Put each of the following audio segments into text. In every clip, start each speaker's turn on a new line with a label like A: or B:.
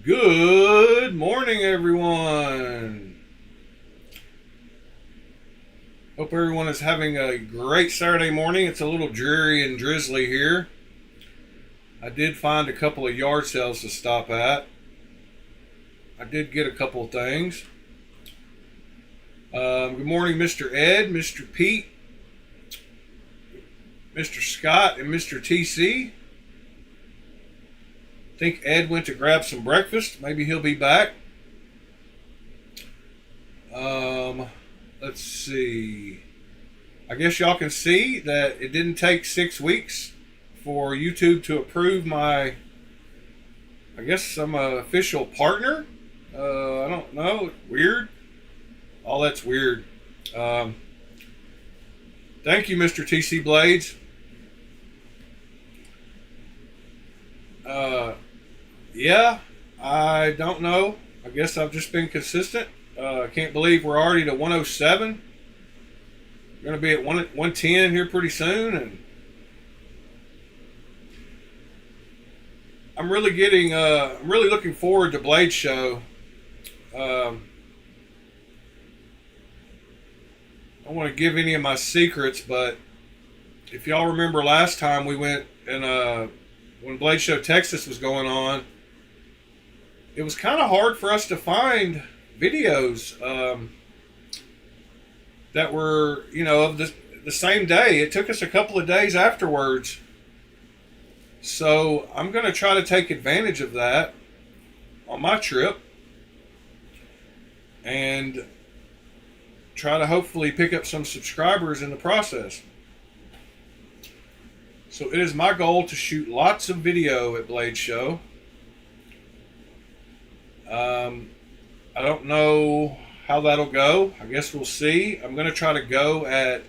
A: Good morning, everyone. Hope everyone is having a great Saturday morning. It's a little dreary and drizzly here. I did find a couple of yard sales to stop at. I did get a couple of things. Good morning, Mr. Ed, Mr. Pete, Mr. Scott, and Mr. TC. I think Ed went to grab some breakfast. Maybe he'll be back. Let's see. I guess y'all can see that it didn't take 6 weeks for YouTube to approve my, I guess I'm an official partner. I don't know. Weird. All that's weird. Thank you, Mr. TC Blades. Yeah, I don't know. I guess I've just been consistent. I can't believe we're already to 107. We're going to be at 110 here pretty soon, and I'm really looking forward to Blade Show. I don't want to give any of my secrets, but if y'all remember last time we went and when Blade Show Texas was going on, it was kind of hard for us to find videos that were, of the same day. It took us a couple of days afterwards. So I'm going to try to take advantage of that on my trip and try to hopefully pick up some subscribers in the process. So it is my goal to shoot lots of video at Blade Show. I don't know how that'll go. I guess we'll see. I'm going to try to go at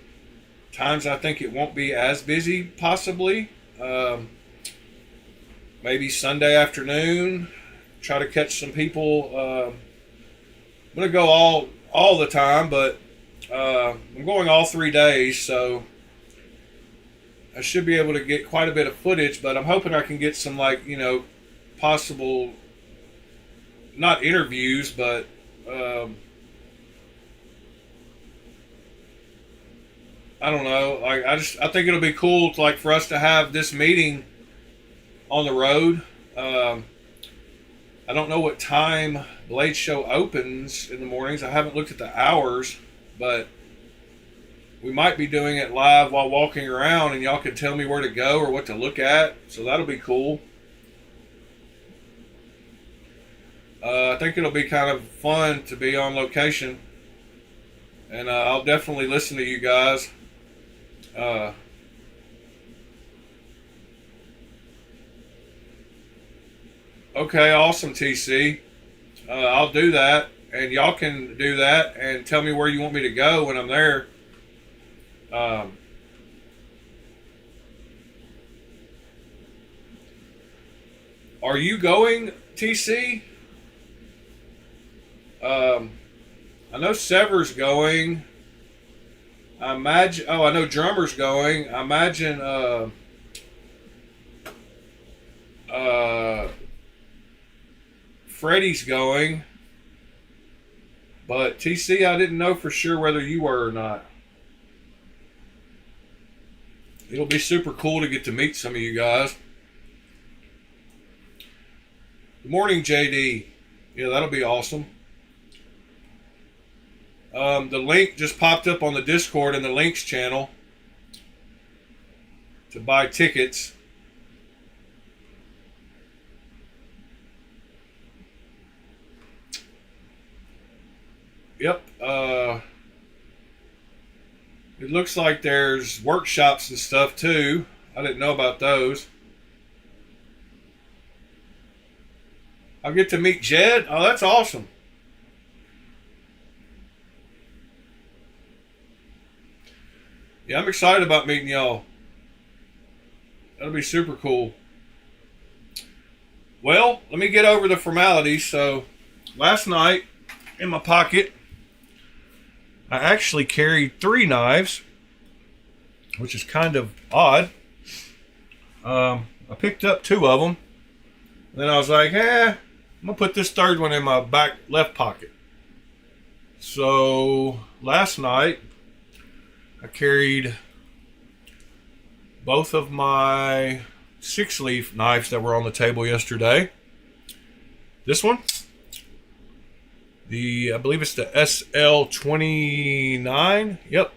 A: times I think it won't be as busy, possibly. Maybe Sunday afternoon. Try to catch some people. I'm going to go all the time, but I'm going all 3 days, so I should be able to get quite a bit of footage, but I'm hoping I can get some, possible, not interviews, but I don't know. I think it'll be cool for us to have this meeting on the road. I don't know what time Blade Show opens in the mornings. I haven't looked at the hours, but we might be doing it live while walking around, and y'all can tell me where to go or what to look at. So that'll be cool. I think it'll be kind of fun to be on location, and I'll definitely listen to you guys. Okay, awesome, TC. I'll do that, and y'all can do that, and tell me where you want me to go when I'm there. Are you going, TC? I know Sever's going. I imagine. Oh, I know Drummer's going. I imagine. Freddie's going. But TC, I didn't know for sure whether you were or not. It'll be super cool to get to meet some of you guys. Good morning, JD. Yeah, that'll be awesome. The link just popped up on the Discord and the links channel to buy tickets. Yep. It looks like there's workshops and stuff too. I didn't know about those. I'll get to meet Jed. Oh, that's awesome. Yeah, I'm excited about meeting y'all. That'll be super cool. Well, let me get over the formalities. So, last night in my pocket, I actually carried 3 knives, which is kind of odd. I picked up 2 of them. Then I was like, I'm gonna put this third one in my back left pocket. So last night I carried both of my 6-leaf knives that were on the table yesterday. This one, I believe it's the SL29. Yep,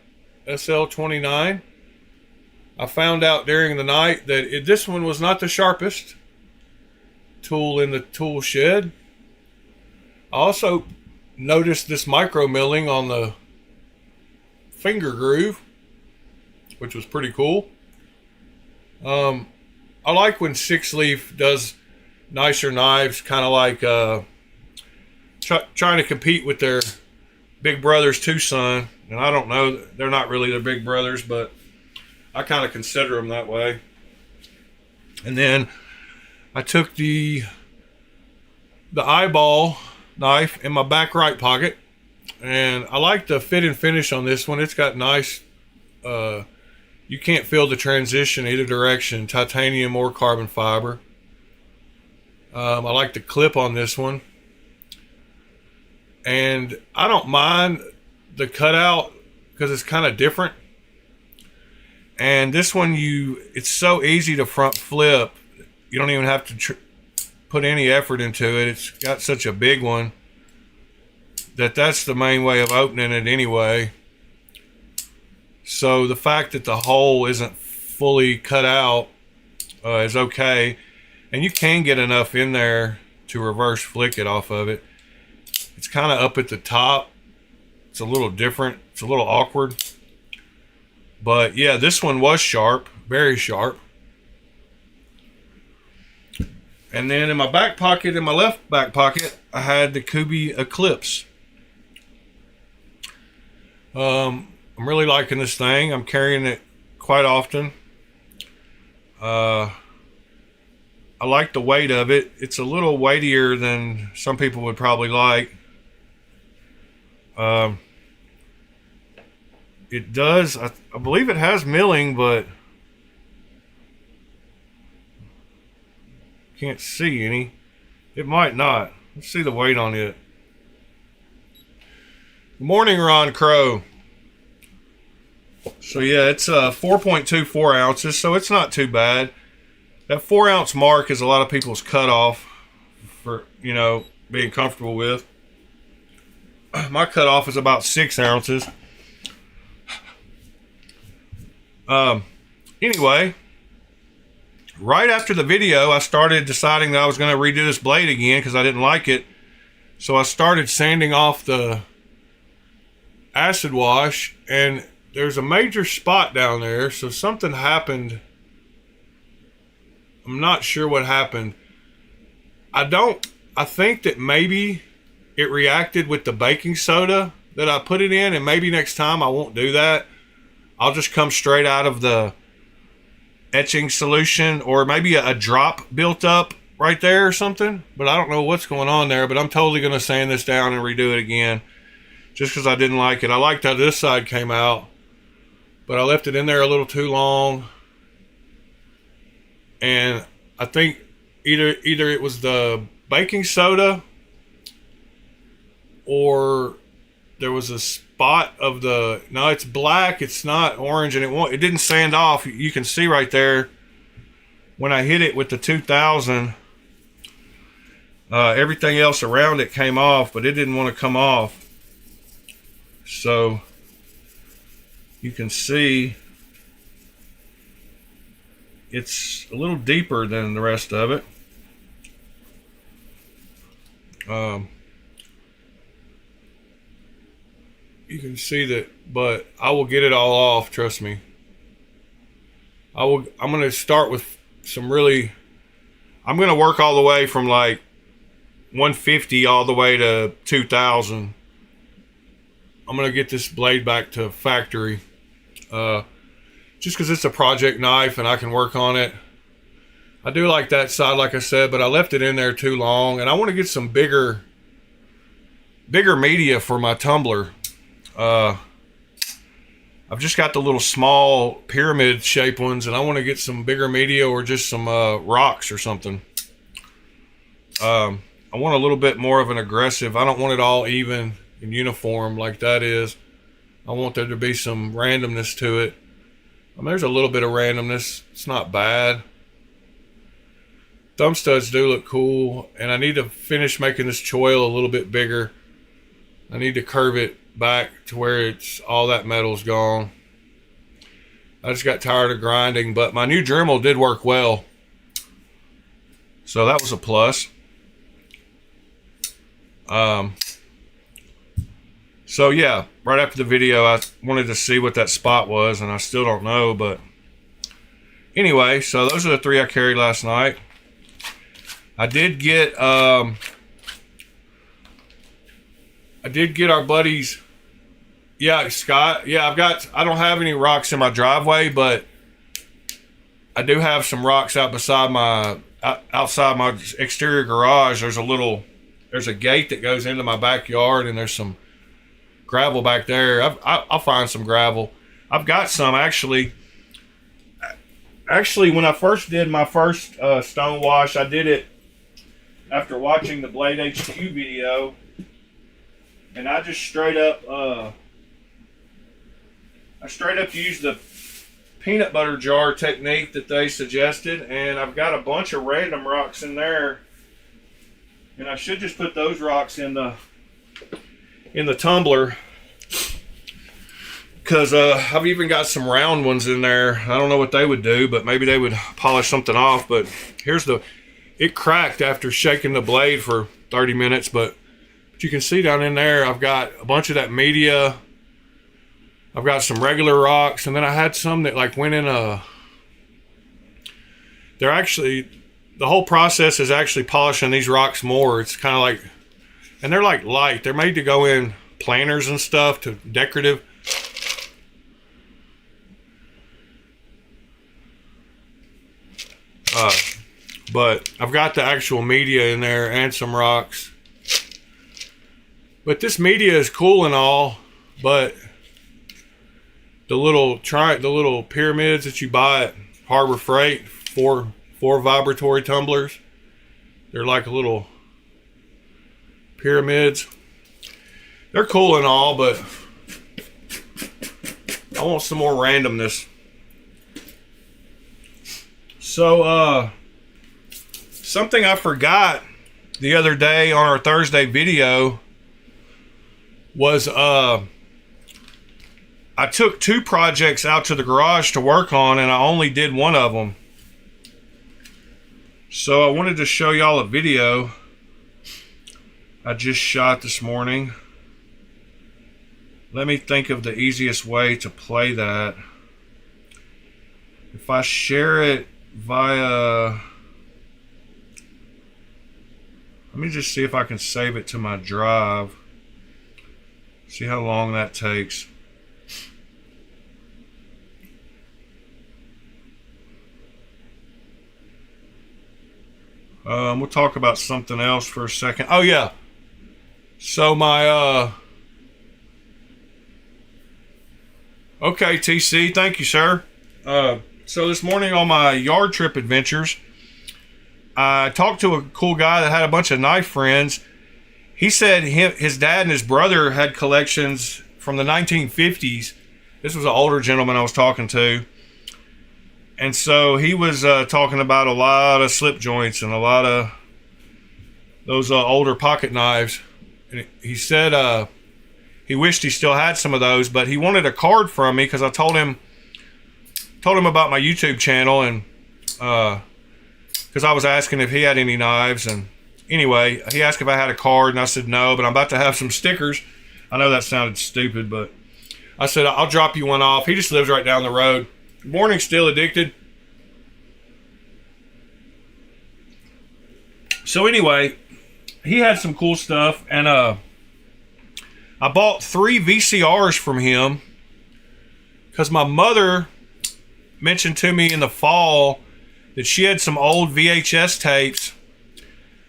A: SL29. I found out during the night that this one was not the sharpest tool in the tool shed. I also noticed this micro milling on the finger groove, which was pretty cool. I like when 6-leaf does nicer knives, kind of like trying to compete with their big brothers Tucson. And I don't know, they're not really their big brothers, but I kind of consider them that way. And then I took the eyeball knife in my back right pocket, and I like the fit and finish on this one. It's got nice, you can't feel the transition either direction, titanium or carbon fiber. I like the clip on this one, and I don't mind the cutout because it's kind of different. And this one, it's so easy to front flip. You don't even have to put any effort into it. It's got such a big one that's the main way of opening it anyway. So the fact that the hole isn't fully cut out is okay. And you can get enough in there to reverse flick it off of it. It's kind of up at the top. It's a little different. It's a little awkward. But yeah, this one was sharp, very sharp. And then in my back pocket, in my left back pocket, I had the Kubi Eclipse. I'm really liking this thing. I'm carrying it quite often. I like the weight of it. It's a little weightier than some people would probably like. It does, I believe it has milling, but can't see any. It might not. Let's see the weight on it. Good morning, Ron Crow. So yeah, it's 4.24 ounces, so it's not too bad. That 4-ounce mark is a lot of people's cutoff for, being comfortable with. My cutoff is about 6 ounces. Anyway, right after the video, I started deciding that I was going to redo this blade again because I didn't like it. So I started sanding off the acid wash, and there's a major spot down there. So something happened. I'm not sure what happened. I think that maybe it reacted with the baking soda that I put it in, and maybe next time I won't do that. I'll just come straight out of the etching solution, or maybe a drop built up right there or something. But I don't know what's going on there, but I'm totally going to sand this down and redo it again just because I didn't like it. I liked how this side came out, but I left it in there a little too long. And I think either it was the baking soda, or there was a spot of no, it's black, it's not orange, and it didn't sand off. You can see right there when I hit it with the 2000, everything else around it came off, but it didn't want to come off. So you can see it's a little deeper than the rest of it. You can see that, but I will get it all off, trust me. I'm going to start with I'm going to work all the way from like 150 all the way to 2000. I'm going to get this blade back to factory. Just because it's a project knife and I can work on it. I do like that side, like I said, but I left it in there too long, and I want to get some bigger media for my tumbler. I've just got the little small pyramid shape ones, and I want to get some bigger media or just some rocks or something. I'm I want a little bit more of an aggressive. I don't want it all even and uniform like that is. I want there to be some randomness to it. I mean, there's a little bit of randomness. It's not bad. Thumb studs do look cool, and I need to finish making this choil a little bit bigger. I need to curve it back to where it's all that metal's gone. I just got tired of grinding, but my new Dremel did work well, so that was a plus. So yeah, right after the video, I wanted to see what that spot was, and I still don't know, but anyway, so those are the 3 I carried last night. I did get our buddies. Yeah, Scott. Yeah, I don't have any rocks in my driveway, but I do have some rocks outside my exterior garage. There's a gate that goes into my backyard, and there's some gravel back there. I'll find some gravel. I've got some actually. Actually, when I first did my first stone wash, I did it after watching the Blade HQ video, and I just straight up used the peanut butter jar technique that they suggested, and I've got a bunch of random rocks in there, and I should just put those rocks in the tumbler, because I've even got some round ones in there. I don't know what they would do, but maybe they would polish something off. But it cracked after shaking the blade for 30 minutes, but you can see down in there I've got a bunch of that media. I've got some regular rocks, and then I had some that like went in the whole process is actually polishing these rocks more. It's kind of like, and they're like light. They're made to go in planters and stuff, to decorative. But I've got the actual media in there and some rocks. But this media is cool and all, but the little pyramids that you buy at Harbor Freight, four vibratory tumblers, they're like little pyramids. They're cool and all, but I want some more randomness. So, something I forgot the other day on our Thursday video was I took 2 projects out to the garage to work on, and I only did one of them. So I wanted to show y'all a video I just shot this morning. Let me think of the easiest way to play that. If I share it via... Let me just see if I can save it to my drive. See how long that takes. We'll talk about something else for a second. Oh yeah. So my okay, TC, thank you, sir. So this morning on my yard trip adventures, I talked to a cool guy that had a bunch of knife friends. He said his dad and his brother had collections from the 1950s. This was an older gentleman I was talking to. And so he was talking about a lot of slip joints and a lot of those older pocket knives. And he said he wished he still had some of those, but he wanted a card from me because I told him about my YouTube channel, and because I was asking if he had any knives. And anyway, he asked if I had a card, and I said no, but I'm about to have some stickers. I know that sounded stupid, but I said I'll drop you one off. He just lives right down the road. Good morning, Still Addicted. So anyway, he had some cool stuff, and I bought 3 VCRs from him because my mother mentioned to me in the fall that she had some old VHS tapes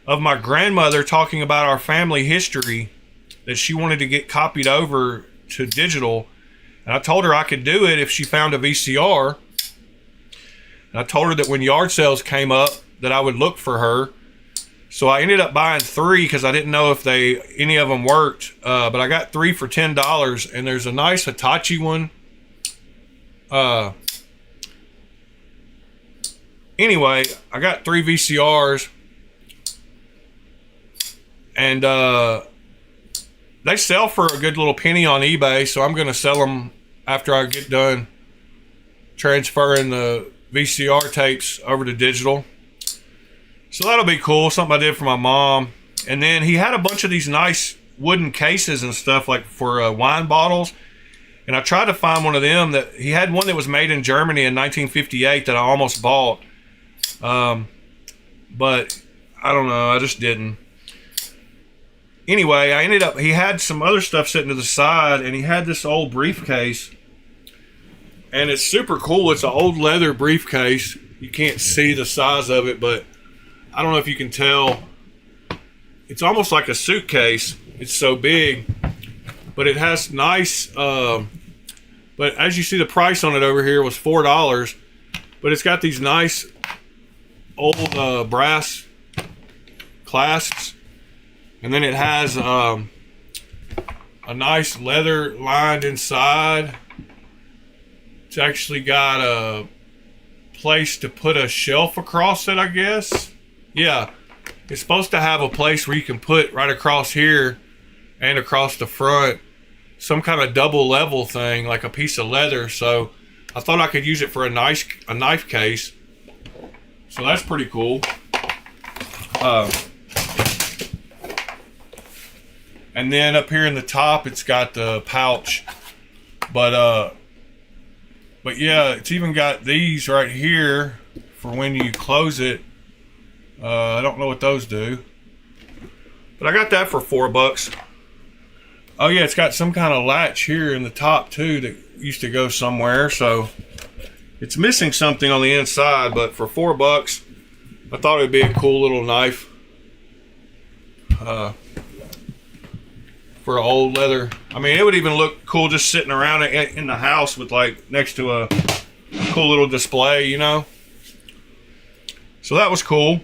A: of my grandmother talking about our family history that she wanted to get copied over to digital. And I told her I could do it if she found a VCR. And I told her that when yard sales came up that I would look for her. So I ended up buying 3 because I didn't know if any of them worked. But I got 3 for $10, and there's a nice Hitachi one. Anyway, I got 3 VCRs, and they sell for a good little penny on eBay. So I'm gonna sell them after I get done transferring the VCR tapes over to digital. So that'll be cool. Something I did for my mom. And then he had a bunch of these nice wooden cases and stuff, like for wine bottles. And I tried to find one of them. That he had one that was made in Germany in 1958 that I almost bought. But I don't know. I just didn't. Anyway, he had some other stuff sitting to the side, and he had this old briefcase. And it's super cool. It's an old leather briefcase. You can't see the size of it, but I don't know if you can tell. It's almost like a suitcase. It's so big, but it has nice. But as you see, the price on it over here was $4. But it's got these nice old brass clasps, and then it has a nice leather lined inside. It's actually got a place to put a shelf across it, I guess. Yeah, it's supposed to have a place where you can put right across here and across the front some kind of double level thing, like a piece of leather. So I thought I could use it for a knife case. So that's pretty cool. And then up here in the top, it's got the pouch. But yeah, it's even got these right here for when you close it. I don't know what those do, but I got that for $4. Oh yeah, it's got some kind of latch here in the top too that used to go somewhere, so it's missing something on the inside. But for $4, I thought it'd be a cool little knife for an old leather. I mean, it would even look cool just sitting around in the house with, like, next to a cool little display, you know. So that was cool.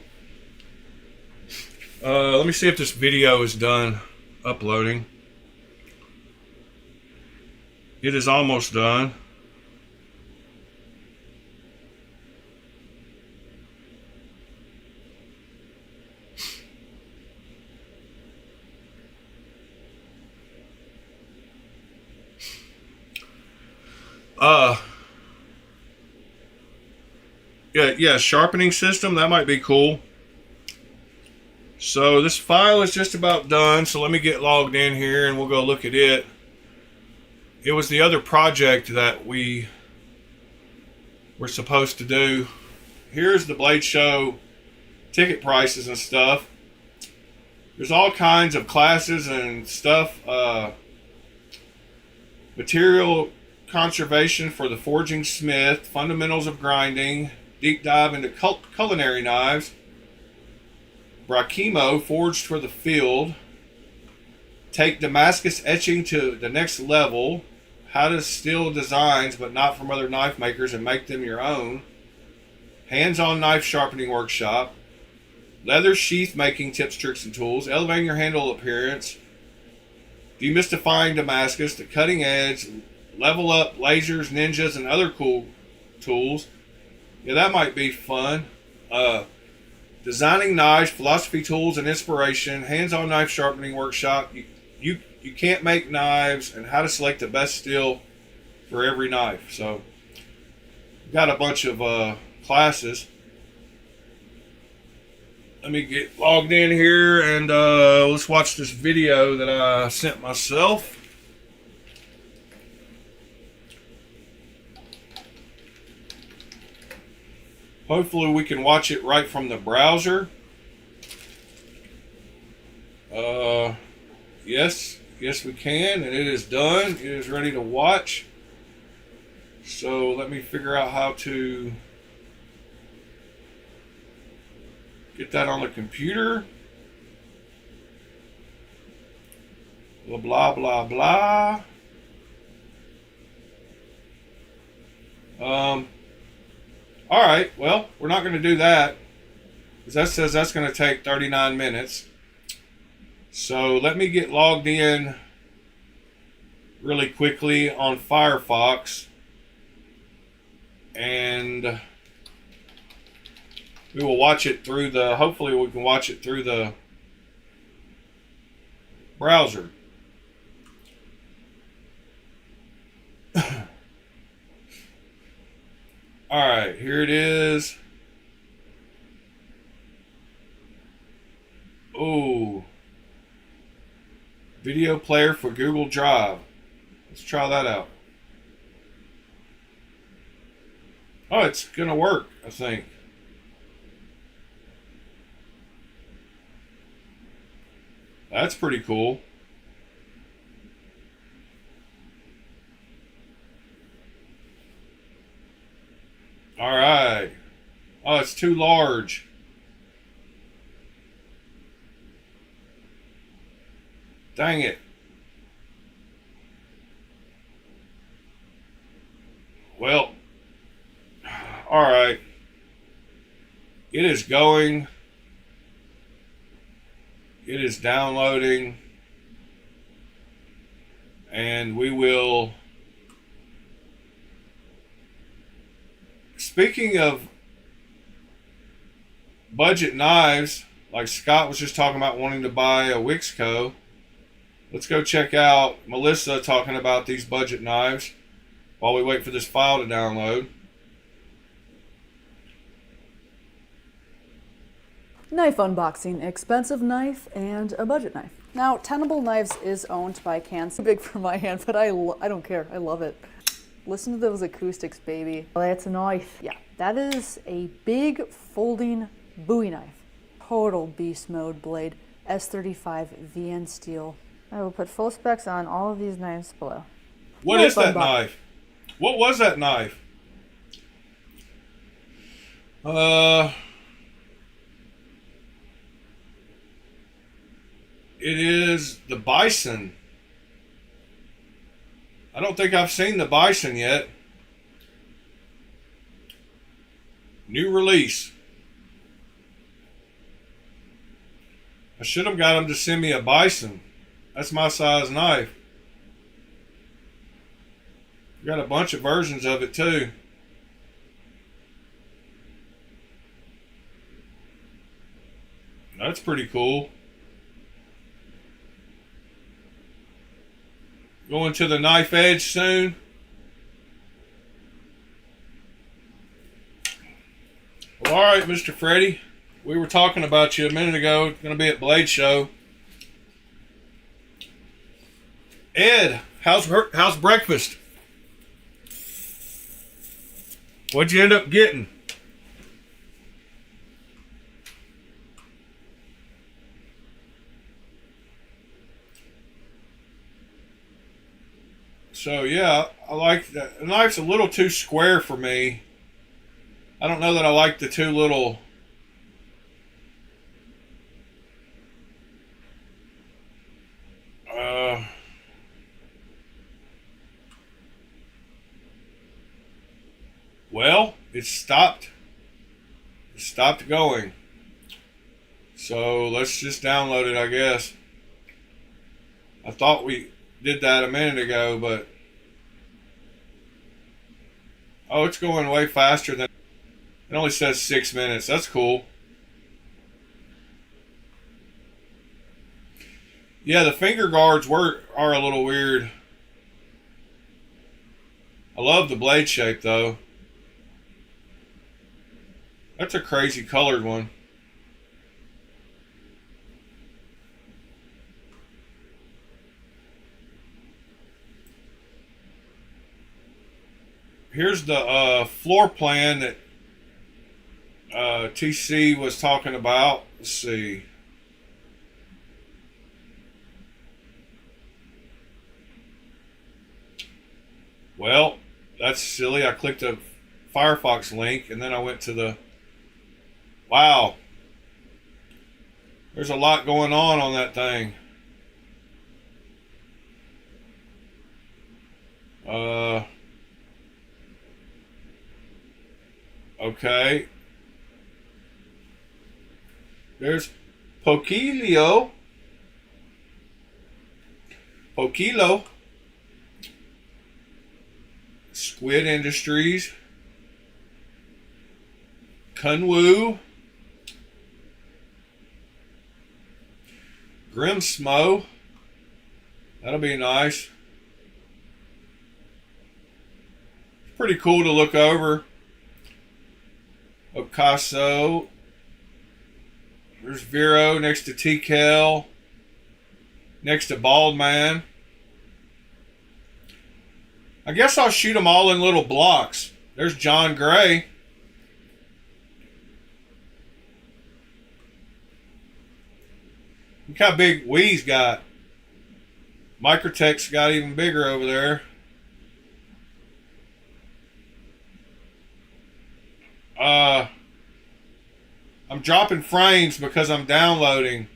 A: Let me see if this video is done uploading. It is almost done. Yeah, sharpening system, that might be cool. So this file is just about done, so let me get logged in here and we'll go look at it. It was the other project that we were supposed to do. Here's the Blade Show ticket prices and stuff. There's all kinds of classes and stuff. Material conservation for the forging smith, fundamentals of grinding, deep dive into culinary knives, brachimo forged for the field, take Damascus etching to the next level, how to steal designs but not from other knife makers and make them your own, hands-on knife sharpening workshop, leather sheath making tips, tricks, and tools, elevating your handle appearance, demystifying Damascus, the cutting edge, level up lasers, ninjas, and other cool tools. Yeah, that might be fun. Designing knives, philosophy, tools, and inspiration, hands-on knife sharpening workshop. You can't make knives, and how to select the best steel for every knife. So, got a bunch of classes. Let me get logged in here and let's watch this video that I sent myself. Hopefully we can watch it right from the browser. Yes we can, and it is done. It is ready to watch. So let me figure out how to get that on the computer. Blah, blah, blah, blah. All right, well, we're not going to do that. because that says that's going to take 39 minutes. So let me get logged in really quickly on Firefox, and we will watch it through the, hopefully we can watch it through the browser. Alright, here it is. Ooh. Video player for Google Drive. Let's try that out. Oh, it's gonna work, I think. That's pretty cool. Alright. Oh, it's too large. Dang it. Well, alright. It is going. It is downloading. And we will. Speaking of budget knives, like Scott was just talking about wanting to buy a Wixco, let's go check out Melissa talking about these budget knives while we wait for this file to download.
B: Knife unboxing, expensive knife and a budget knife. Now, Tenable Knives is owned by Cans. Too big for my hand, but I don't care. I love it. Listen to those acoustics, baby. Oh, that's a knife. Yeah, that is a big folding Bowie knife. Total beast mode blade. S35 VN steel.
C: I will put full specs on all of these knives below.
A: What is that knife? What was that knife? It is the Bison. I don't think I've seen the Bison yet. New release. I should have got him to send me a Bison. That's my size knife. Got a bunch of versions of it too. That's pretty cool. Going to the knife edge soon. Well, all right, Mr. Freddie. We were talking about you a minute ago. Going to be at Blade Show. Ed, how's breakfast? What'd you end up getting? So yeah, I like that. The knife's a little too square for me. I don't know that I like the two little well, it stopped. It stopped going. So let's just download it, I guess. I thought we did that a minute ago, but oh, it's going way faster than it only says 6 minutes. That's cool. Yeah, the finger guards are a little weird. I love the blade shape though. That's a crazy colored one. Here's the floor plan that TC was talking about. Let's see. Well, that's silly. I clicked a Firefox link and then I went to the... Wow. There's a lot going on that thing. Okay. There's Poquillo. Poquillo. Squid Industries. Kunwu. Grimsmo. That'll be nice. Pretty cool to look over. Ocaso. There's Vero next to TKL. Next to Bald Man. I guess I'll shoot them all in little blocks. There's John Gray. Look how big Wee's got. Microtech's got even bigger over there. I'm dropping frames because I'm downloading.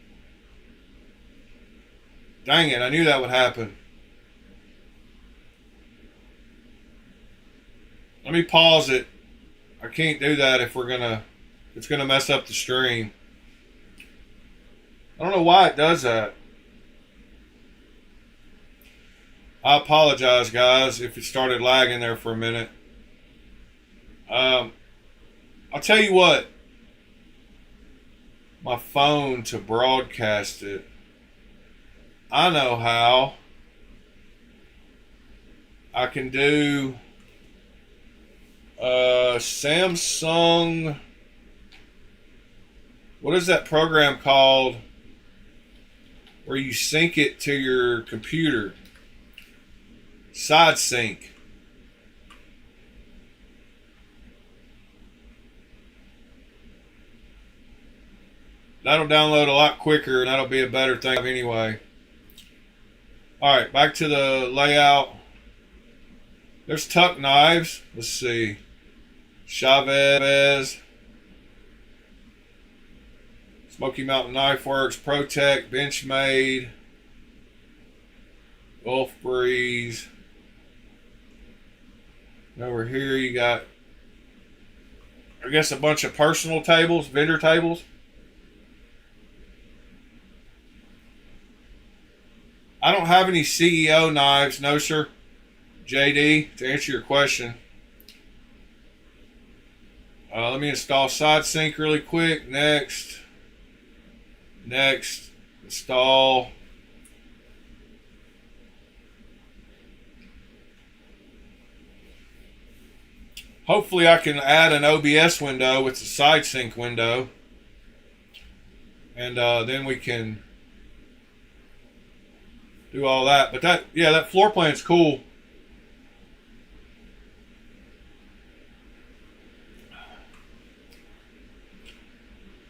A: Dang it, I knew that would happen. Let me pause it. I can't do that if it's gonna mess up the stream. I don't know why it does that. I apologize, guys, if it started lagging there for a minute. I'll tell you what. My phone to broadcast it. I know how. I can do Samsung. What is that program called where you sync it to your computer? Side sync. That'll download a lot quicker, and that'll be a better thing anyway. Alright, back to the layout. There's Tuck Knives. Let's see. Chavez. Smoky Mountain Knife Works. Protect. Benchmade. Wolf Breeze. And over here you got, I guess, a bunch of personal tables, vendor tables. I don't have any CEO knives, no sir. JD, to answer your question. Let me install side sync really quick. Next. Install. Hopefully I can add an OBS window with the side sync window. And then we can do all that. But that floor plan's cool.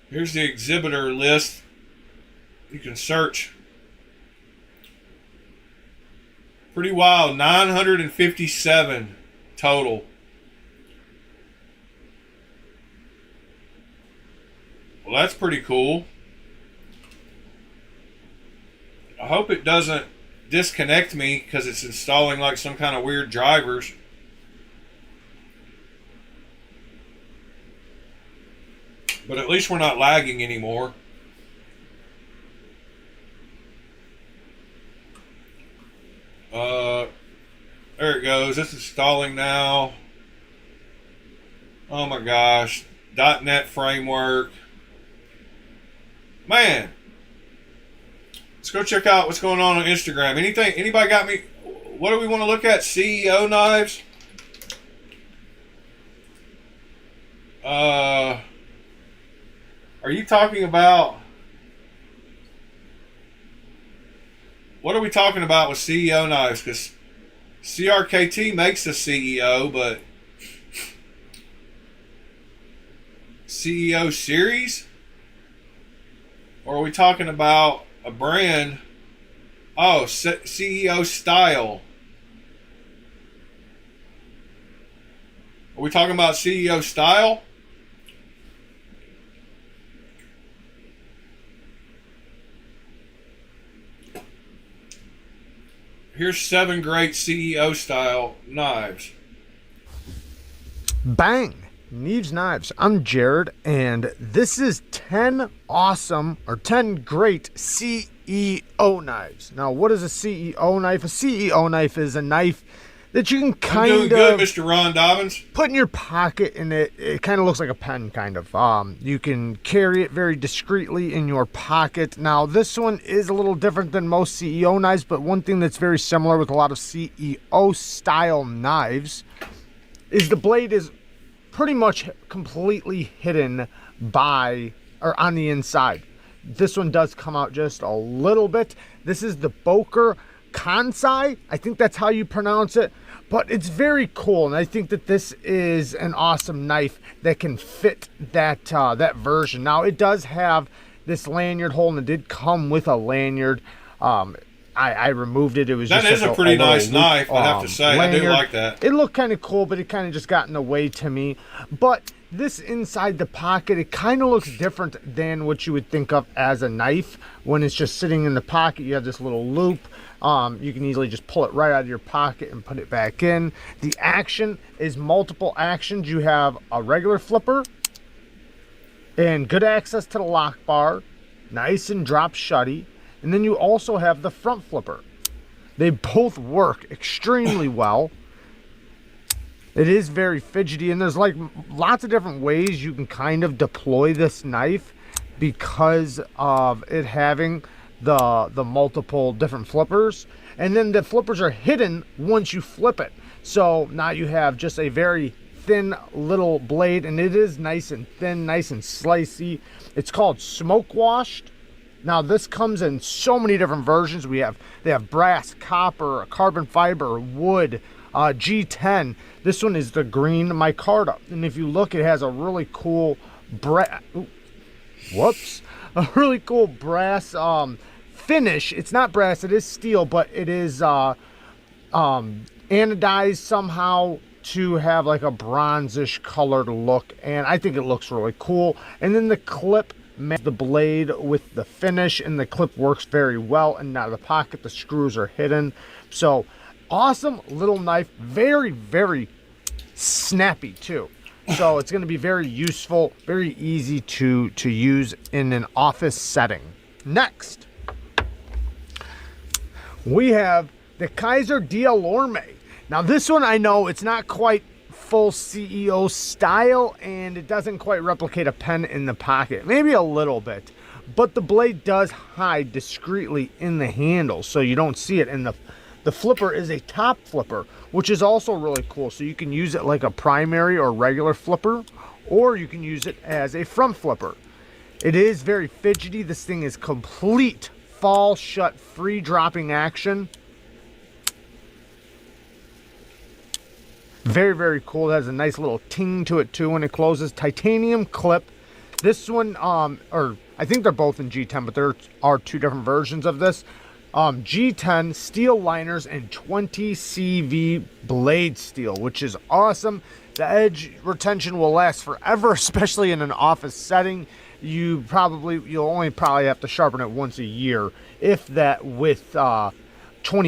A: Here's the exhibitor list. You can search. Pretty wild. 957 total. Well, that's pretty cool. I hope it doesn't disconnect me because it's installing like some kind of weird drivers. But at least we're not lagging anymore. There it goes. It's installing now. Oh my gosh. .NET framework. Man. Let's go check out what's going on Instagram. Anybody got me? What do we want to look at? CEO knives? Are you talking about? What are we talking about with CEO knives? Because CRKT makes a CEO, but CEO series? Or are we talking about a brand? Oh, CEO style. Are we talking about CEO style? Here's 7 great CEO style knives.
D: Bang! Knives Knives. I'm Jared, and this is 10 awesome or 10 great CEO knives. Now, what is a CEO knife? A CEO knife is a knife that you can
A: I'm
D: kind
A: doing
D: of
A: good, Mr. Ron Dobbins.
D: put in your pocket, and it kind of looks like a pen, kind of. You can carry it very discreetly in your pocket. Now, this one is a little different than most CEO knives, but one thing that's very similar with a lot of CEO style knives is the blade is pretty much completely hidden by or on the inside. This one does come out just a little bit. This is the Boker Kansai. I think that's how you pronounce it, but it's very cool, and I think that this is an awesome knife that can fit that that version. Now, it does have this lanyard hole, and it did come with a lanyard. I removed it. It was
A: That
D: just
A: is
D: like
A: a pretty nice
D: loop,
A: knife, I have to say. I do
D: lanyard.
A: like that.
D: It looked kind of cool, but it kind of just got in the way to me. But this inside the pocket, it kind of looks different than what you would think of as a knife. When it's just sitting in the pocket, you have this little loop. You can easily just pull it right out of your pocket and put it back in. The action is multiple actions. You have a regular flipper and good access to the lock bar, nice and drop shutty. And then you also have the front flipper. They both work extremely well. It is very fidgety, and there's like lots of different ways you can kind of deploy this knife because of it having the multiple different flippers. And then the flippers are hidden once you flip it. So now you have just a very thin little blade, and it is nice and thin, nice and slicey. It's called smoke washed. Now, this comes in so many different versions. They have brass, copper, carbon fiber, wood, G10. This one is the green micarta. And if you look, it has a really cool a really cool brass finish. It's not brass, it is steel, but it is anodized somehow to have like a bronzish colored look, and I think it looks really cool. And then the clip matches the blade with the finish, and the clip works very well. And out of the pocket, the screws are hidden. So awesome little knife, very, very snappy too. So it's going to be very useful, very easy to use in an office setting. Next, we have the Kaiser Dialorme. Now, this one, I know it's not quite full CEO style, and it doesn't quite replicate a pen in the pocket. Maybe a little bit, but the blade does hide discreetly in the handle, so you don't see it. And the flipper is a top flipper, which is also really cool. So you can use it like a primary or regular flipper, or you can use it as a front flipper. It is very fidgety. This thing is complete fall shut, free dropping action. Very, very cool. It has a nice little ting to it too when it closes. Titanium clip. This one, or I think they're both in G10, but there are two different versions of this. G10 steel liners and 20 CV blade steel, which is awesome. The edge retention will last forever, especially in an office setting. You'll only probably have to sharpen it once a year, if that, with 20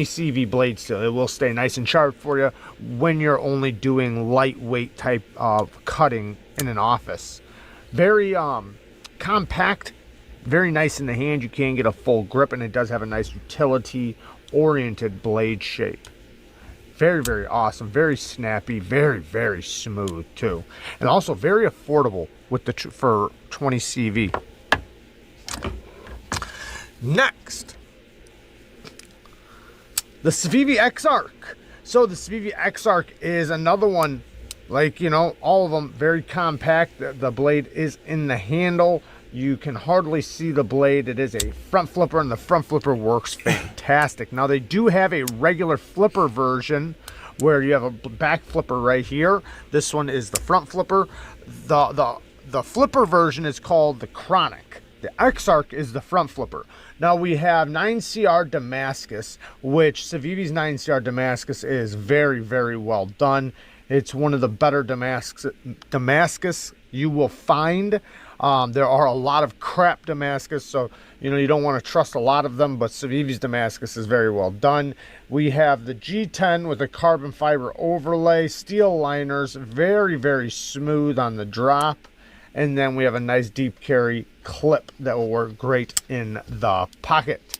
D: CV blade steel. It will stay nice and sharp for you when you're only doing lightweight type of cutting in an office. Very compact, very nice in the hand. You can get a full grip, and it does have a nice utility oriented blade shape. Very, very awesome, very snappy, very, very smooth too, and also very affordable with the for 20 CV. Next, the Civivi X-Arc. So the Civivi X-Arc is another one, like, you know, all of them, very compact. The blade is in the handle. You can hardly see the blade. It is a front flipper, and the front flipper works fantastic. Now, they do have a regular flipper version where you have a back flipper right here. This one is the front flipper. The flipper version is called the Chronic. The X-Arc is the front flipper. Now, we have 9CR Damascus, which Civivi's 9CR Damascus is very, very well done. It's one of the better Damascus you will find. There are a lot of crap Damascus, so You know, you don't want to trust a lot of them, but Civivi's Damascus is very well done. We have the G10 with a carbon fiber overlay, steel liners, very, very smooth on the drop. And then we have a nice deep carry clip that will work great in the pocket.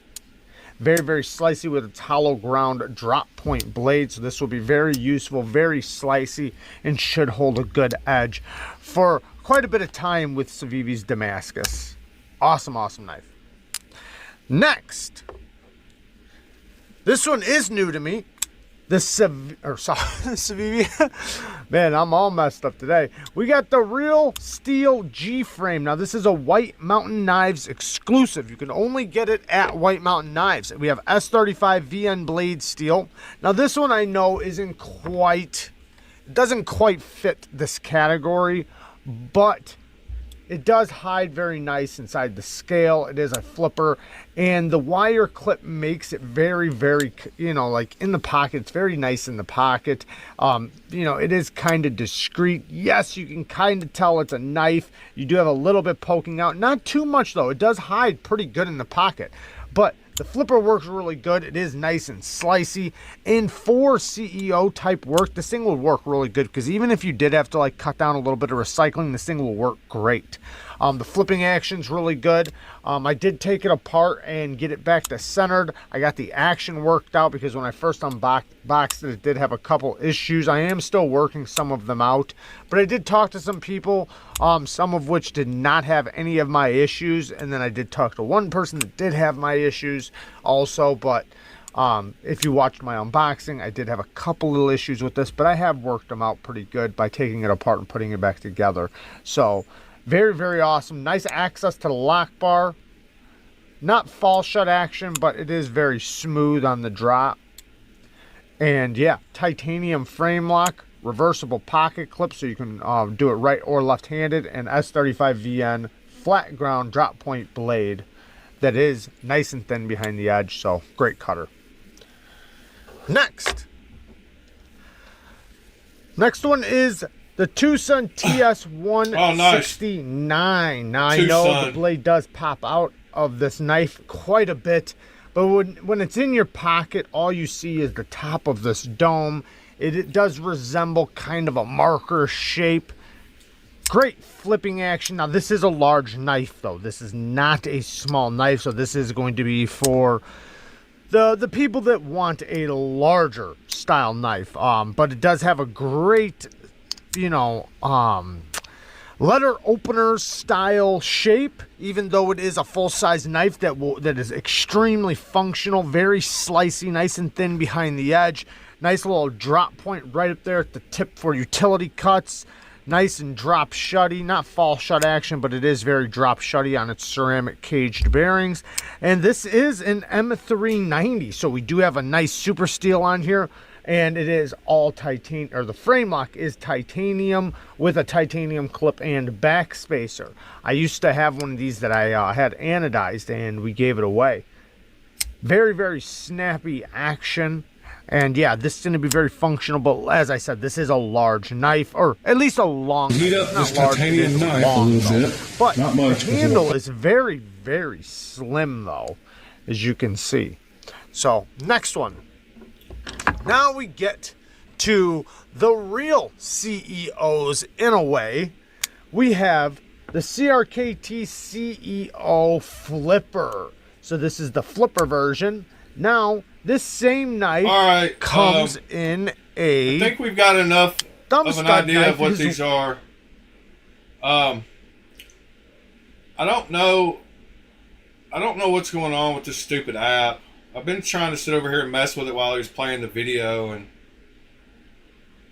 D: Very, very slicey with its hollow ground drop point blade. So this will be very useful, very slicey, and should hold a good edge for quite a bit of time with Civivi's Damascus. Awesome, awesome knife. Next, this one is new to me. The Civivi. Man, I'm all messed up today. We got the Real Steel G-Frame. Now, this is a White Mountain Knives exclusive. You can only get it at White Mountain Knives. We have S35 VN blade steel. Now, this one I know doesn't quite fit this category, but it does hide very nice inside the scale. It is a flipper, and the wire clip makes it very, very, you know, like in the pocket. It's very nice in the pocket. You know, it is kind of discreet. Yes, you can kind of tell it's a knife. You do have a little bit poking out. Not too much, though. It does hide pretty good in the pocket, but the flipper works really good. It is nice and slicey. And for CEO type work, this thing will work really good, because even if you did have to like cut down a little bit of recycling, this thing will work great. The flipping action's really good. I did take it apart and get it back to centered. I got the action worked out, because when I first unboxed it, it did have a couple issues. I am still working some of them out, but I did talk to some people, some of which did not have any of my issues, and then I did talk to one person that did have my issues also. But if you watched my unboxing, I did have a couple little issues with this, but I have worked them out pretty good by taking it apart and putting it back together. So very, very awesome. Nice access to the lock bar. Not fall shut action, but it is very smooth on the drop. And yeah, titanium frame lock, reversible pocket clip, so you can do it right or left-handed, and S35 VN flat ground drop point blade that is nice and thin behind the edge, so great cutter. Next one is the Tucson TS169. Now, I know the blade does pop out of this knife quite a bit, but when it's in your pocket, all you see is the top of this dome. It does resemble kind of a marker shape. Great flipping action. Now, this is a large knife, though. This is not a small knife, so this is going to be for the people that want a larger style knife. But it does have a great, you know, letter opener style shape, even though it is a full-size knife that is extremely functional, very slicey, nice and thin behind the edge. Nice little drop point right up there at the tip for utility cuts. Nice and drop shutty, not fall shut action, but it is very drop shutty on its ceramic caged bearings. And this is an M390, so we do have a nice super steel on here. And it is all titanium, or the frame lock is titanium with a titanium clip and back spacer. I used to have one of these that I had anodized, and we gave it away. Very, very snappy action. And yeah, this is going to be very functional, but as I said, this is a large knife, or at least a long knife.
E: Heat up this titanium knife a little bit.
D: But
E: not much,
D: the handle is very, very slim, though, as you can see. So, next one. Now we get to the real CEOs in a way. We have the CRKT CEO Flipper. So this is the flipper version. Now, this same knife comes in a...
A: I think we've got enough of an idea of what these are. I don't know what's going on with this stupid app. I've been trying to sit over here and mess with it while he was playing the video, and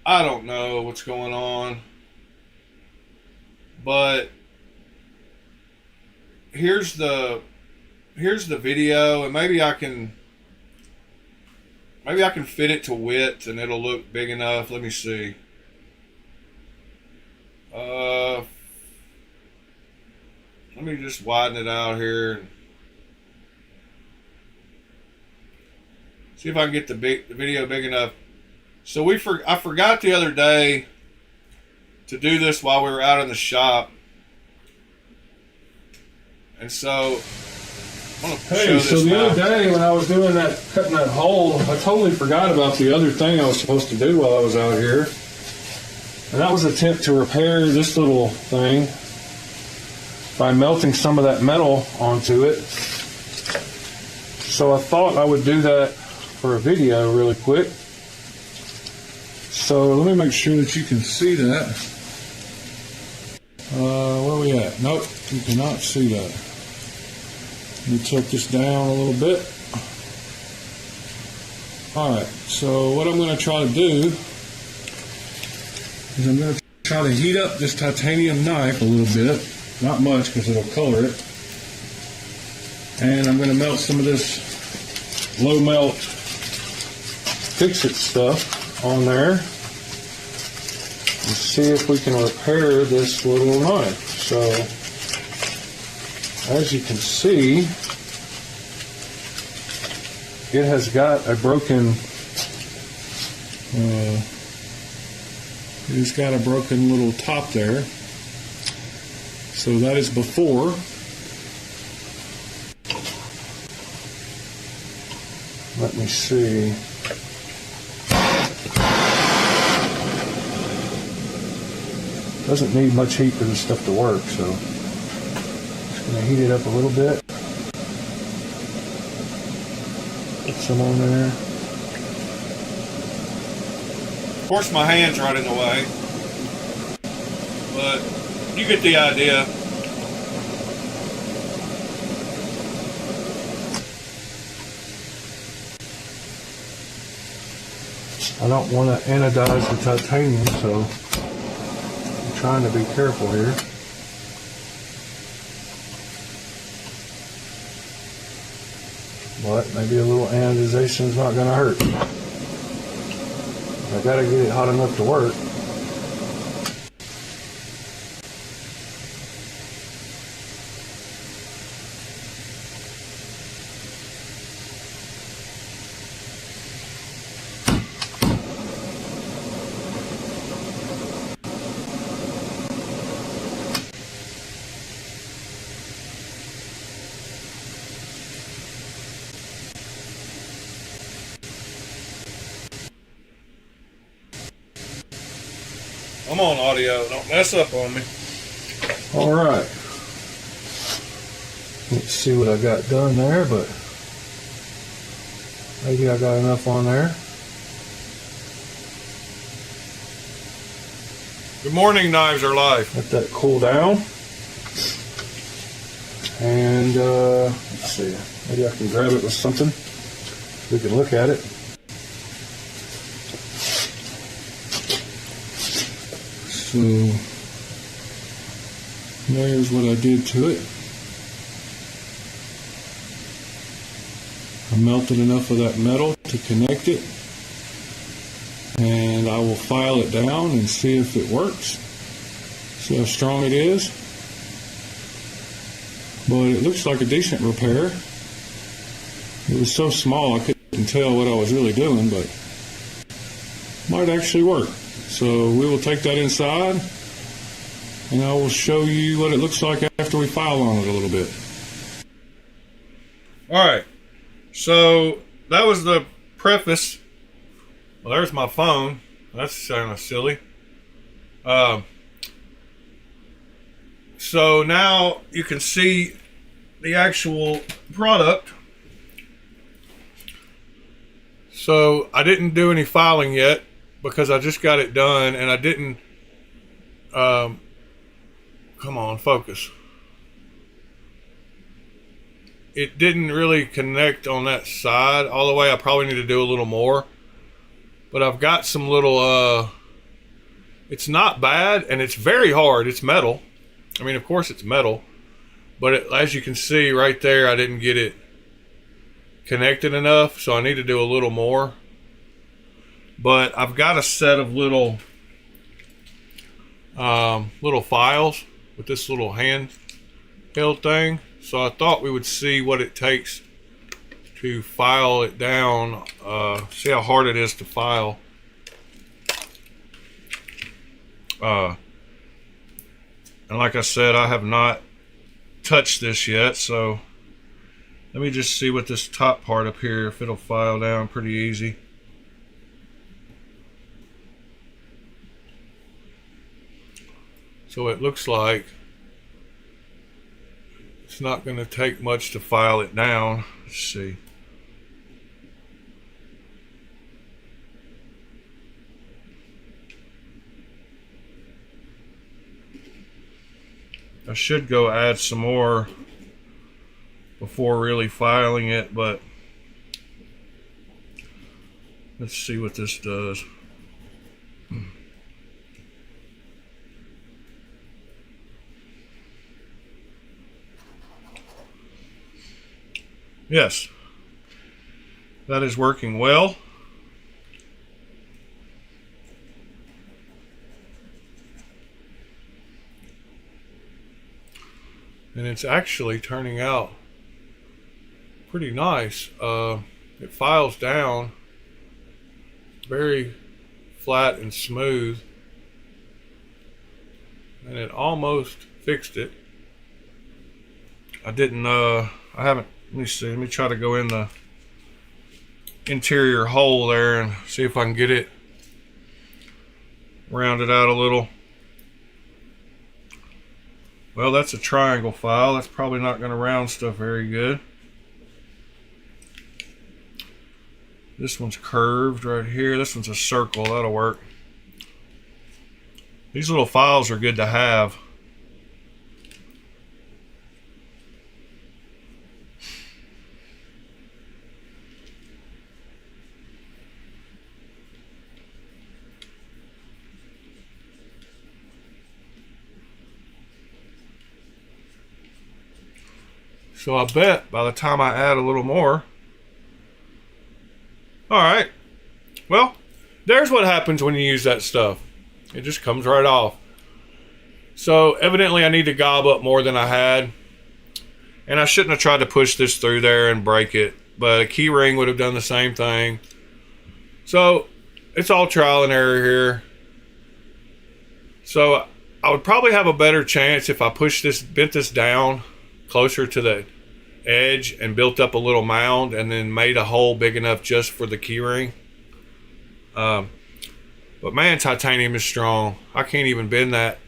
A: I don't know what's going on. But here's the video, and maybe I can fit it to width and it'll look big enough. Let me see. Let me just widen it out here. See if I can get the video big enough. So I forgot the other day to do this while we were out in the shop. And so
E: Hey, so the other day when I was doing that, cutting that hole, I totally forgot about the other thing I was supposed to do while I was out here. And that was an attempt to repair this little thing by melting some of that metal onto it. So I thought I would do that for a video really quick. So let me make sure that you can see that. Where are we at? Nope, you cannot see that. Let me tilt this down a little bit. Alright, so what I'm going to try to do is I'm going to try to heat up this titanium knife a little bit. Not much because it'll color it. And I'm going to melt some of this low melt fix-it stuff on there and see if we can repair this little knife. So as you can see, it has got a broken it's got a broken little top there. So that is before. Let me see. Doesn't need much heat for this stuff to work, so just gonna heat it up a little bit. Put some on there.
A: Of course, my hand's right in the way, but you get the idea.
E: I don't want to anodize the titanium, so I'm trying to be careful here. But maybe a little anodization is not going to hurt. I got to get it hot enough to work.
A: I'm on audio. Don't mess up on me.
E: All right. Let's see what I got done there, but maybe I got enough on there.
A: Good morning, Knives Are Life.
E: Let that cool down. And let's see. Maybe I can grab it with something. We can look at it. So there's what I did to it. I melted enough of that metal to connect it, and I will file it down and see if it works. See how strong it is. But it looks like a decent repair. It was so small I couldn't tell what I was really doing, but might actually work. So we will take that inside, and I will show you what it looks like after we file on it a little bit.
A: Alright, so that was the preface. Well, there's my phone. That's kind of silly. So now you can see the actual product. So I didn't do any filing yet because I just got it done, and I didn't come on, focus. It didn't really connect on that side all the way. I probably need to do a little more, but I've got some little it's not bad, and it's very hard. It's metal. I mean, of course it's metal, but as you can see right there, I didn't get it connected enough, so I need to do a little more. But I've got a set of little files with this little handheld thing, so I thought we would see what it takes to file it down. See how hard it is to file. And like I said, I have not touched this yet, so Let me just see what this top part up here, if it'll file down pretty easy. So it looks like it's not going to take much to file it down. Let's see. I should go add some more before really filing it, but let's see what this does. Yes, that is working well. And it's actually turning out pretty nice. It files down very flat and smooth, and it almost fixed it. I haven't, let me see, let me try to go in the interior hole there and see if I can get it rounded out a little. Well, that's a triangle file. That's probably not going to round stuff very good. This one's curved right here. This one's a circle. That'll work. These little files are good to have. So I bet by the time I add a little more. Alright. Well, there's what happens when you use that stuff. It just comes right off. So evidently I need to gob up more than I had. And I shouldn't have tried to push this through there and break it. But a key ring would have done the same thing. So it's all trial and error here. So I would probably have a better chance if I bent this down closer to the edge and built up a little mound and then made a hole big enough just for the key ring. But man, titanium is strong. I can't even bend that.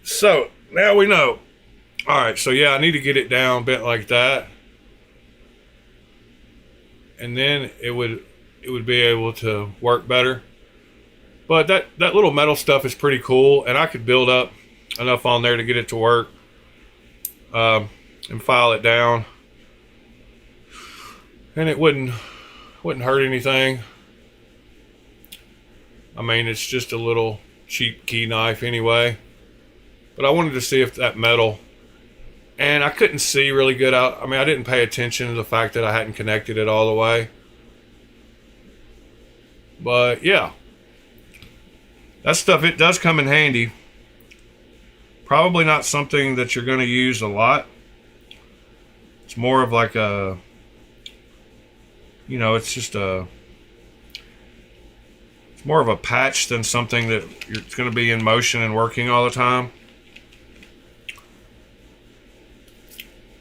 A: So now we know. All right, so yeah, I need to get it down bent like that, and then it would be able to work better. But that little metal stuff is pretty cool, and I could build up enough on there to get it to work, and file it down, and it wouldn't hurt anything. I mean, it's just a little cheap key knife anyway. But I wanted to see if that metal, and I couldn't see really good out. I mean, I didn't pay attention to the fact that I hadn't connected it all the way. But yeah, that stuff, it does come in handy. Probably not something that you're going to use a lot. It's more of like a, it's just it's more of a patch than something that it's going to be in motion and working all the time.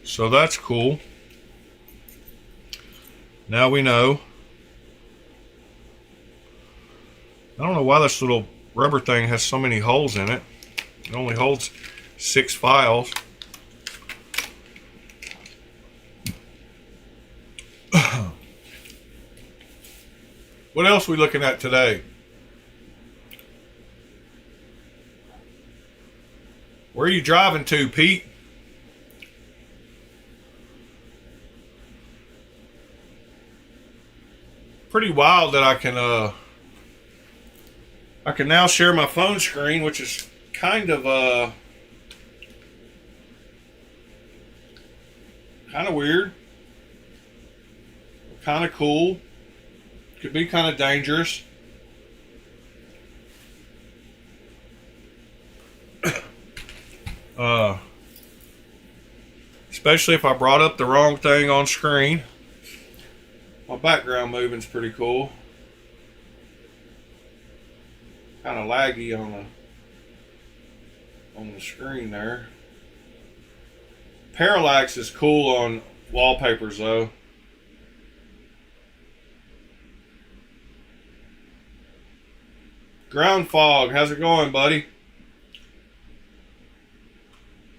A: So that's cool. Now we know. I don't know why this little rubber thing has so many holes in it. It only holds 6 files. What else are we looking at today? Where are you driving to, Pete? Pretty wild that I can now share my phone screen, which is kind of weird, kind of cool, could be kind of dangerous. Especially if I brought up the wrong thing on screen. My background moving's pretty cool. kind of laggy on the screen there. Parallax is cool on wallpapers though. Ground fog, how's it going, buddy?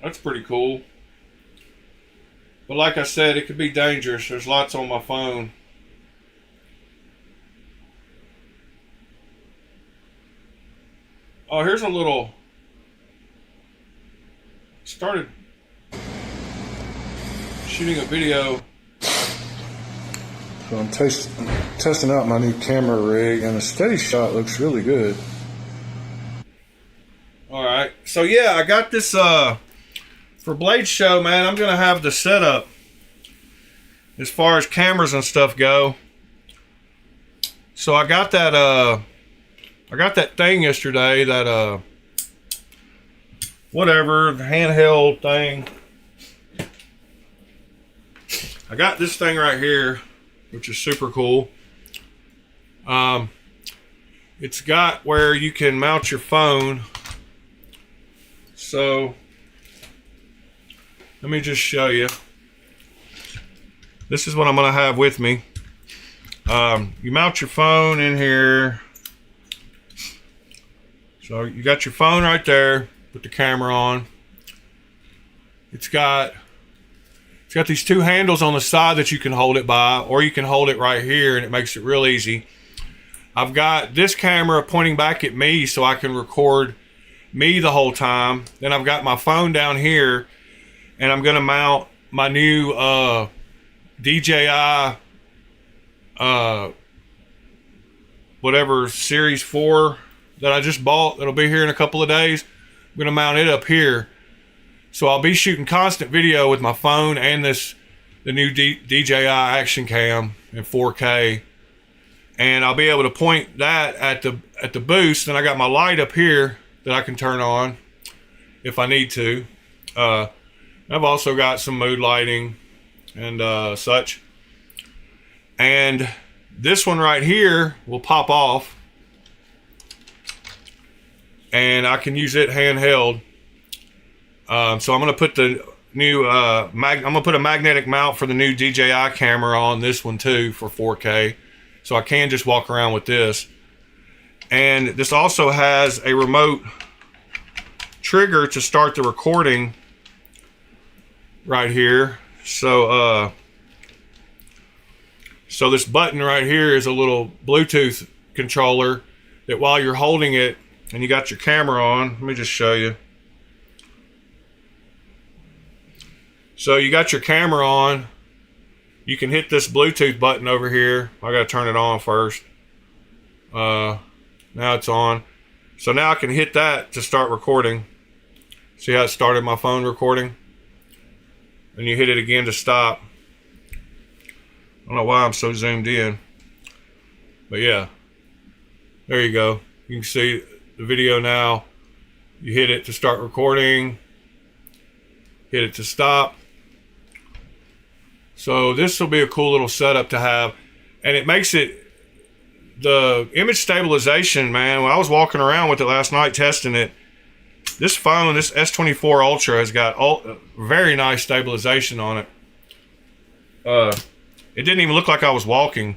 A: That's pretty cool. But like I said, it could be dangerous. There's lots on my phone. Oh, here's a little... Started shooting a video.
E: So I'm testing out my new camera rig, and the steady shot looks really good.
A: Alright, so yeah, I got this for Blade Show, man. I'm gonna have the setup as far as cameras and stuff go. So I got that thing yesterday, that whatever, the handheld thing. I got this thing right here, which is super cool. It's got where you can mount your phone. So let me just show you. This is what I'm gonna have with me. You mount your phone in here. So you got your phone right there with the camera on. It's got these two handles on the side that you can hold it by, or you can hold it right here, and it makes it real easy. I've got this camera pointing back at me so I can record me the whole time. Then I've got my phone down here, and I'm gonna mount my new DJI whatever Series 4 that I just bought. That'll be here in a couple of days. I'm gonna mount it up here. So I'll be shooting constant video with my phone and the new DJI Action Cam in 4K, and I'll be able to point that at the boost. And I got my light up here that I can turn on if I need to. I've also got some mood lighting and such. And this one right here will pop off, and I can use it handheld. So I'm gonna put the new I'm gonna put a magnetic mount for the new DJI camera on this one too for 4K, so I can just walk around with this. And this also has a remote trigger to start the recording right here. So so this button right here is a little Bluetooth controller that while you're holding it and you got your camera on, let me just show you. So you got your camera on, you can hit this Bluetooth button over here. I gotta turn it on first. Now it's on. So now I can hit that to start recording. See how it started my phone recording? And you hit it again to stop. I don't know why I'm so zoomed in. But yeah, there you go. You can see the video now. You hit it to start recording. Hit it to stop. So this will be a cool little setup to have. And it makes it, the image stabilization, man, when I was walking around with it last night testing it, this phone, this S24 Ultra, has got very nice stabilization on it. It didn't even look like I was walking.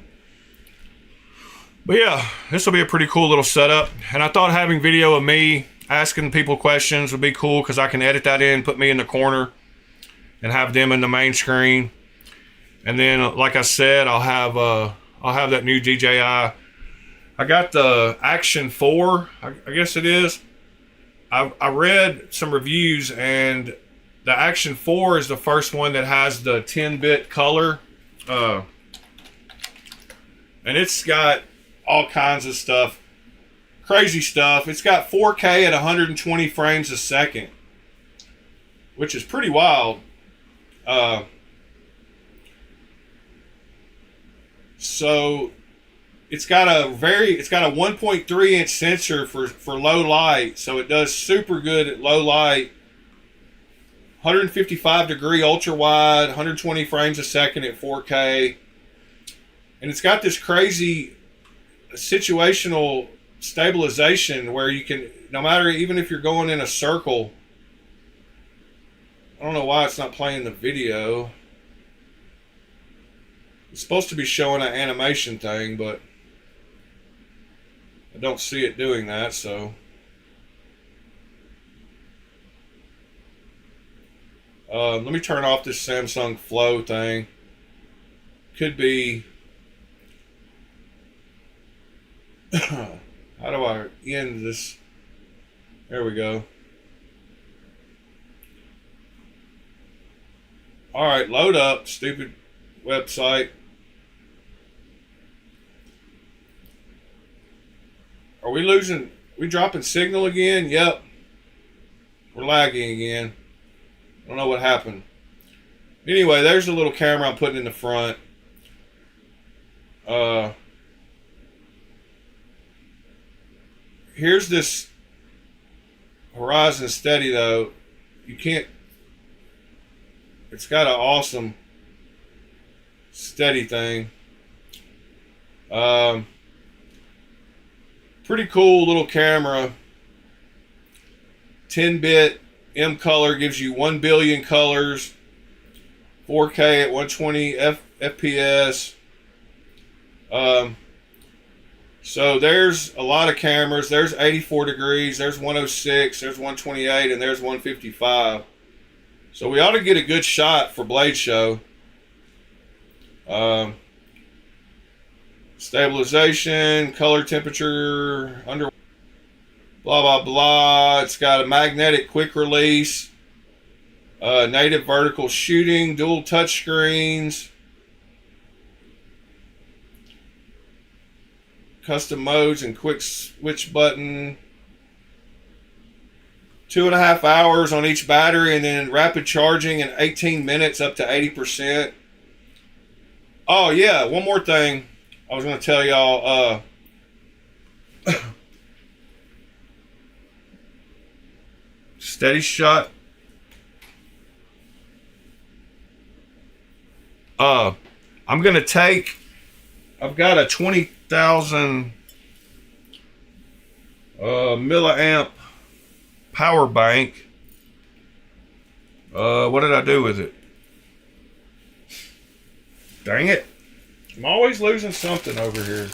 A: But yeah, this will be a pretty cool little setup. And I thought having video of me asking people questions would be cool, because I can edit that in, put me in the corner, and have them in the main screen. And then, like I said, I'll have that new DJI. I got the Action 4, I guess it is. I read some reviews, and the Action 4 is the first one that has the 10-bit color. And it's got all kinds of stuff. Crazy stuff. It's got 4K at 120 frames a second, which is pretty wild. So it's got a 1.3 inch sensor for low light, so it does super good at low light. 155 degree ultra wide, 120 frames a second at 4K. And it's got this crazy situational stabilization where you can, no matter, even if you're going in a circle. I don't know why it's not playing the video. It's supposed to be showing an animation thing, but I don't see it doing that, so. Let me turn off this Samsung Flow thing. Could be. How do I end this? There we go. Alright, load up, stupid website. Are we losing? We dropping signal again? Yep. We're lagging again. I don't know what happened. Anyway, there's the little camera I'm putting in the front. Here's this Horizon Steady though. You can't. It's got an awesome steady thing. Pretty cool little camera. 10-bit M color gives you 1 billion colors. 4K at 120 FPS. So there's a lot of cameras. There's 84 degrees. There's 106. There's 128, and there's 155. So we ought to get a good shot for Blade Show. Stabilization, color temperature, under blah blah blah. It's got a magnetic quick release, native vertical shooting, dual touch screens, custom modes and quick switch button. 2.5 hours on each battery, and then rapid charging in 18 minutes up to 80%. Oh yeah, one more thing I was going to tell y'all. Steady shot. I'm going to take. I've got a 20,000 milliamp power bank. What did I do with it? Dang it. I'm always losing something over here.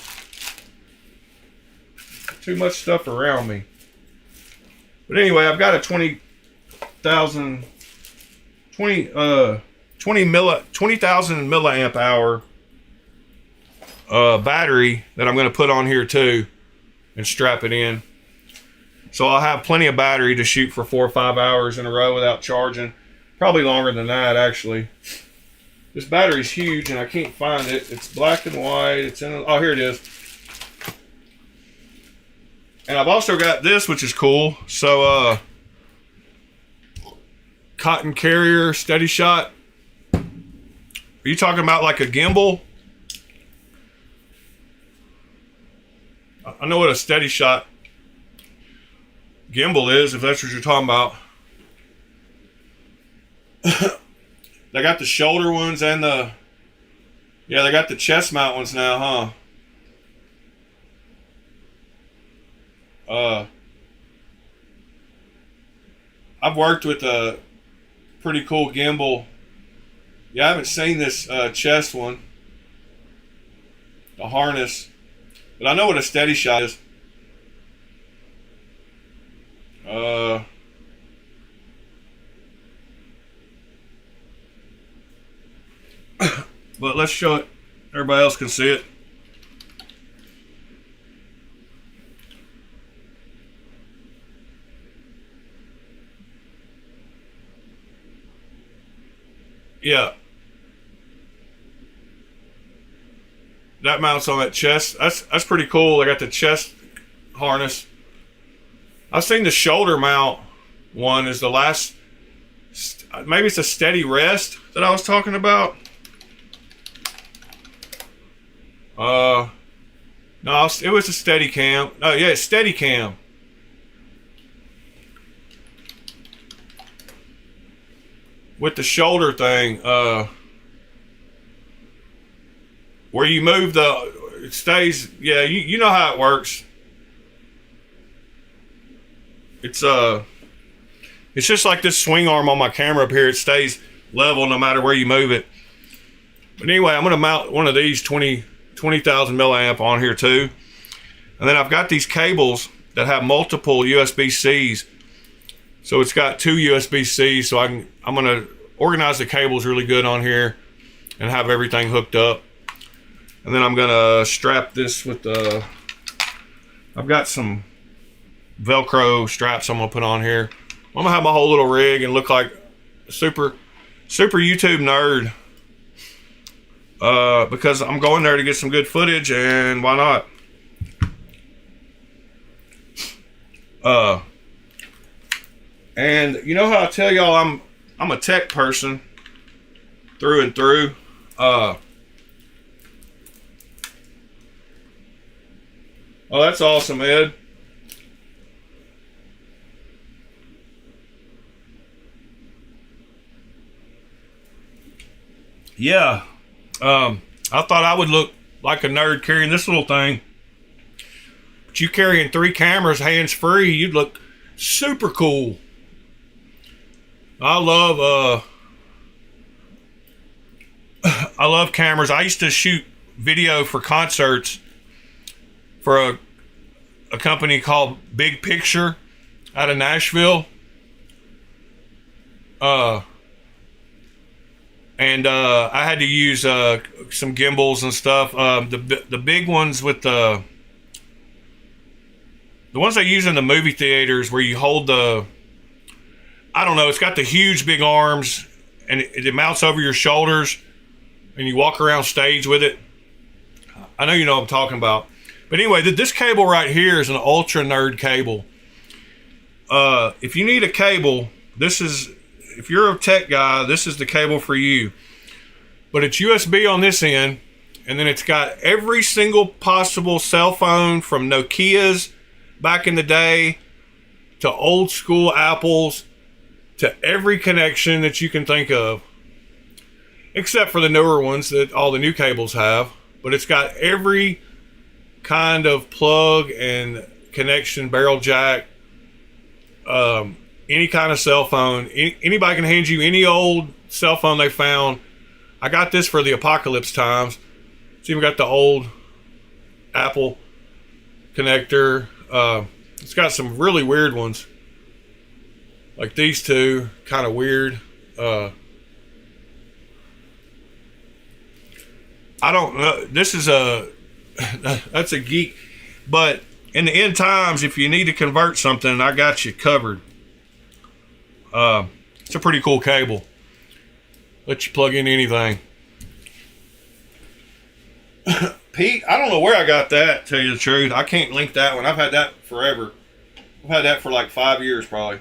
A: Too much stuff around me. But anyway, I've got a 20,000 milliamp hour battery that I'm going to put on here too and strap it in. So I'll have plenty of battery to shoot for 4 or 5 hours in a row without charging. Probably longer than that, actually. This battery's huge and I can't find it. It's black and white. It's in. Oh, here it is. And I've also got this, which is cool. So, cotton carrier steady shot. Are you talking about like a gimbal? I know what a steady shot gimbal is, if that's what you're talking about. They got the shoulder ones and the, yeah, they got the chest mount ones now, huh? I've worked with a pretty cool gimbal. Yeah, I haven't seen this chest one, the harness, but I know what a steady shot is. But let's show it. Everybody else can see it. Yeah. That mounts on that chest. That's pretty cool. I got the chest harness. I've seen the shoulder mount one is the last. Maybe it's a steady rest that I was talking about. No, it was a steady cam. Oh yeah, steady cam. With the shoulder thing, where you move it stays, yeah, you know how it works. It's just like this swing arm on my camera up here. It stays level no matter where you move it. But anyway, I'm gonna mount one of these 20,000 milliamp on here too. And then I've got these cables that have multiple USB-Cs. So it's got 2 USB-Cs, so I'm gonna organize the cables really good on here and have everything hooked up. And then I'm gonna strap this with the, I've got some Velcro straps I'm gonna put on here. I'm gonna have my whole little rig and look like a super YouTube nerd. Because I'm going there to get some good footage, and why not? And you know how I tell y'all I'm a tech person through and through. Oh, that's awesome, Ed. Yeah. I thought I would look like a nerd carrying this little thing. But you carrying 3 cameras hands-free, you'd look super cool. I love cameras. I used to shoot video for concerts for a company called Big Picture out of Nashville. And I had to use some gimbals and stuff. The big ones with the ones they use in the movie theaters where you hold the, I don't know, it's got the huge big arms and it mounts over your shoulders and you walk around stage with it. I know you know what I'm talking about. But anyway, this cable right here is an ultra nerd cable. If you need a cable, if you're a tech guy, this is the cable for you. But it's USB on this end, and then it's got every single possible cell phone from Nokia's back in the day to old school Apples to every connection that you can think of, except for the newer ones that all the new cables have. But it's got every kind of plug and connection, barrel jack, any kind of cell phone. Anybody can hand you any old cell phone they found. I got this for the apocalypse times. It's even got the old Apple connector. It's got some really weird ones, like these two, kind of weird. I don't know. This is that's a geek. But in the end times, if you need to convert something, I got you covered. It's a pretty cool cable. Let you plug in anything. Pete, I don't know where I got that, to tell you the truth. I can't link that one. I've had that forever. I've had that for like 5 years probably.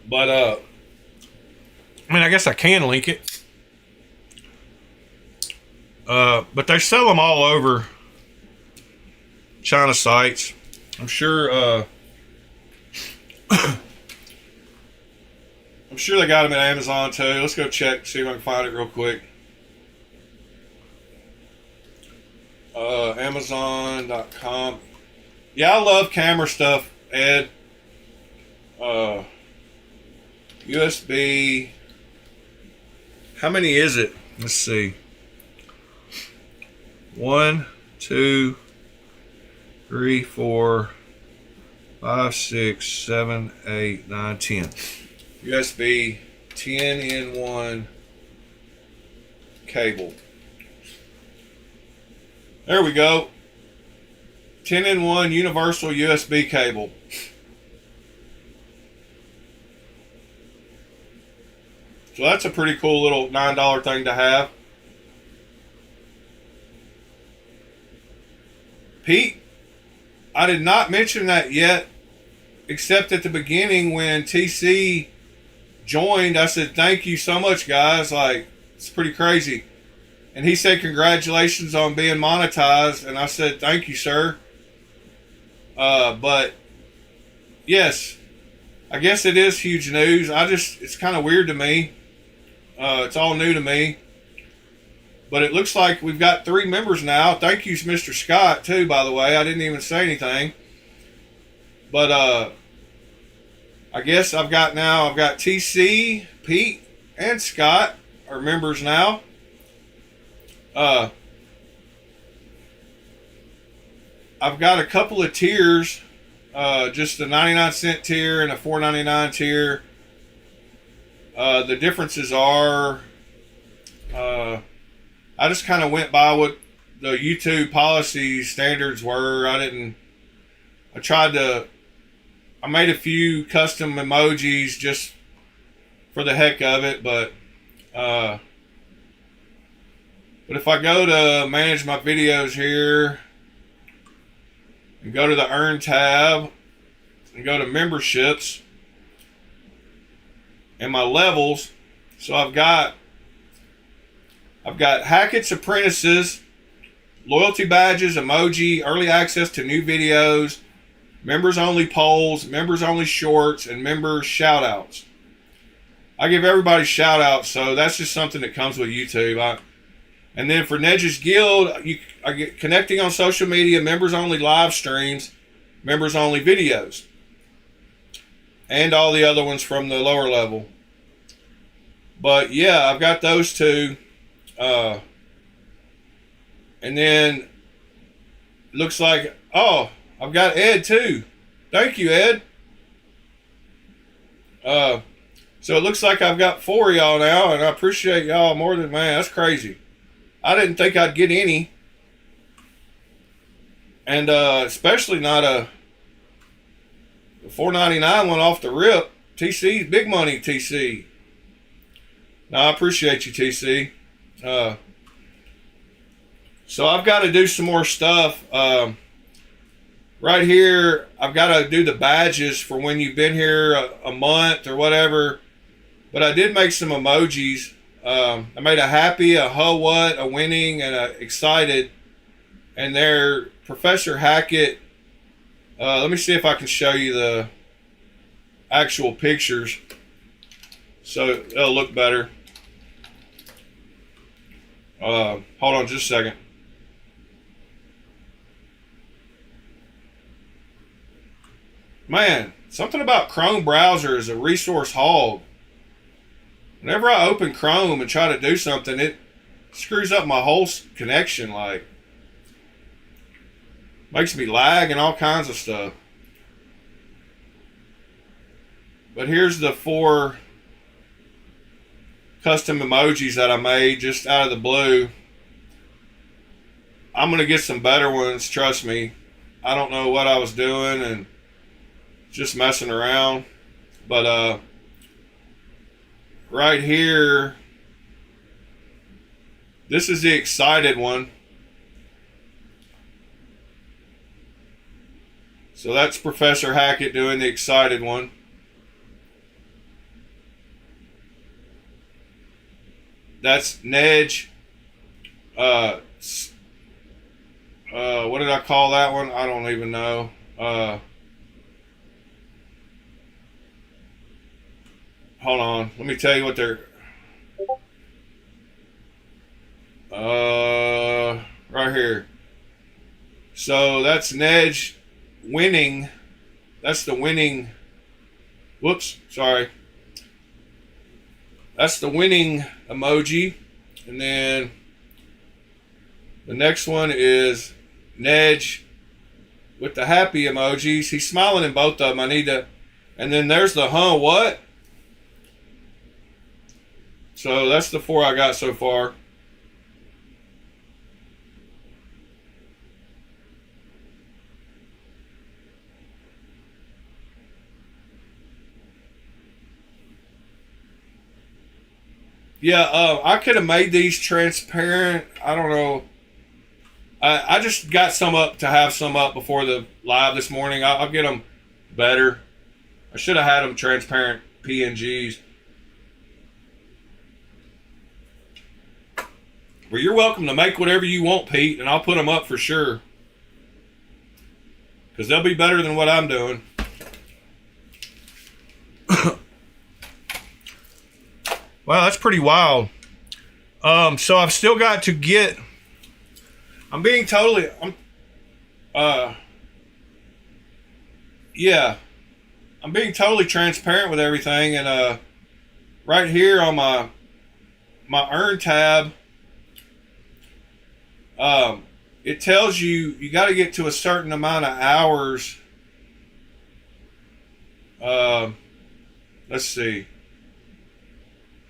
A: But I mean, I guess I can link it. But they sell them all over China sites. I'm sure I'm sure they got them at Amazon too. Let's go check, see if I can find it real quick. Amazon.com. Yeah, I love camera stuff, Ed. USB. How many is it? Let's see. 1, 2, 3, 4, 5, 6, 7, 8, 9, 10. USB 10N1 cable. There we go. 10N1 universal USB cable. So that's a pretty cool little $9 thing to have. Pete, I did not mention that yet, except at the beginning when TC joined. I said, thank you so much, guys. Like, it's pretty crazy. And he said, congratulations on being monetized. And I said, thank you, sir. But yes, I guess it is huge news. It's kind of weird to me. It's all new to me. But it looks like we've got 3 members now. Thank you, Mr. Scott, too, by the way. I didn't even say anything. But I guess I've got TC, Pete, and Scott are members now. I've got a couple of tiers, just a 99-cent tier and a $4.99 tier. The differences are, I just kind of went by what the YouTube policy standards were. I made a few custom emojis just for the heck of it, but if I go to manage my videos here and go to the earn tab and go to memberships and my levels, so I've got Hackett's Apprentices, loyalty badges, emoji, early access to new videos, members only polls, members only shorts, and members shout outs. I give everybody shout outs, so that's just something that comes with YouTube. And then for Nedge's Guild, I get connecting on social media, members only live streams, members only videos, and all the other ones from the lower level. But yeah, I've got those 2. And then looks like, oh, I've got Ed too. Thank you, Ed. So it looks like I've got 4 of y'all now, and I appreciate y'all more than, man, that's crazy. I didn't think I'd get any. And especially not a $4.99 one off the rip. TC's big money, TC. No, I appreciate you, TC. So I've got to do some more stuff. Right here, I've got to do the badges for when you've been here a month or whatever. But I did make some emojis. I made a happy, a ho what, a winning, and a excited. And they're Professor Hackett. Let me see if I can show you the actual pictures so it'll look better. Hold on just a second. Man, something about Chrome browser is a resource hog. Whenever I open Chrome and try to do something, it screws up my whole connection. Like, makes me lag and all kinds of stuff. But here's the 4 custom emojis that I made just out of the blue. I'm going to get some better ones, trust me. I don't know what I was doing and just messing around. But right here, this is the excited one. So that's Professor Hackett doing the excited one. That's Nedge. What did I call that one? I don't even know. Hold on. Let me tell you what they're... right here. So that's Nedge winning. That's the winning... Whoops, sorry. That's the winning emoji. And then the next one is Nedge with the happy emojis. He's smiling in both of them. I need to... And then there's the huh what? So that's the 4 I got so far. Yeah, I could have made these transparent. I don't know. I just got some up to have some up before the live this morning. I'll get them better. I should have had them transparent PNGs. Well, you're welcome to make whatever you want, Pete, and I'll put them up for sure. Because they'll be better than what I'm doing. Wow, that's pretty wild. So I've still got to get. I'm being totally. Yeah, I'm being totally transparent with everything, and right here on my earn tab, it tells you got to get to a certain amount of hours. Let's see.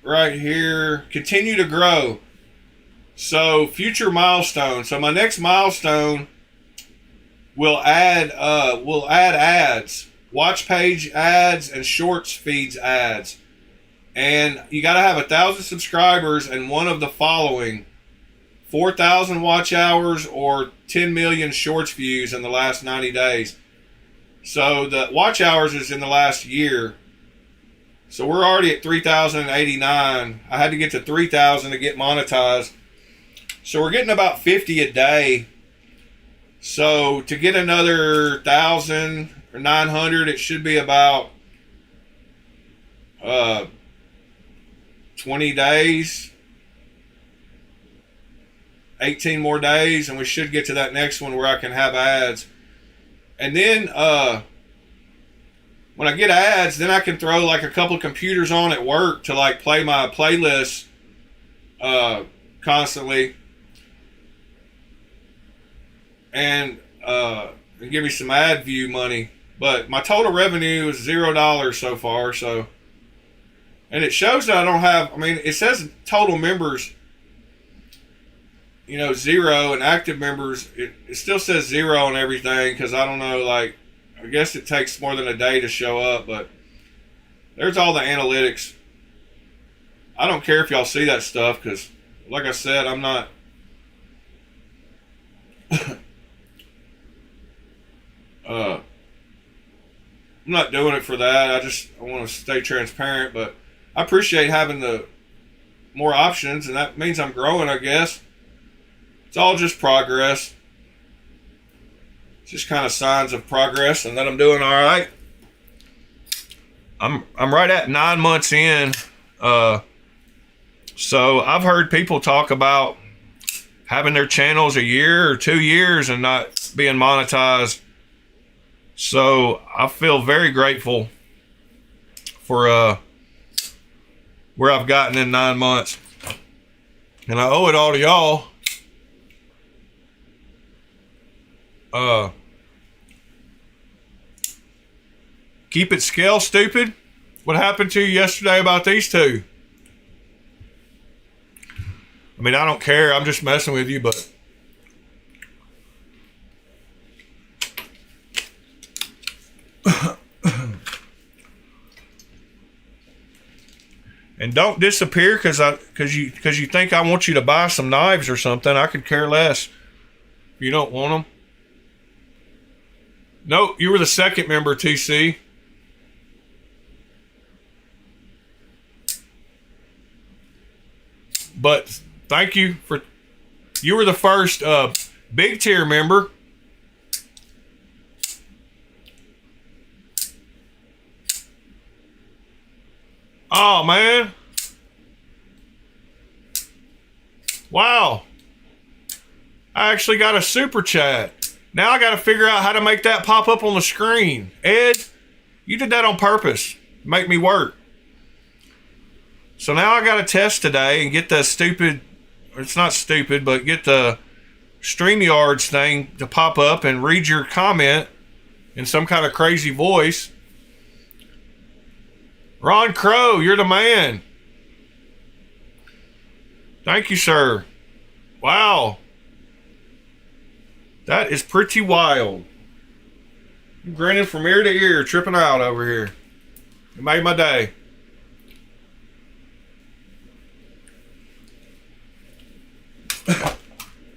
A: Right here, continue to grow. So future milestone. So my next milestone will add ads, watch page ads, and shorts feeds ads. And you got to have 1,000 subscribers and one of the following: 4,000 watch hours or 10 million shorts views in the last 90 days. So the watch hours is in the last year. So we're already at 3,089. I had to get to 3,000 to get monetized. So we're getting about 50 a day. So to get another 1,000 or 900, it should be about 20 days, 18 more days, and we should get to that next one where I can have ads. And then when I get ads, then I can throw like a couple of computers on at work to like play my playlists constantly, and give me some ad view money. But my total revenue is $0 so far. So, and it shows that I don't have. I mean, it says total members, 0, and active members. It still says 0 on everything because I don't know. Like, I guess it takes more than a day to show up, but there's all the analytics. I don't care if y'all see that stuff because, like I said, I'm not. I'm not doing it for that. I want to stay transparent, but I appreciate having the more options, and that means I'm growing, I guess. It's all just progress. It's just kind of signs of progress and that I'm doing all right. I'm right at 9 months in. So I've heard people talk about having their channels a year or 2 years and not being monetized. So I feel very grateful for where I've gotten in 9 months. And I owe it all to y'all. Keep it scale, stupid. What happened to you yesterday about these two? I mean, I don't care. I'm just messing with you, but and don't disappear because you think I want you to buy some knives or something. I could care less if you don't want them. No, you were the second member, TC. But thank you for. You were the first big tier member. Oh, man. Wow. I actually got a super chat. Now I got to figure out how to make that pop up on the screen. Ed, you did that on purpose. Make me work. So now I got to test today and get the stupid, it's not stupid, but get the StreamYards thing to pop up and read your comment in some kind of crazy voice. Ron Crow, you're the man. Thank you, sir. Wow. That is pretty wild. I'm grinning from ear to ear, tripping out over here. It made my day.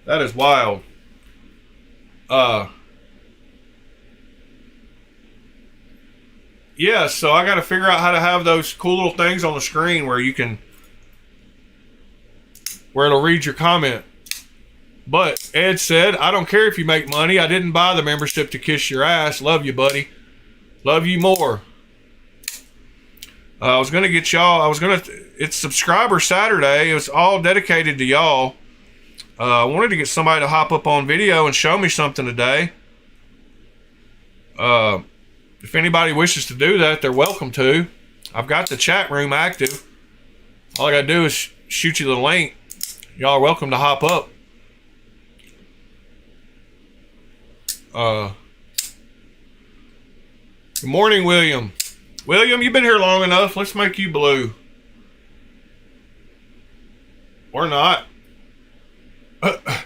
A: That is wild. Yeah, so I got to figure out how to have those cool little things on the screen where it'll read your comment. But Ed said, I don't care if you make money. I didn't buy the membership to kiss your ass. Love you, buddy. Love you more. I was gonna get y'all. It's Subscriber Saturday. It was all dedicated to y'all. I wanted to get somebody to hop up on video and show me something today. If anybody wishes to do that, they're welcome to. I've got the chat room active. All I gotta do is shoot you the link. Y'all are welcome to hop up. Good morning, William. William, you've been here long enough. Let's make you blue. Or not. I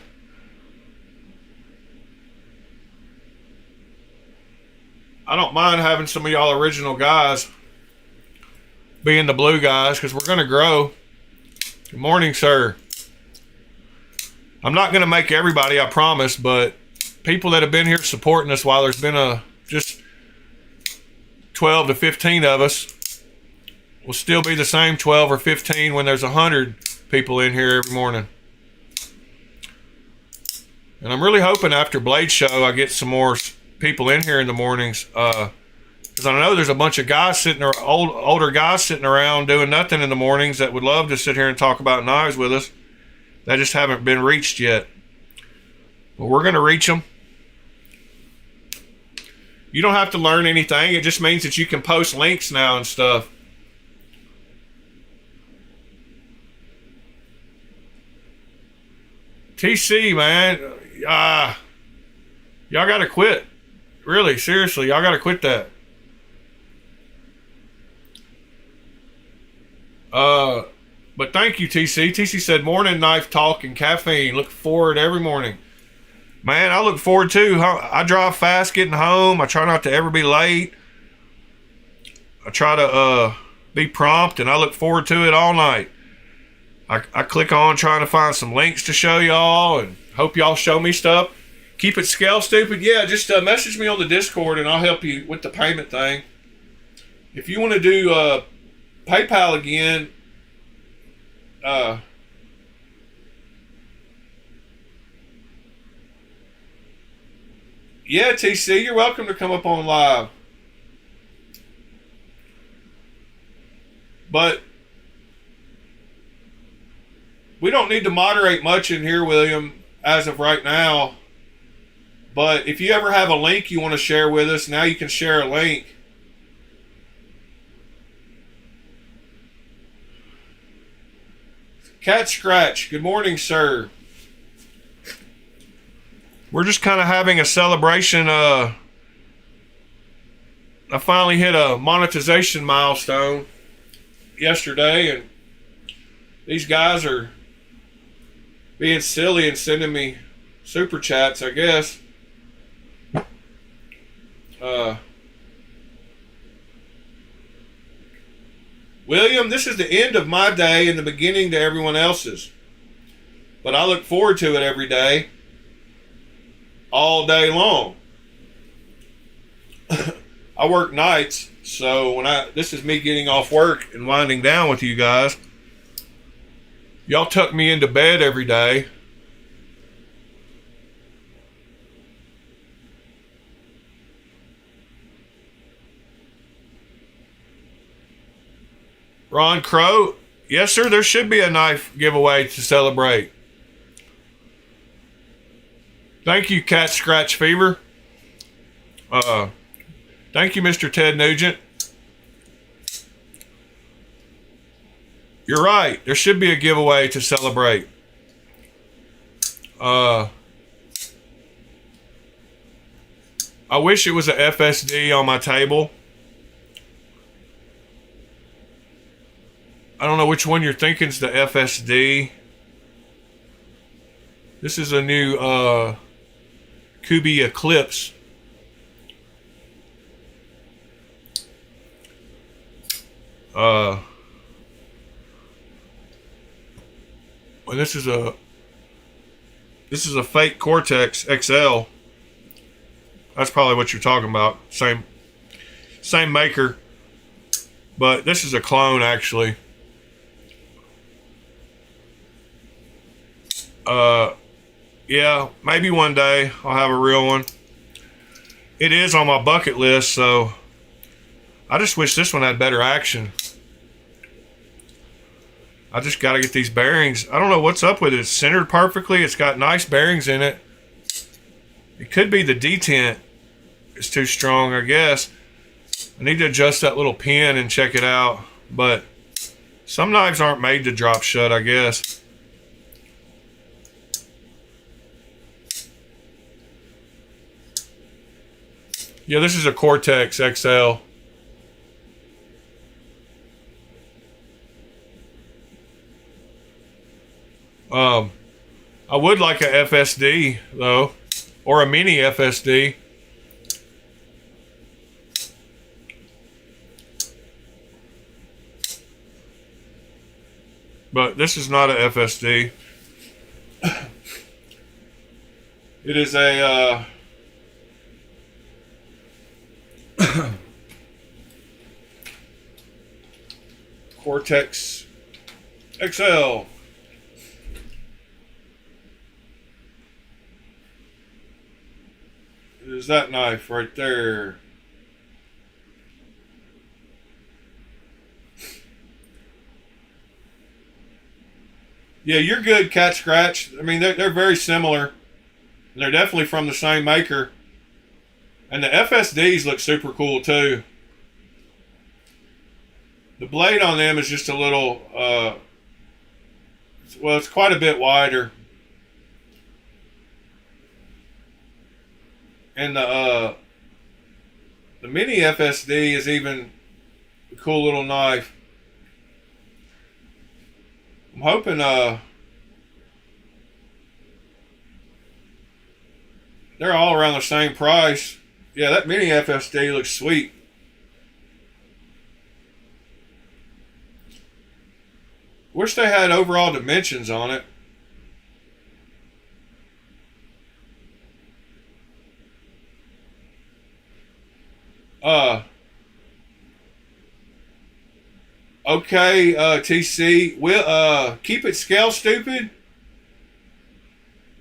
A: don't mind having some of y'all original guys being the blue guys, because we're going to grow. Good morning, sir. I'm not going to make everybody, I promise, but people that have been here supporting us while there's been just 12 to 15 of us will still be the same 12 or 15 when there's 100 people in here every morning. And I'm really hoping after Blade Show I get some more people in here in the mornings, because I know there's a bunch of guys older guys sitting around doing nothing in the mornings that would love to sit here and talk about knives with us. They just haven't been reached yet. But we're going to reach them. You don't have to learn anything. It just means that you can post links now and stuff. TC, man. Y'all got to quit. Really, seriously, y'all got to quit that. But thank you, TC. TC said, morning knife talk and caffeine. Look forward every morning. Man, I look forward too. I drive fast getting home. I try not to ever be late. I try to be prompt, and I look forward to it all night. I click on trying to find some links to show y'all, and hope y'all show me stuff. Keep it scale stupid. Yeah, just message me on the Discord, and I'll help you with the payment thing. If you want to do PayPal again, yeah, TC, you're welcome to come up on live. But we don't need to moderate much in here, William, as of right now. But if you ever have a link you want to share with us, now you can share a link. Cat Scratch, good morning, sir. We're just kind of having a celebration. I finally hit a monetization milestone yesterday, and these guys are being silly and sending me super chats, I guess. William, this is the end of my day and the beginning to everyone else's. But I look forward to it every day, all day long. I work nights, so this is me getting off work and winding down with you guys. Y'all tuck me into bed every day. Ron Crow, yes sir, there should be a knife giveaway to celebrate. Thank you, Cat Scratch Fever. Thank you, Mr. Ted Nugent. You're right, there should be a giveaway to celebrate. I wish it was a FSD on my table. I don't know which one you're thinking is the FSD. This is a new Kubi Eclipse. Well, this is a fake Cortex XL. That's probably what you're talking about. Same maker, but this is a clone actually. Yeah, maybe one day I'll have a real one. It is on my bucket list, so I just wish this one had better action. I just got to get these bearings. I don't know what's up with it. It's centered perfectly. It's got nice bearings in it. It could be the detent is too strong, I guess. I need to adjust that little pin and check it out. But some knives aren't made to drop shut, I guess. Yeah, this is a Cortex XL. I would like a FSD though, or a mini FSD. But this is not a FSD. It is a Cortex XL. There's that knife right there. Yeah, you're good, Cat Scratch. I mean, they're very similar. They're definitely from the same maker. And the FSDs look super cool too. The blade on them is just a little, well, it's quite a bit wider. And the mini FSD is even a cool little knife. I'm hoping they're all around the same price. Yeah, that mini FSD looks sweet. Wish they had overall dimensions on it. Okay, TC, we'll keep it scale stupid.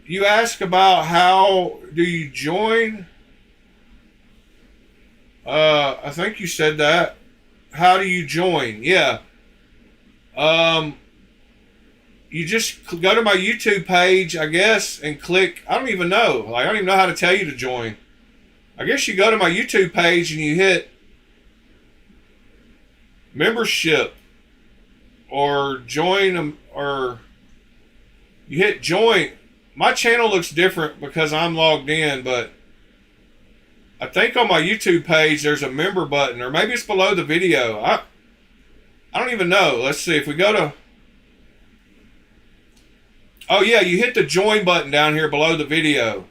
A: You ask about how do you join? I think you said that. How do you join? Yeah. You just go to my YouTube page, I guess, and click. I don't even know. Like, I don't even know how to tell you to join. I guess you go to my YouTube page and you hit membership or join them, or you hit join. My channel looks different because I'm logged in, but I think on my YouTube page there's a member button, or maybe it's below the video. I don't even know. Let's see if we go to. Oh yeah, you hit the join button down here below the video.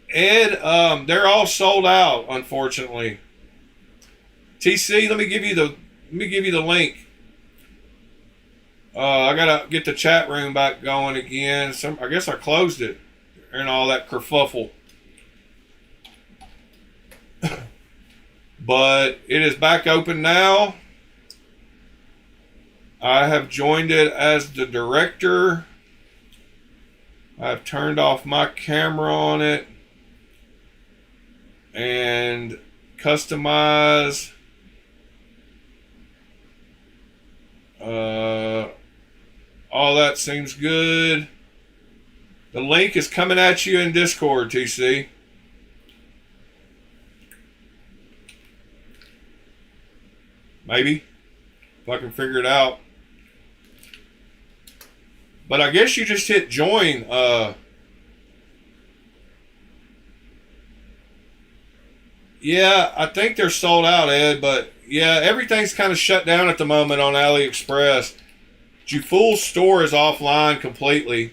A: Ed, they're all sold out, unfortunately. TC, let me give you the link. I gotta get the chat room back going again. I guess I closed it and all that kerfuffle. But it is back open now. I have joined it as the director. I've turned off my camera on it. And customize. All that seems good. The link is coming at you in Discord, TC. Maybe, if I can figure it out. But I guess you just hit join. Yeah, I think they're sold out, Ed. But yeah, everything's kind of shut down at the moment on AliExpress. Jufull's store is offline completely.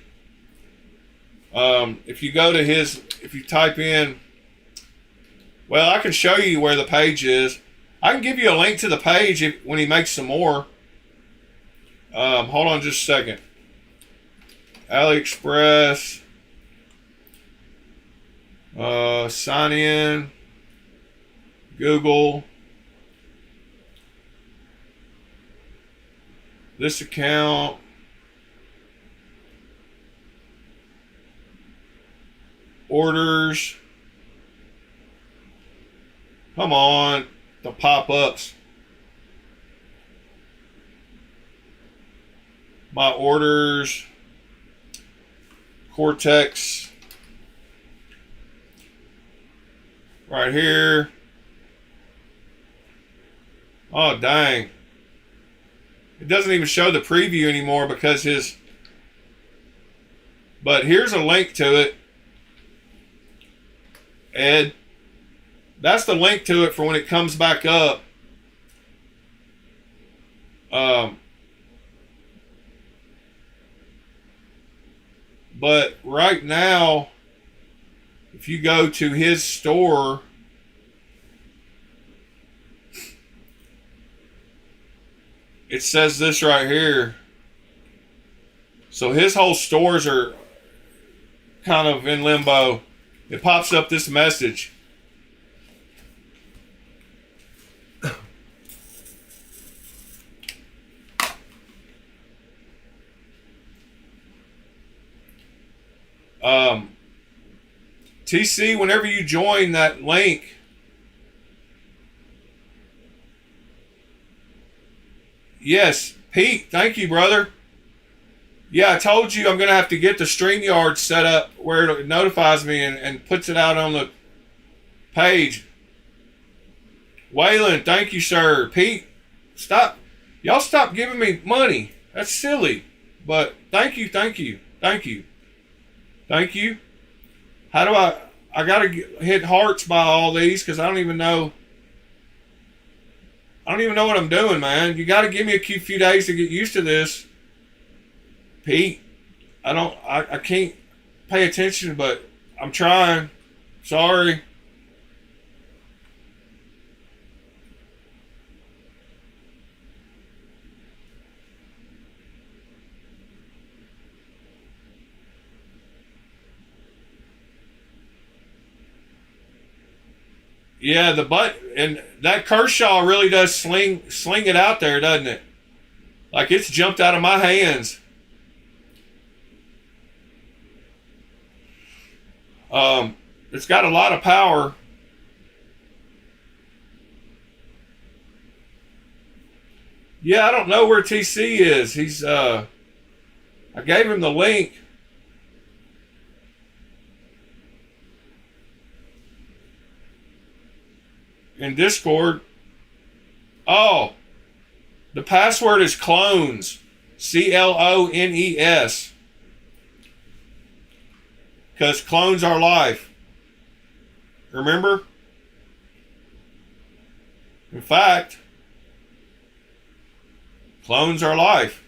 A: If you go to if you type in, well, I can show you where the page is. I can give you a link to the page when he makes some more. Hold on just a second. AliExpress. Sign in. Google. This account. orders. Come on, the pop-ups. My orders. Cortex. Right here. Oh, dang. It doesn't even show the preview anymore because his... But here's a link to it. Ed. That's the link to it for when it comes back up. But right now, if you go to his store, it says this right here. So his whole stores are kind of in limbo. It pops up this message. TC, whenever you join that link, yes, Pete, thank you, brother. Yeah, I told you I'm going to have to get the StreamYard set up where it notifies me and puts it out on the page. Waylon, thank you, sir. Pete, stop. Y'all stop giving me money. That's silly. But thank you, thank you, thank you. Thank you. How do I got to hit hearts by all these because I don't even know what I'm doing, man. You got to give me a few days to get used to this. Pete, I can't pay attention, but I'm trying. Sorry. Yeah, and that Kershaw really does sling it out there, doesn't it? Like it's jumped out of my hands. It's got a lot of power. Yeah, I don't know where TC is. He's I gave him the link. In Discord. Oh, the password is clones. CLONES. Because clones are life. Remember? In fact, clones are life.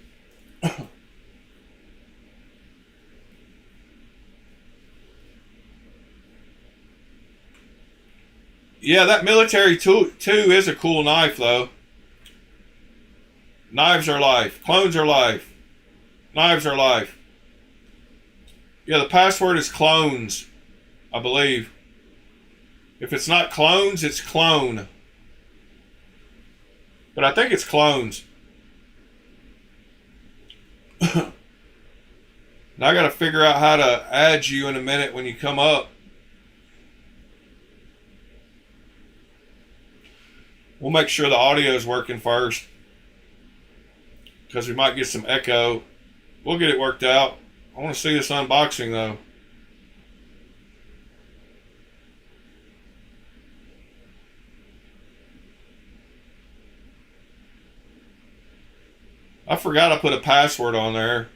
A: Yeah, that military 2 is a cool knife, though. Knives are life. Clones are life. Knives are life. Yeah, the password is clones, I believe. If it's not clones, it's clone. But I think it's clones. Now I got to figure out how to add you in a minute when you come up. We'll make sure the audio is working first, because we might get some echo. We'll get it worked out. I want to see this unboxing, though. I forgot I put a password on there.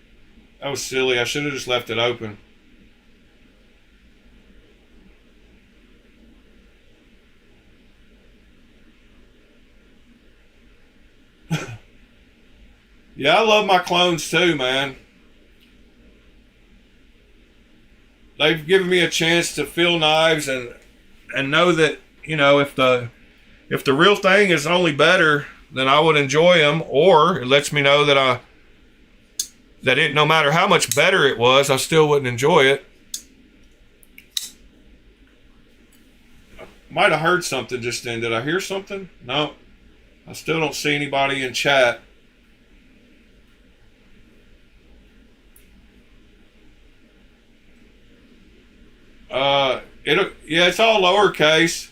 A: That was silly. I should have just left it open. Yeah, I love my clones too, man. They've given me a chance to feel knives and know that, you know, if the real thing is only better, then I would enjoy them, or it lets me know that no matter how much better it was, I still wouldn't enjoy it. Might have heard something just then. Did I hear something? No. I still don't see anybody in chat. It's all lowercase.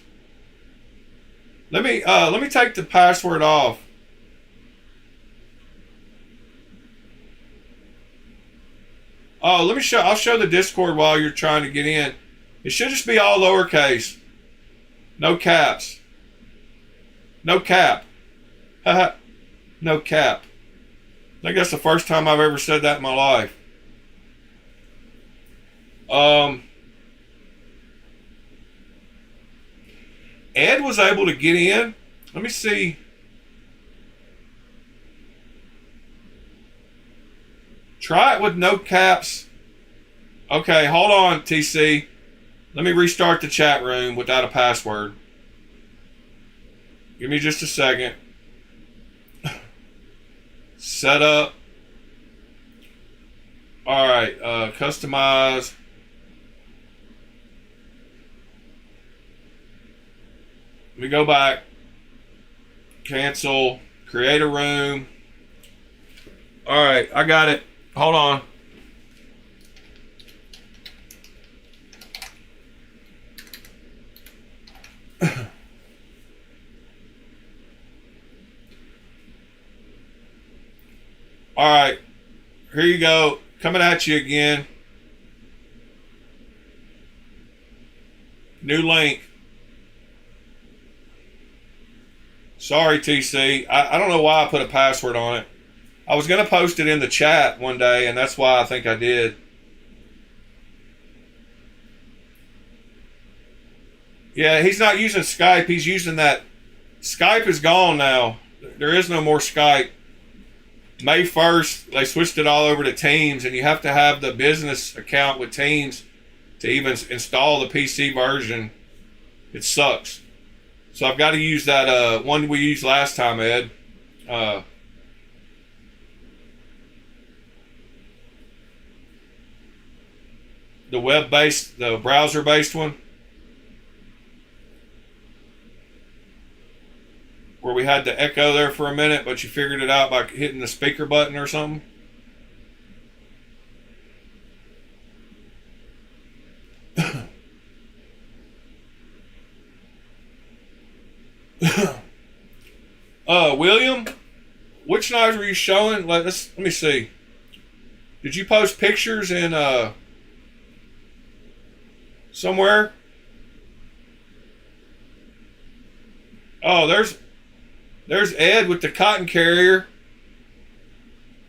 A: Let me take the password off. Oh, I'll show the Discord while you're trying to get in. It should just be all lowercase. No caps. No cap. Haha. No cap. I think that's the first time I've ever said that in my life. Ed was able to get in. Let me see. Try it with no caps. Okay, hold on, TC. Let me restart the chat room without a password. Give me just a second. Set up. All right, customize. Let me go back. Cancel. Create a room. All right, I got it. Hold on. All right, here you go. Coming at you again. New link. Sorry, TC. I don't know why I put a password on it. I was going to post it in the chat one day, and that's why I think I did. Yeah, he's not using Skype. He's using that. Skype is gone now. There is no more Skype. May 1st, they switched it all over to Teams, and you have to have the business account with Teams to even install the PC version. It sucks. So I've got to use that one we used last time, Ed. The web-based, the browser-based one. Where we had to echo there for a minute, but you figured it out by hitting the speaker button or something. William, which knives were you showing? Let me see. Did you post pictures in somewhere? Oh, there's Ed with the cotton carrier.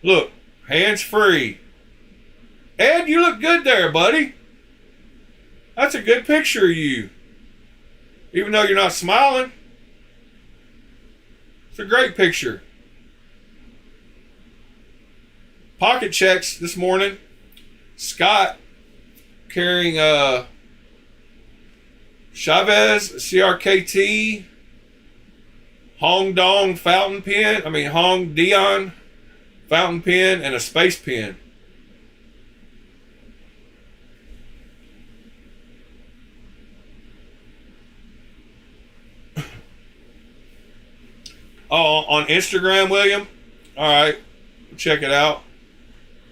A: Look, hands free. Ed, you look good there, buddy. That's a good picture of you. Even though you're not smiling. It's a great picture. Pocket checks this morning. Scott carrying Chavez CRKT Hong Dion fountain pen, and a space pen. Oh, on Instagram, William? All right, check it out.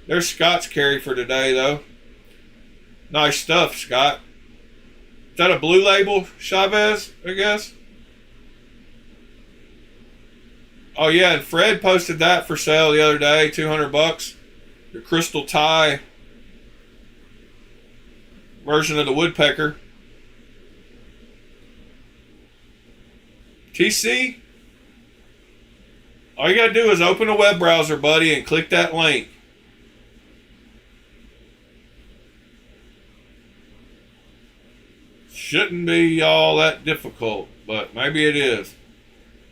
A: There's Scott's carry for today, though. Nice stuff, Scott. Is that a blue label, Chavez, I guess? Oh, yeah, and Fred posted that for sale the other day, $200. The crystal tie version of the woodpecker. TC? All you got to do is open a web browser, buddy, and click that link. Shouldn't be all that difficult, but maybe it is.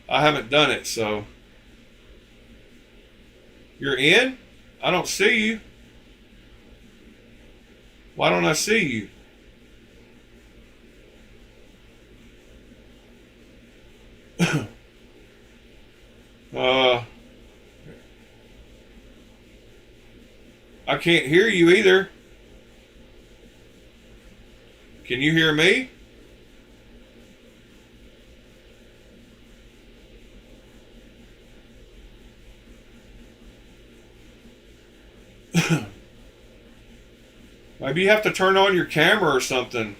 A: I haven't done it, so. You're in? I don't see you. Why don't I see you? I can't hear you either. Can you hear me? Maybe you have to turn on your camera or something.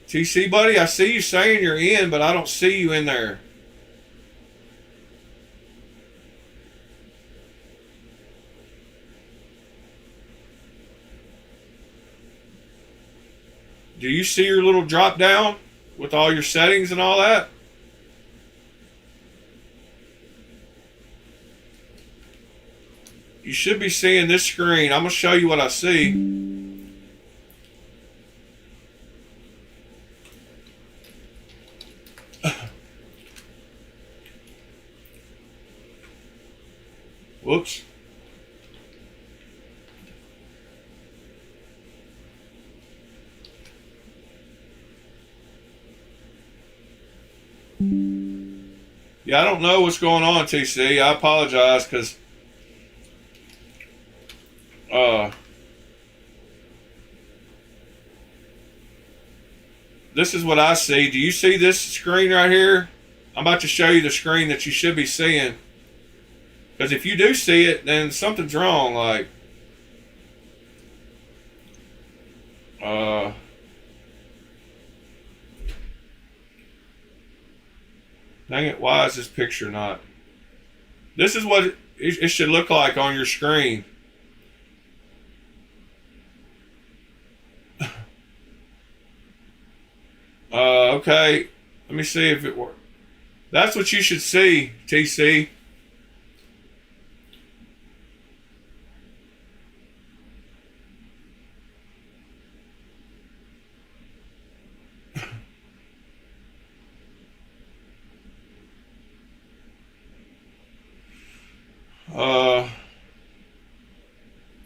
A: TC, buddy, I see you saying you're in, but I don't see you in there. Do you see your little drop down with all your settings and all that? You should be seeing this screen. I'm going to show you what I see. Whoops. Yeah, I don't know what's going on, TC. I apologize because this is what I see. Do you see this screen right here? I'm about to show you the screen that you should be seeing. Because if you do see it, then something's wrong. Like, dang it, why is this picture not? This is what it should look like on your screen. Okay, let me see if it works. That's what you should see, TC.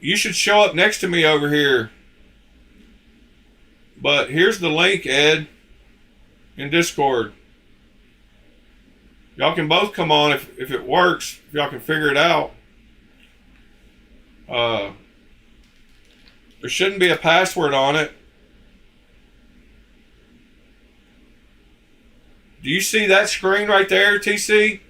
A: You should show up next to me over here. But here's the link, Ed, in Discord. Y'all can both come on if it works, if y'all can figure it out. There shouldn't be a password on it. Do you see that screen right there, TC?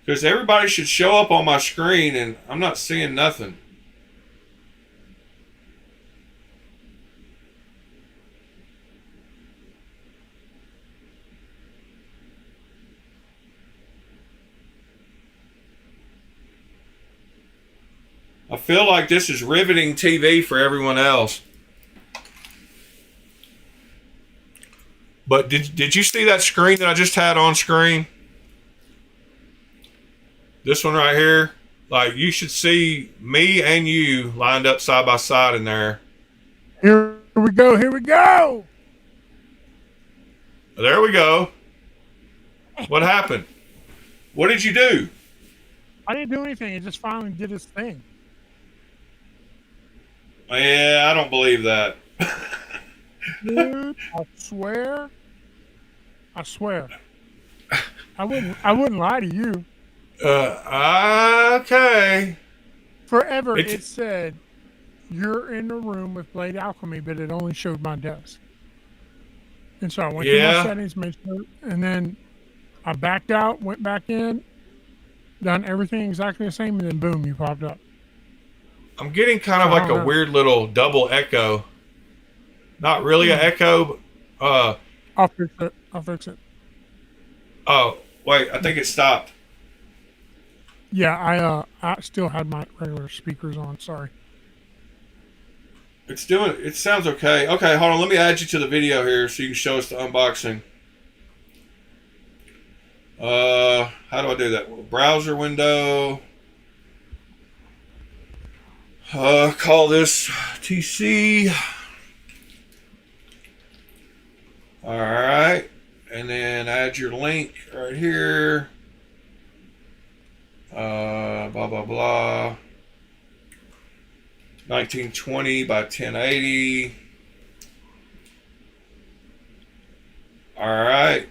A: Because everybody should show up on my screen and I'm not seeing nothing. I feel like this is riveting TV for everyone else. But did you see that screen that I just had on screen? This one right here. Like, you should see me and you lined up side by side in there.
F: Here we go. Here we go.
A: There we go. What happened? What did you do?
F: I didn't do anything. It just finally did its thing.
A: Yeah, I don't believe that.
F: Dude, I swear. I wouldn't lie to you.
A: Okay.
F: Forever it said you're in the room with Blade Alchemy, but it only showed my desk. And so I went through my settings, made sure, and then I backed out, went back in, done everything exactly the same, and then boom, you popped up.
A: I'm getting kind of like a weird little double echo. Not really an echo, but
F: I'll fix it.
A: Oh, wait, I think it stopped.
F: Yeah, I still had my regular speakers on, sorry.
A: It sounds okay. Okay, hold on, let me add you to the video here so you can show us the unboxing. How do I do that? Browser window. Call this TC. Alright. And then add your link right here. Blah blah blah. 1920 by 1080. All right.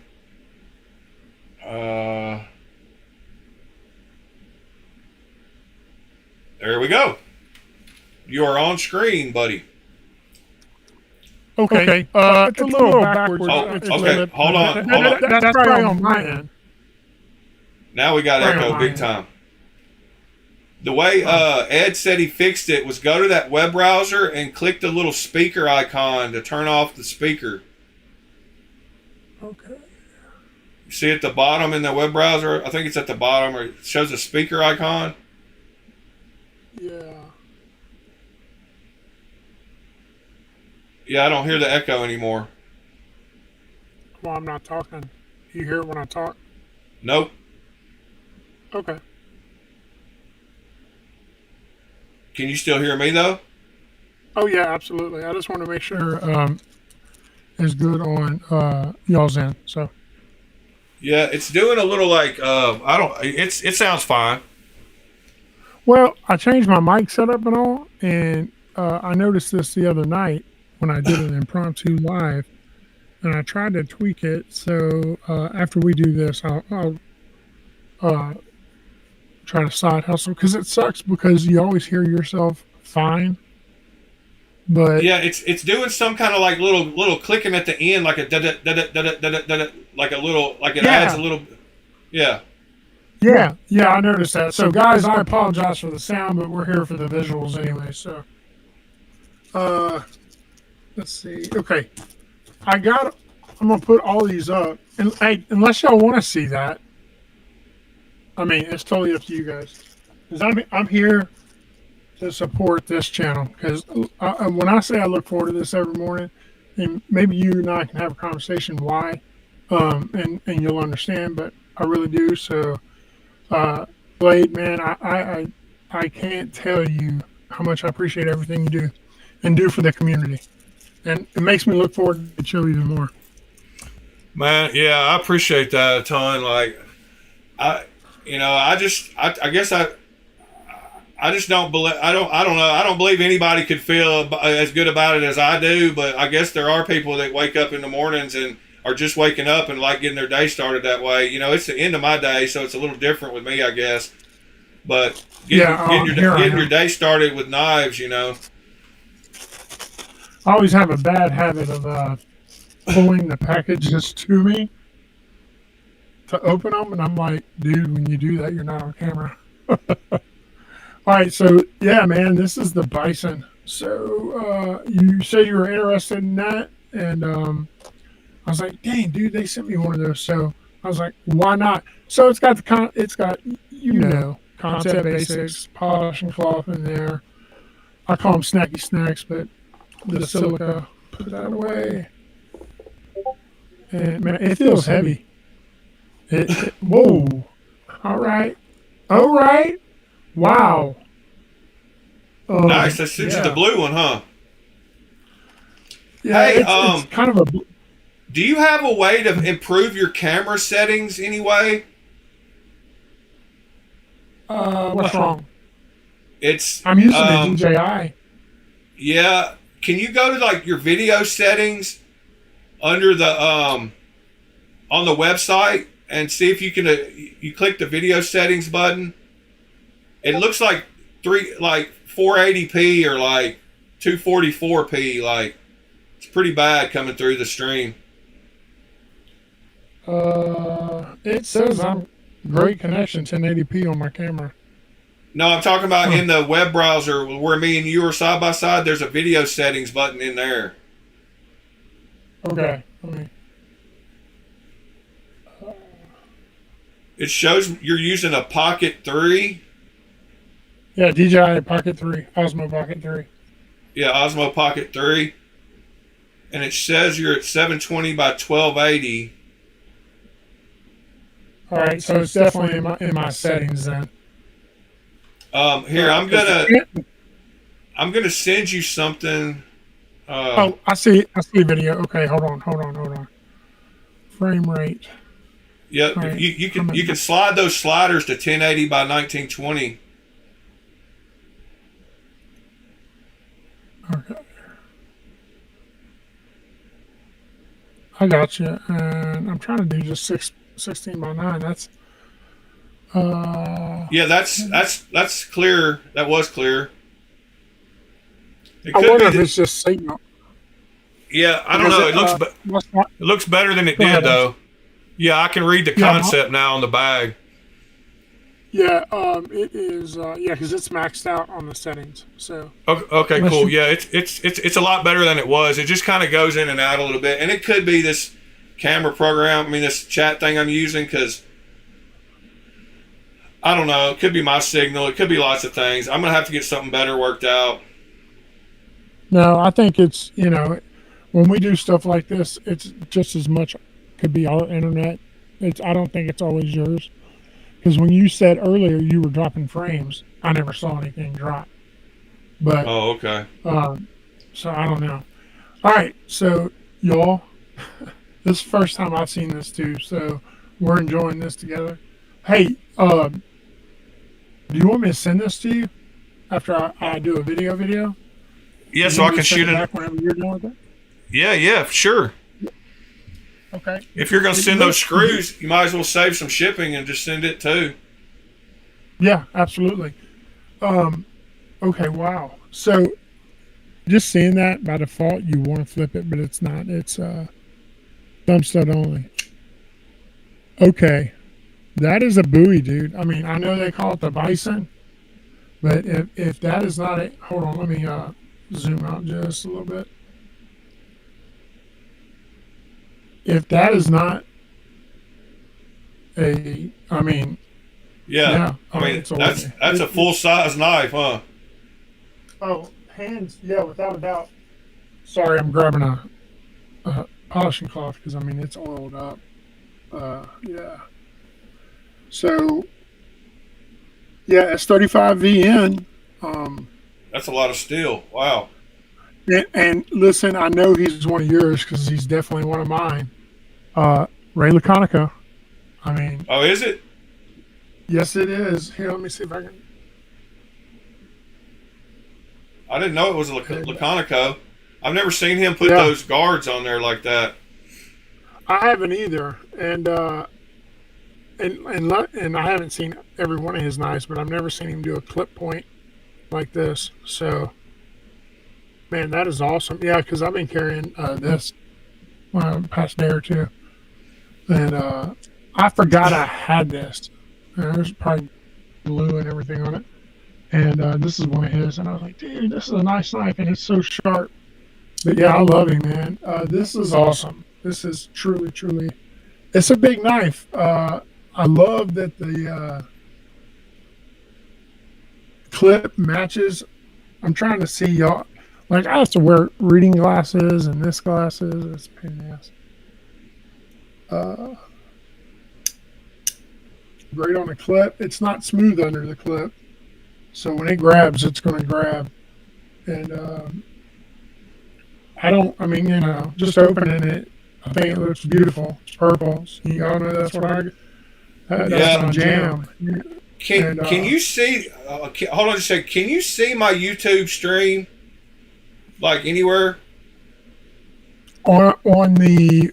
A: There we go. You are on screen, buddy.
F: Okay. It's a little backwards.
A: Oh,
F: It's
A: okay. Hold on.
F: That's probably on my end.
A: Now we got
F: Right
A: echo
F: on
A: big
F: mine.
A: time. The way Ed said he fixed it was go to that web browser and click the little speaker icon to turn off the speaker.
F: Okay.
A: You see at the bottom in the web browser? I think it's at the bottom, or it shows a speaker icon.
F: Yeah.
A: Yeah, I don't hear the echo anymore.
F: Well, I'm not talking. You hear it when I talk?
A: Nope.
F: Okay.
A: Can you still hear me though?
F: Oh yeah, absolutely. I just want to make sure it's good on y'all's end. So
A: Yeah, it's doing a little like I don't. It sounds fine.
F: well, I changed my mic setup and all, and I noticed this the other night when I did an impromptu live, and I tried to tweak it. So after we do this, I'll try to side hustle because it sucks because you always hear yourself fine, but
A: Yeah, it's doing some kind of like little clicking at the end, like a da like a little like it adds a little. Yeah.
F: yeah, I noticed that. So guys, I apologize for the sound, but we're here for the visuals anyway. So let's see. Okay, I'm gonna put all these up, and hey, unless y'all want to see that, I mean, it's totally up to you guys. Because I'm here to support this channel. Because when I say I look forward to this every morning, and maybe you and I can have a conversation why, and you'll understand. But I really do. So, Blade, man, I can't tell you how much I appreciate everything you do and do for the community, and it makes me look forward to the show even more.
A: Man, yeah, I appreciate that a ton. Like, I guess I just don't believe. I don't know. I don't believe anybody could feel as good about it as I do. But I guess there are people that wake up in the mornings and are just waking up and like getting their day started that way. You know, it's the end of my day, so it's a little different with me, I guess. But getting your day started with knives, you know.
F: I always have a bad habit of pulling the packages to me to open them, and I'm like, dude, when you do that, you're not on camera. All right, so yeah, man, this is the bison. So you said you were interested in that, and I was like, dang, dude, they sent me one of those. So I was like, why not? So it's got concept basics, polish and cloth in there. I call them snacky snacks, but the silica, put that away. And man, it feels heavy. Whoa. All right. Wow.
A: Nice. That suits the blue one, huh?
F: Yeah,
A: hey,
F: it's kind of a.
A: Do you have a way to improve your camera settings anyway?
F: What's wrong?
A: I'm
F: using the DJI.
A: Yeah. Can you go to like your video settings under the on the website and see if you can you click the video settings button? It looks like 480p or like 244p. Like it's pretty bad coming through the stream.
F: It says I'm great connection 1080p on my camera.
A: No, I'm talking about in the web browser where me and you are side by side. There's a video settings button in there.
F: Okay.
A: It shows you're using a Pocket 3.
F: Yeah, DJI Pocket 3, Osmo Pocket 3.
A: Yeah, Osmo Pocket 3. And it says you're at 720 by 1280.
F: All right, so it's definitely in my settings then.
A: Here, I'm gonna send you something.
F: I see video. Okay, hold on. Frame rate.
A: Yeah,
F: All right.
A: you can slide those sliders to 1080 by 1920.
F: Okay. I got you. And I'm trying to do just 16 by 9. That's
A: Yeah, that's clear. That was clear. It
F: I
A: could
F: wonder
A: be.
F: if it's just signal.
A: Yeah, I don't
F: Because
A: know. It looks
F: what's not-
A: it looks better than it
F: Go
A: did
F: ahead.
A: though. Yeah, I can read the
F: Yeah,
A: concept now on the bag.
F: Yeah, it is. Yeah, because it's maxed out on the settings. So
A: Okay,
F: unless
A: cool.
F: you-
A: Yeah, it's a lot better than it was. It just kind of goes in and out a little bit, and it could be this camera program. I mean, this chat thing I'm using, because I don't know. It could be my signal. It could be lots of things. I'm gonna have to get something better worked out.
F: No, I think it's when we do stuff like this, it's just as much could be our internet. I don't think it's always yours. Because when you said earlier you were dropping frames, I never saw anything drop. But
A: Oh, okay.
F: so I don't know. All right, so y'all, this is the first time I've seen this too, so we're enjoying this together. Hey, do you want me to send this to you after I do a video?
A: Yeah,
F: You
A: so I
F: want me
A: can
F: to send
A: shoot
F: it
A: it.
F: back whenever you're done with it.
A: Yeah, sure.
F: Okay.
A: If you're gonna send those screws, you might as well save some shipping and just send it too.
F: Yeah, absolutely. Okay, wow. So just seeing that by default, you want to flip it, but it's not. It's thumb stud only. Okay, that is a buoy, dude. I mean, I know they call it the bison, but if that is not a, hold on, let me zoom out just a little bit. If that is not a, I mean,
A: Yeah, I mean
F: it's
A: that's a full size knife, huh?
F: Oh, hands, yeah, without a doubt. Sorry, I'm grabbing a polishing cloth because I mean it's oiled up. Yeah. So, yeah, S35VN.
A: That's a lot of steel. Wow.
F: And listen, I know he's one of yours because he's definitely one of mine. Ray Laconica. I mean,
A: Oh, is it?
F: yes, it is. Here, let me see if I can.
A: I didn't know it was a Laconico. I've never seen him put
F: Yeah.
A: those guards on there like that.
F: I haven't either, and I haven't seen every one of his knives, but I've never seen him do a clip point like this. So, man, that is awesome. Yeah, because I've been carrying this past day or two, and I forgot I had this. There's probably glue and everything on it, and this is one of his. And I was like, dude, this is a nice knife, and it's so sharp. But yeah, I love him, man. This is awesome. This is truly. It's a big knife. I love that the clip matches. I'm trying to see y'all. Like, I have to wear reading glasses and this glasses. It's a pain in the ass. Great on the clip. It's not smooth under the clip. So when it grabs, it's going to grab. And I mean, just opening it, I think it looks beautiful. It's purple. You all know that's what that's
A: Yeah.
F: my jam.
A: Can you see? Hold on just a second. Can you see my YouTube stream? Like anywhere?
F: On the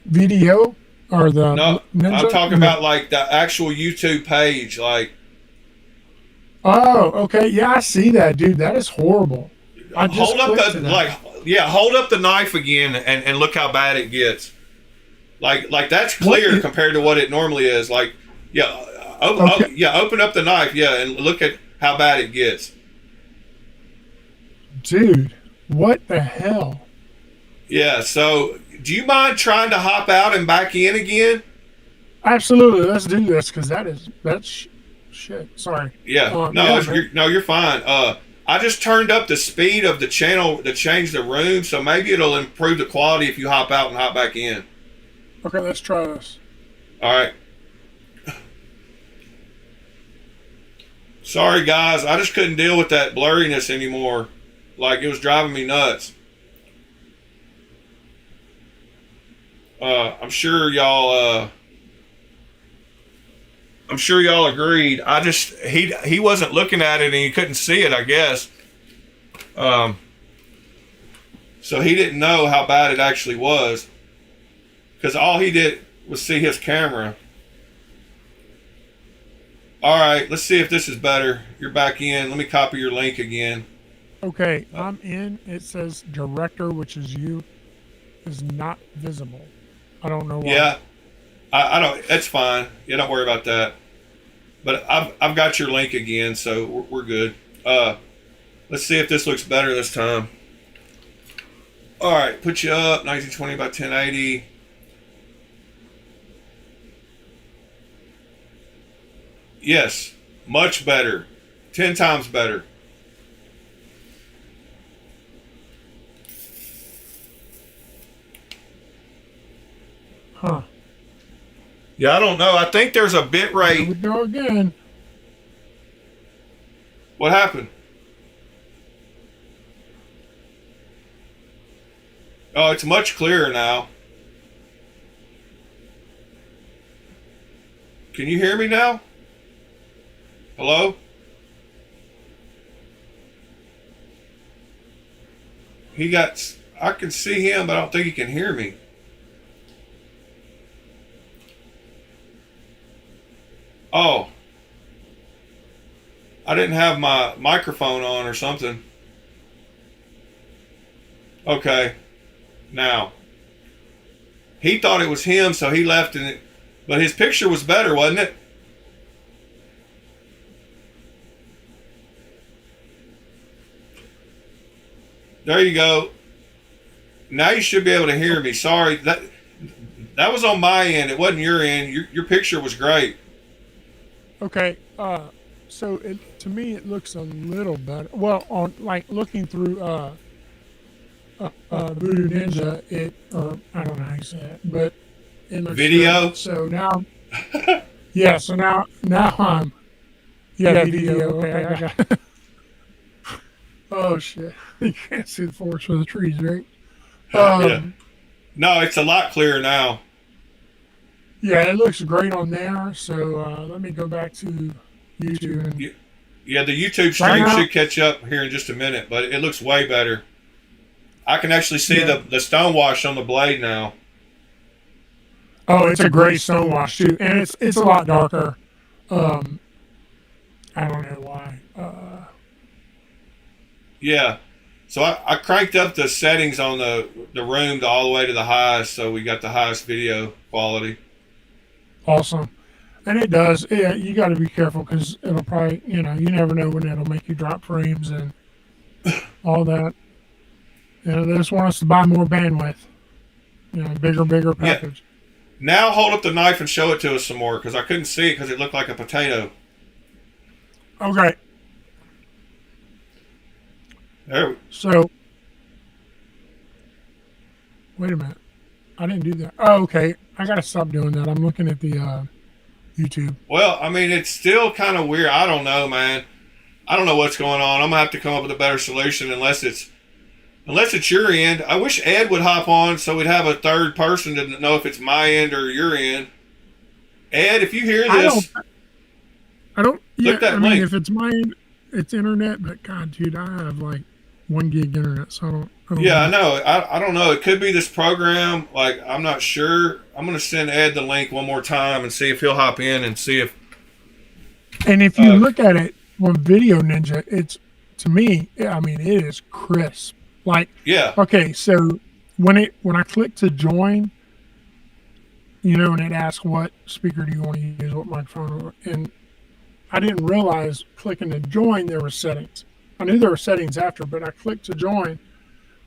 F: video or the
A: No,
F: Ninja?
A: I'm talking about like the actual YouTube page. Like,
F: Oh, okay. Yeah, I see that, dude. That is horrible. I just
A: hold up
F: clicked
A: the
F: to that.
A: hold up the knife again and look how bad it gets. Like that's clear
F: What?
A: compared to what it normally is. Like,
F: Okay.
A: open up the knife, and look at how bad it gets.
F: Dude, what the hell?
A: Yeah. So, do you mind trying to hop out and back in again?
F: Absolutely. Let's do this because that's shit. Sorry.
A: Yeah. You're fine. I just turned up the speed of the channel to change the room, so maybe it'll improve the quality if you hop out and hop back in.
F: Okay, let's try this.
A: All right. Sorry, guys. I just couldn't deal with that blurriness anymore. Like, it was driving me nuts. I'm sure y'all I'm sure y'all agreed. He wasn't looking at it and he couldn't see it, I guess. So he didn't know how bad it actually was, because all he did was see his camera. All right, let's see if this is better. You're back in. Let me copy your link again.
F: Okay, I'm in. It says director, which is you, is not visible. I don't know why.
A: Yeah, I don't. That's fine. Yeah, don't worry about that. But I've got your link again, so we're good. Let's see if this looks better this time. All right, put you up 1920 by 1080. Yes, much better. 10 times better.
F: Huh.
A: Yeah, I don't know. I think there's a bit
F: Here we
A: rate.
F: go again.
A: What happened? Oh, it's much clearer now. Can you hear me now? Hello? I can see him, but I don't think he can hear me. Oh. I didn't have my microphone on or something. Okay. Now. He thought it was him, so he left it. But his picture was better, wasn't it? There you go. Now you should be able to hear me. Sorry, that was on my end. It wasn't your end. Your picture was great.
F: Okay, so to me it looks a little better. Well, on like looking through Voodoo Ninja, I don't know how you say it, but it looks
A: Video?
F: good. So now, yeah. So now I'm video. Okay, I got. Oh shit! You can't see the forest for the trees, right?
A: Yeah. No, it's a lot clearer now.
F: Yeah, it looks great on there. So let me go back to YouTube. And
A: Yeah, the YouTube stream should catch up here in just a minute, but it looks way better. I can actually see the stonewash on the blade now.
F: Oh, it's a gray stonewash too, and it's a lot darker. I don't know why.
A: Yeah. So I cranked up the settings on the room all the way to the highest, so we got the highest video quality.
F: Awesome. And it does. Yeah, you got to be careful because it'll probably, you never know when it'll make you drop frames and all that. They just want us to buy more bandwidth. Bigger package.
A: Yeah. Now hold up the knife and show it to us some more, because I couldn't see it because it looked like a potato.
F: Okay.
A: There.
F: So, wait a minute. I didn't do that. Oh, okay. I got to stop doing that. I'm looking at the YouTube.
A: Well, I mean, it's still kind of weird. I don't know, man. I don't know what's going on. I'm going to have to come up with a better solution unless it's your end. I wish Ed would hop on so we'd have a third person to know if it's my end or your end. Ed, if you hear this,
F: I don't. Yeah,
A: click that
F: I mean,
A: link.
F: if it's mine, it's internet. But God, dude, I have like 1 gig internet, so I don't
A: Yeah, I know. I don't know. It could be this program. Like, I'm not sure. I'm going to send Ed the link one more time and see if he'll hop in and see if.
F: And if you look at it on Video Ninja, it's, to me, I mean, it is crisp. Like,
A: Yeah.
F: okay, so when I click to join, and it asks what speaker do you want to use, what microphone, and I didn't realize clicking to join there were settings. I knew there were settings after, but I clicked to join.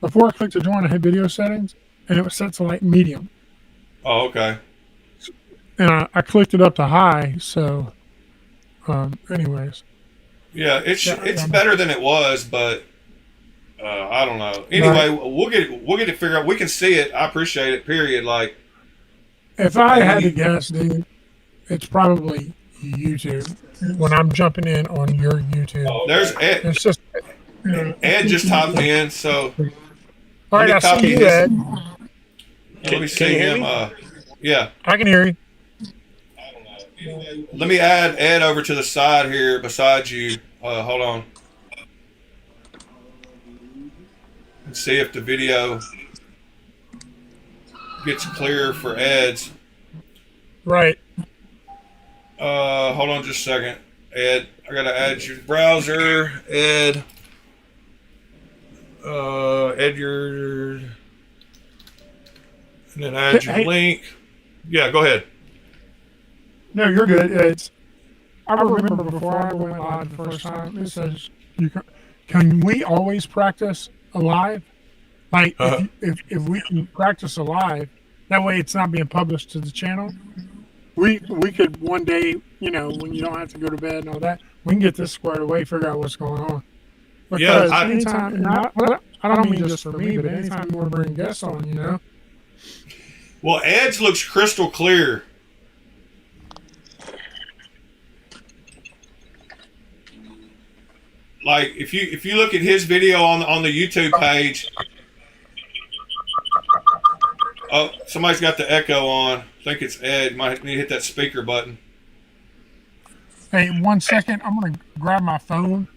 F: Before I clicked to join, I had video settings, and it was set to like medium.
A: Oh, okay.
F: And I clicked it up to high. So, anyways.
A: Yeah, it's better than it was, but I don't know. Anyway, we'll get it figured out. We can see it. I appreciate it. Period. Like,
F: if I had to guess, dude, it's probably YouTube. When I'm jumping in on your YouTube,
A: there's Ed.
F: it's just
A: Ed just hopped in, so
F: all right. I see you, Ed.
A: let me see him. Yeah.
F: I can hear you.
A: Let me add Ed over to the side here beside you. Hold on. And see if the video gets clear for Ed's.
F: Right.
A: Hold on just a second. Ed, I gotta add your browser. Ed. Ed your... And then add your link. Yeah, go ahead.
F: No, you're good. I remember before I went live the first time, it says, can we always practice alive? Like, if we can practice alive, that way it's not being published to the channel. We could one day, when you don't have to go to bed and all that, we can get this squared away, figure out what's going on. Because anytime, and I don't mean just for me, but anytime you want to bring guests on,
A: Well, Ed's looks crystal clear. Like if you look at his video on the YouTube page, oh, somebody's got the echo on. I think it's Ed. Might need to hit that speaker button.
F: Hey, 1 second. I'm gonna grab my phone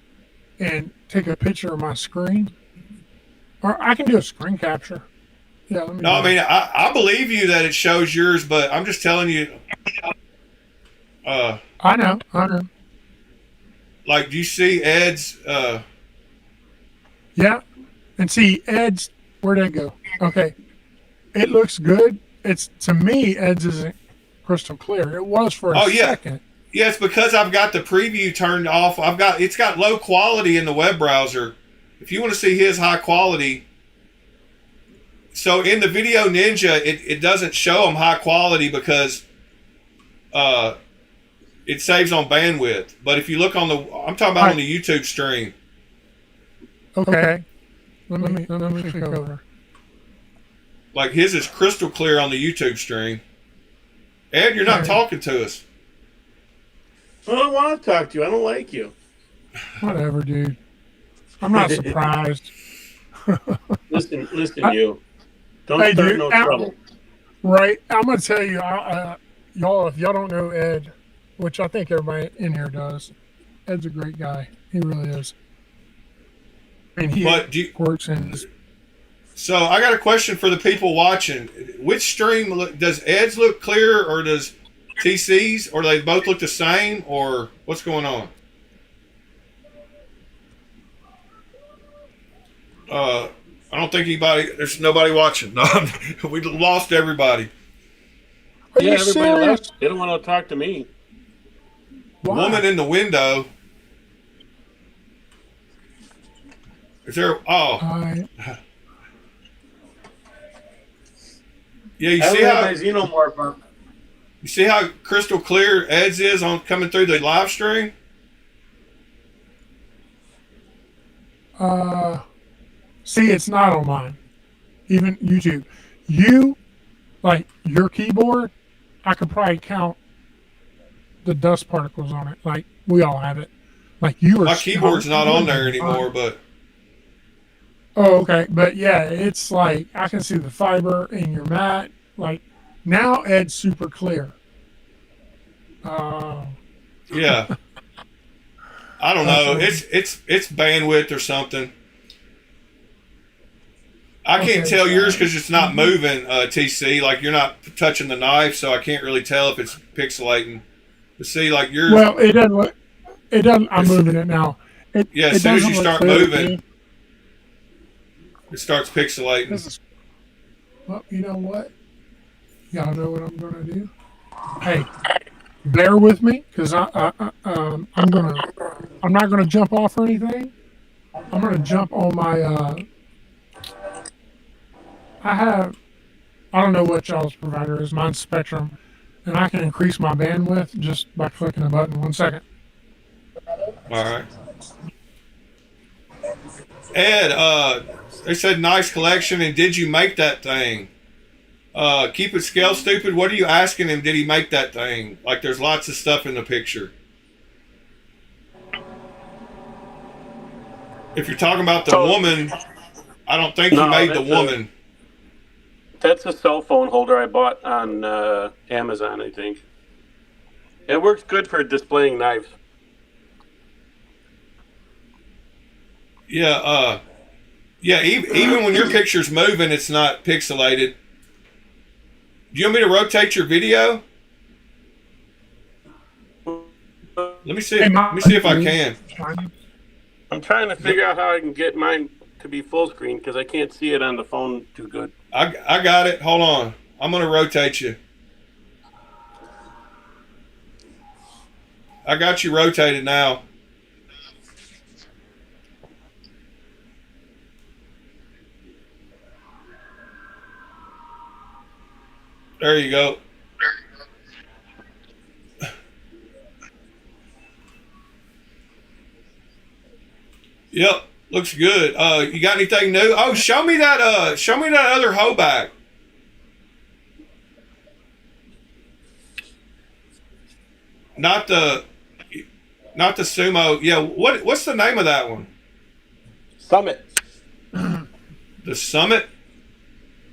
F: and take a picture of my screen, or I can do a screen capture. Yeah. Let me.
A: No, I mean I believe you that it shows yours, but I'm just telling you.
F: I know.
A: Like, do you see Ed's?
F: Yeah, and see Ed's. Where'd it go? Okay, it looks good. It's, to me, Ed's isn't crystal clear. It was for a second.
A: Yeah, it's because I've got the preview turned off. It's got low quality in the web browser. If you want to see his high quality, so in the Video Ninja, it doesn't show them high quality because it saves on bandwidth. But if you look on I'm talking about on the YouTube stream.
F: Okay. Let me click over.
A: Like his is crystal clear on the YouTube stream. Ed, you're not talking to us.
G: I don't want to talk to you. I don't like you.
F: Whatever, dude. I'm not surprised.
G: Listen, you. Don't start no trouble.
F: Right. I'm going to tell you, y'all, if y'all don't know Ed, which I think everybody in here does, Ed's a great guy. He really is. I mean, he works in this.
A: So I got a question for the people watching. Which stream does Ed's look clear, or does TC's, or do they both look the same, or what's going on? I don't think there's nobody watching. No, we lost everybody.
G: Yeah, everybody left. They don't want to talk to me.
A: Why? Woman in the window. Is there? Oh. Yeah, you see how
G: xenomorph.
A: You see how crystal clear Ed's is on coming through the live stream?
F: See, it's not on mine. Even YouTube. Like your keyboard, I could probably count the dust particles on it. Like we all have it. Like
A: my keyboard's not on there anymore, but.
F: Oh, okay. But yeah, it's like I can see the fiber in your mat. Like now Ed's super clear.
A: Yeah. I don't know. It's bandwidth or something. I can't tell yours because it's not moving, TC. Like you're not touching the knife, so I can't really tell if it's pixelating. But see, like yours.
F: Well, it doesn't look. It doesn't. I'm moving it now.
A: As soon as you start moving, it starts pixelating.
F: Well, you know what? Y'all know what I'm gonna do. Hey, bear with me, because I'm not gonna jump off or anything. I'm gonna jump on my. I don't know what y'all's provider is. Mine's Spectrum, and I can increase my bandwidth just by clicking a button. 1 second.
A: All right. Ed, they said nice collection, and did you make that thing? Keep it scale stupid. What are you asking him? Did he make that thing? Like there's lots of stuff in the picture. If you're talking about the woman, I don't think he made the woman.
G: That's a cell phone holder I bought on Amazon, I think. It works good for displaying knives.
A: Yeah, yeah. Even when your picture's moving, it's not pixelated. Do you want me to rotate your video? Let me see. Let me see if I can.
G: I'm trying to figure out how I can get mine to be full screen because I can't see it on the phone too good.
A: I got it. Hold on. I'm gonna rotate you. I got you rotated now. There you go. Yep, looks good. You got anything new? Oh, show me that. Show me that other hoe back. Not the sumo. Yeah, what's the name of that one?
G: Summit.
A: The Summit.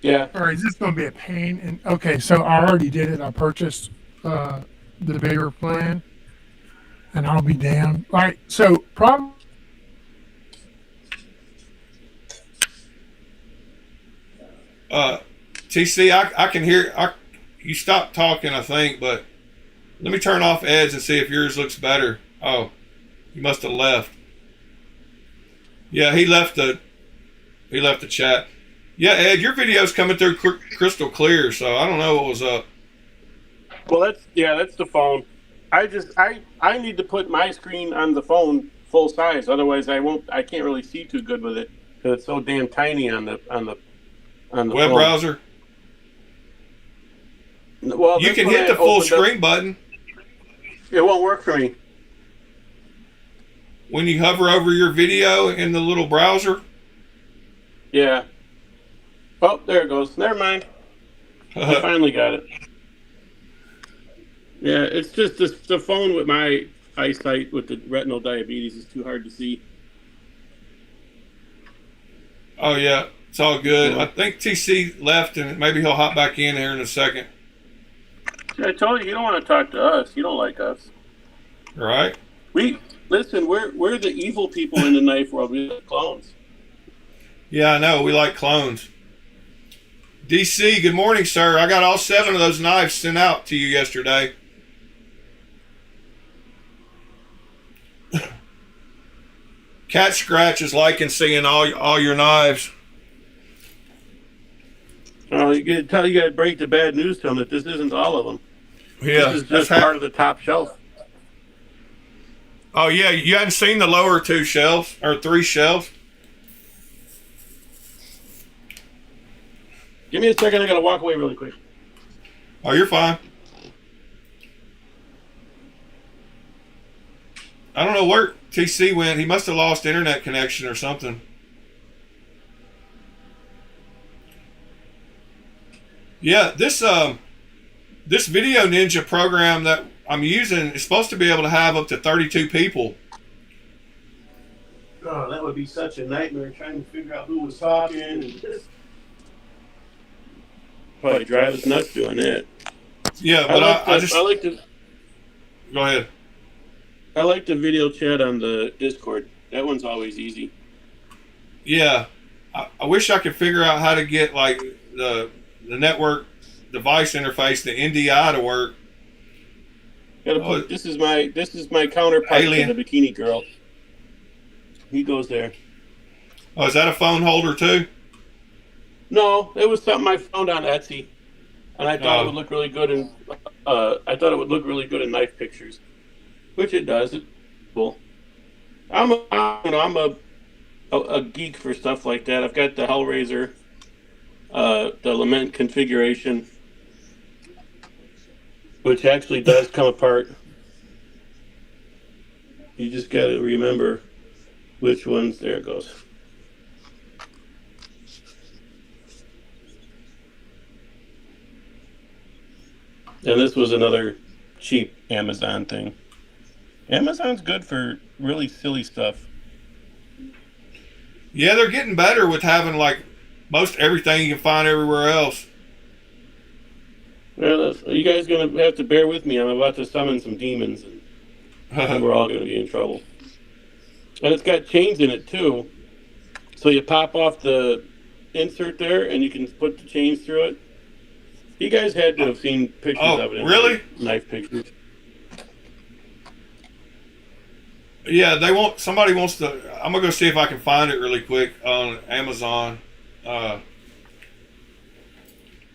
G: Yeah.
F: All right, is this going to be a pain? And okay, so I already did it. I purchased the bigger plan, and I'll be damned. All right, so problem.
A: TC, I can hear. You stopped talking, I think, but let me turn off Ed's and see if yours looks better. Oh, you must have left. Yeah, he left the chat. Yeah, Ed, your video's coming through crystal clear, so I don't know what was up.
G: Well, that's the phone. I need to put my screen on the phone full size, otherwise I can't really see too good with it because it's so damn tiny on the
A: web
G: phone.
A: browser.
G: Well,
A: you can hit the full screen button.
G: It won't work for me.
A: When you hover over your video in the little browser?
G: Yeah. Oh, there it goes. Never mind. I finally got it. Yeah, it's just the phone with my eyesight with the retinal diabetes is too hard to see.
A: Oh, yeah. It's all good.
G: Yeah.
A: I think TC left, and maybe he'll hop back in here in a second.
G: I told you don't want to talk to us. You don't like us.
A: Right?
G: Listen. We're the evil people in the knife world. We're the clones.
A: Yeah, I know. We like clones. DC, good morning, sir. I got all 7 of those knives sent out to you yesterday. Cat Scratch is liking seeing all your knives.
G: Oh, you got to break the bad news to them that this isn't all of them.
A: Yeah,
G: this is just part of the top shelf.
A: Oh yeah, you hadn't seen the lower 2 shelves or 3 shelves.
G: Give me a second. I got to walk away really quick.
A: Oh, you're fine. I don't know where TC went. He must have lost internet connection or something. Yeah, this Video Ninja program that I'm using is supposed to be able to have up to 32 people.
G: Oh, that would be such a nightmare trying to figure out who was talking and probably drive us nuts doing that.
A: Yeah, but I
G: like to
A: go ahead.
G: I like the video chat on the Discord. That one's always easy.
A: Yeah, I wish I could figure out how to get like the network device interface, the NDI to work.
G: This is my counterpart
A: Alien.
G: to the bikini girl. He goes there.
A: Oh, is that a phone holder too?
G: No, it was something I found on Etsy, and I thought it would look really good in knife pictures, which it does. It's cool. I'm a geek for stuff like that. I've got the Hellraiser, the Lament configuration, which actually does come apart. You just got to remember which ones. There it goes. And this was another cheap Amazon thing. Amazon's good for really silly stuff.
A: Yeah, they're getting better with having like most everything you can find everywhere else.
G: Well, you guys gonna have to bear with me. I'm about to summon some demons, and we're all gonna be in trouble. And it's got chains in it too, so you pop off the insert there, and you can put the chains through it. You guys had to have seen pictures of it.
A: Really?
G: Knife pictures.
A: Yeah, somebody wants to. I'm gonna go see if I can find it really quick on Amazon.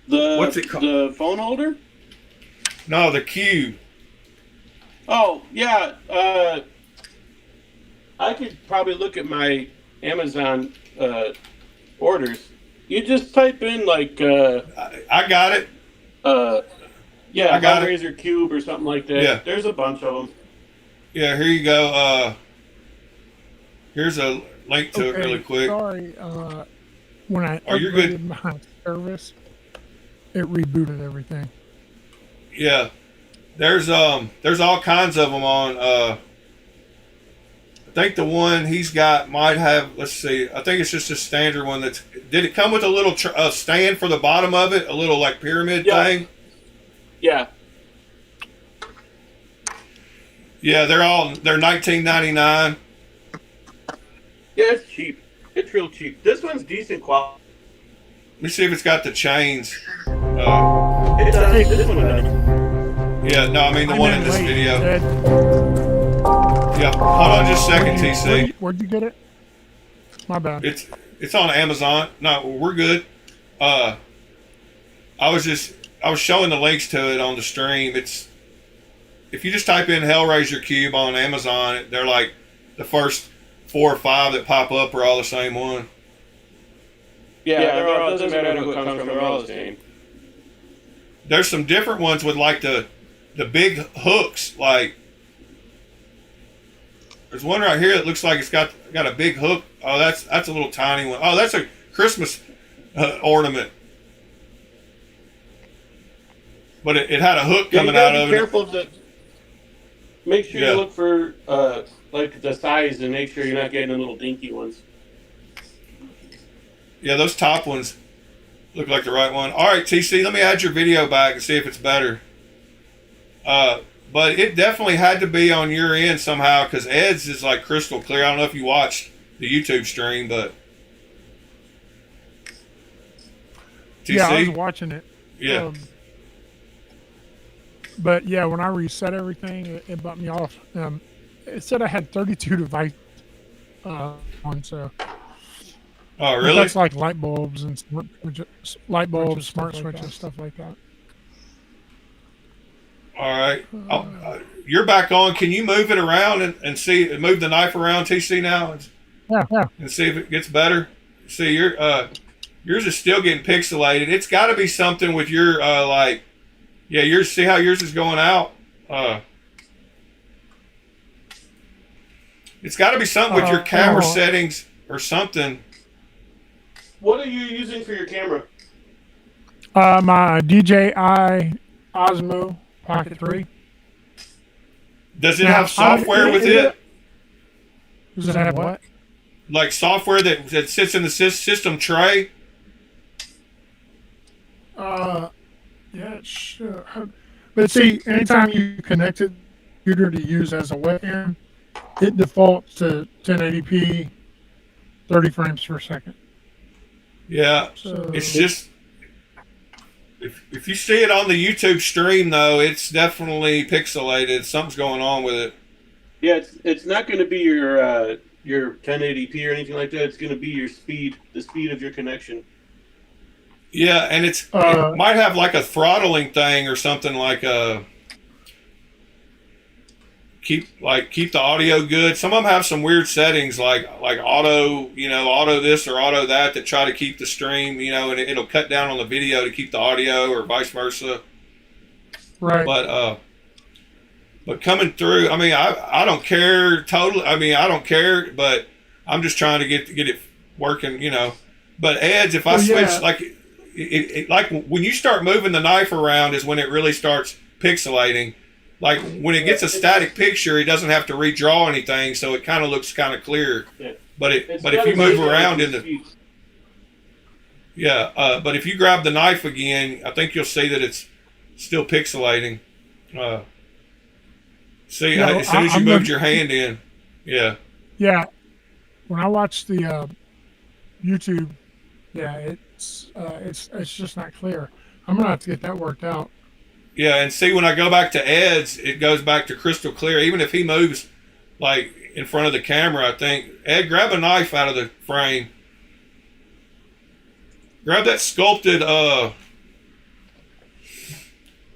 A: What's it called?
G: The phone holder?
A: No, the cube.
G: Oh yeah. I could probably look at my Amazon orders. You just type in like
A: I got it.
G: yeah,
A: I got it.
G: Hellraiser Cube or something like that.
A: Yeah.
G: There's a bunch of them.
A: Yeah, here you go. Here's a link to it really quick.
F: Sorry, when I
A: you're good.
F: upgraded my service, it rebooted everything.
A: Yeah, there's all kinds of them on. I think the one he's got might have. Let's see. I think it's just a standard one. Did it come with a little stand for the bottom of it? A little like pyramid thing.
G: Yeah.
A: Yeah, they're $19.99.
G: Yeah, it's cheap. It's real cheap. This one's decent quality.
A: Let me see if it's got the chains.
G: It does. This one does.
A: Yeah, no, I mean the one in this
F: Late,
A: video.
F: Ed.
A: Yeah, hold on just a second, TC.
F: Where'd you get it? My bad.
A: It's on Amazon. No, we're good. I was showing the links to it on the stream. If you just type in Hellraiser Cube on Amazon, they're like the first 4 or 5 that pop up are all the same one.
G: Yeah, it doesn't matter who it comes from. They're all the same.
A: There's some different ones with like the big hooks. Like there's one right here that looks like it's got a big hook. Oh, that's a little tiny one. Oh, that's a Christmas ornament. But it had a hook coming out of it.
G: Be careful of the. Make sure you look for like the size and make sure you're not getting the little dinky ones.
A: Yeah, those top ones look like the right one. All right, TC, let me add your video back and see if it's better. But it definitely had to be on your end somehow because Ed's is like crystal clear. I don't know if you watched the YouTube stream, but TC?
F: Yeah, I was watching it.
A: Yeah.
F: But yeah, when I reset everything, it bumped me off. It said I had 32 devices on, so.
A: Oh, really?
F: That's like light bulbs and smart switches, stuff like that.
A: All right. You're back on. Can you move it around and move the knife around, TC, now?
F: Yeah.
A: And see if it gets better? See, yours is still getting pixelated. It's got to be something with your, yours, see how yours is going out? It's got to be something with your camera settings or something.
G: What are you using for your camera?
F: My DJI Osmo Pocket 3.
A: Does it have software with it?
F: Does it have what?
A: Like software that sits in the system tray?
F: Yeah, it should. But see, anytime you connect it to the computer to use as a webcam, it defaults to 1080p, 30 frames per second.
A: Yeah,
F: So
A: it's just if you see it on the YouTube stream though, it's definitely pixelated. Something's going on with it.
G: Yeah, it's not going to be your 1080p or anything like that. It's going to be your speed, the speed of your connection.
A: Yeah, and it might have like a throttling thing or something like keep the audio good. Some of them have some weird settings like auto this or auto that try to keep the stream, and it'll cut down on the video to keep the audio or vice versa.
F: Right.
A: But coming through, I mean, I don't care totally. I mean, I don't care, but I'm just trying to get it working, But Ed's, if I switch, like like when you start moving the knife around is when it really starts pixelating. Like when it gets a static picture, it doesn't have to redraw anything, so it kind of looks kind of clear. Yeah. But if you move around but if you grab the knife again, I think you'll see that it's still pixelating. See,
F: Yeah,
A: as soon as you
F: I'm
A: moved
F: not-
A: your hand in, yeah.
F: Yeah, when I watch the YouTube, yeah, it's just not clear. I'm gonna have to get that worked out.
A: Yeah, and see, when I go back to Ed's, it goes back to crystal clear. Even if he moves, like, in front of the camera, I think. Ed, grab a knife out of the frame. Grab that sculpted,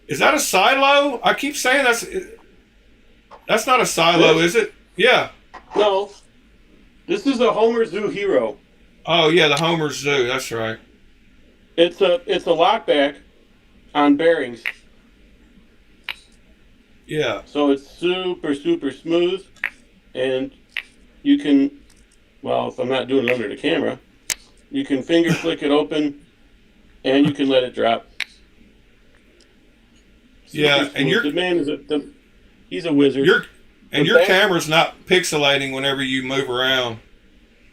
A: is that a silo? I keep saying that's not a silo, is it? Yeah.
G: No, this is a Homer Zoo Hero.
A: Oh, yeah, the Homer Zoo. That's right.
G: It's a lockback on bearings,
A: Yeah.
G: so it's super smooth, and you can, well, if I'm not doing it under the camera, you can finger flick it open, and you can let it drop.
A: Yeah,
G: Super
A: and
G: smooth. The man is he's a wizard.
A: your
G: back-
A: camera's not pixelating whenever you move around.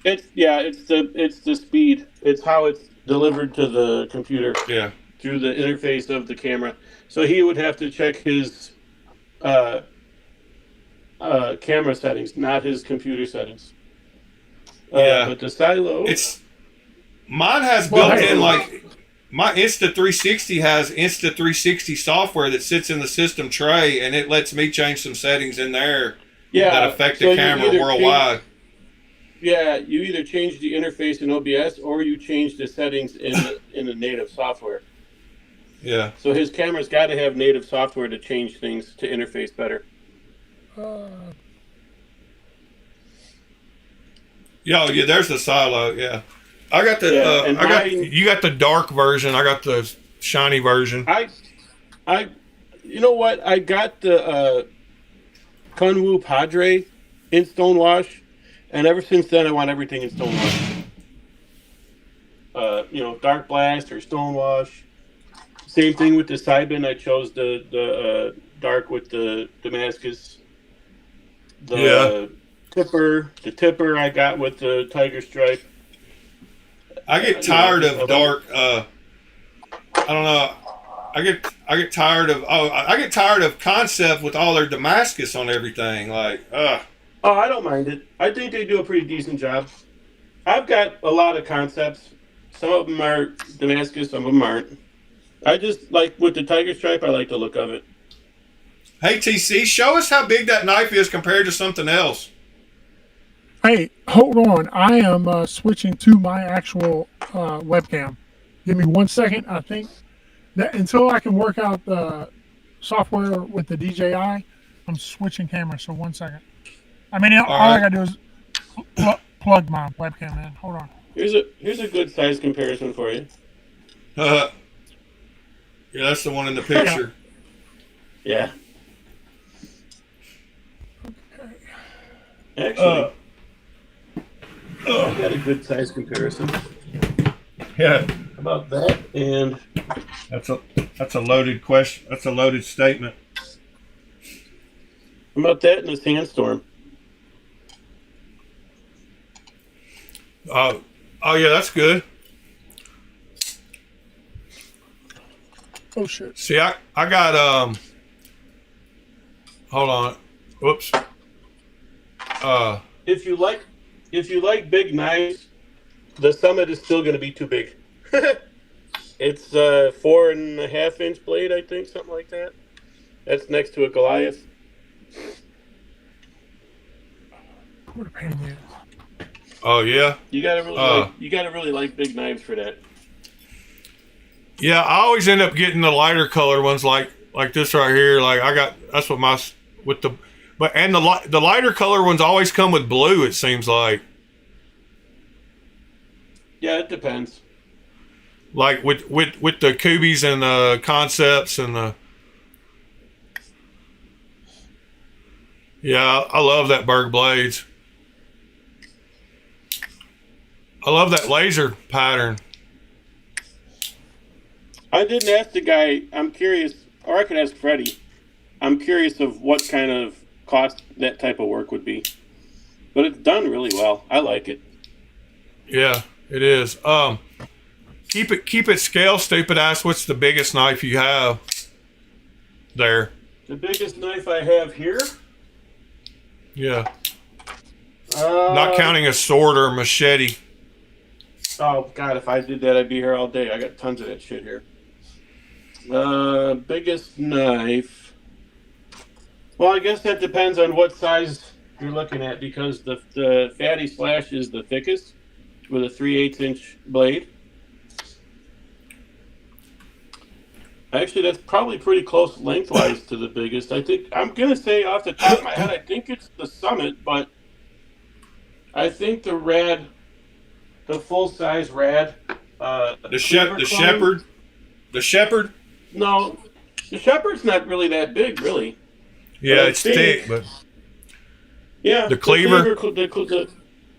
G: It's the speed. It's how it's delivered to the computer
A: Yeah.
G: through the interface of the camera. So he would have to check his camera settings, not his computer settings.
A: Yeah.
G: But the silo.
A: Mine has built in, like, my Insta360 has Insta360 software that sits in the system tray, and it lets me change some settings in there that affect
G: so
A: the
G: you
A: camera
G: either
A: worldwide.
G: you either change the interface in OBS or you change the settings in the native software.
A: Yeah.
G: So his camera's got to have native software to change things to interface better.
A: Yeah, there's the silo. Yeah, I got the you got the dark version. I got the shiny version.
G: You know what? I got the Kunwu Padre in Stonewash, and ever since then I want everything in Stonewash. Dark Blast or Stonewash. Same thing with the Cybin. I chose the dark with the Damascus. The tipper I got with the Tiger Stripe.
A: I get tired of dark. I don't know. I get tired of I get tired of Concept with all their Damascus on everything. Like,
G: Oh, I don't mind it. I think they do a pretty decent job. I've got a lot of concepts. Some of them are Damascus, some of them aren't. I just like with the Tiger Stripe. I like the look of it.
A: Hey TC, show us how big that knife is compared to something else.
F: Hey, hold on. I am switching to my actual webcam. Give me 1 second. I think that until I can work out the software with the DJI, I'm switching cameras. So 1 second. I mean, all I gotta do is plug my webcam in. Hold on.
G: Here's a good size comparison for you.
A: Yeah, that's the one in the picture.
G: Yeah. Actually, I got a good size comparison.
A: Yeah.
G: How about that? And
A: That's a loaded question. That's a loaded statement.
G: how about that in a sandstorm?
A: Oh yeah, that's good.
F: Oh shit.
A: See, I got hold on. Whoops.
G: If you like big knives, the Summit is still going to be too big. It's a 4.5-inch blade, I think, something like that. That's next to a Goliath.
F: What a pain in the ass.
A: Oh yeah.
G: You gotta really like big knives for that.
A: Yeah, I always end up getting the lighter color ones, like this right here. Like that's what my with the, but and the lighter color ones always come with blue. It seems like.
G: Yeah, it depends.
A: Like with the Kubies and the Concepts and the. Yeah, I love that Berg blades. I love that laser pattern.
G: I didn't ask the guy. I'm curious, or I could ask Freddie. I'm curious of what kind of cost that type of work would be. But it's done really well. I like it.
A: Yeah, it is. Keep it scale, stupid ass. What's the biggest knife you have? there.
G: The biggest knife I have here.
A: Yeah. Not counting a sword or a machete.
G: Oh God, if I did that, I'd be here all day. I got tons of that shit here. Biggest knife. Well, I guess that depends on what size you're looking at, because the fatty slash is the thickest with a 3/8 inch blade. Actually, that's probably pretty close lengthwise to the biggest. I think I'm gonna say off the top of my head, I think it's the Summit, but I think the full size Rad.
A: The Shepherd. The Shepherd.
G: No, the Shepherd's not really that big, really.
A: Yeah, it's thick, but
G: yeah,
A: the Cleaver.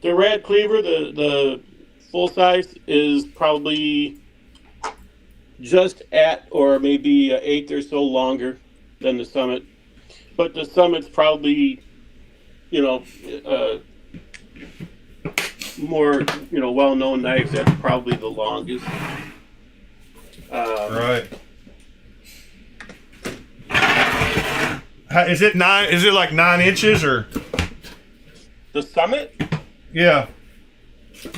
G: The Rad Cleaver, the full size is probably just at, or maybe an eighth or so longer than the Summit, but the Summit's probably, more, well-known knives. That's probably the longest.
A: Right. Is it nine? Is it like 9 inches or?
G: The Summit?
A: Yeah.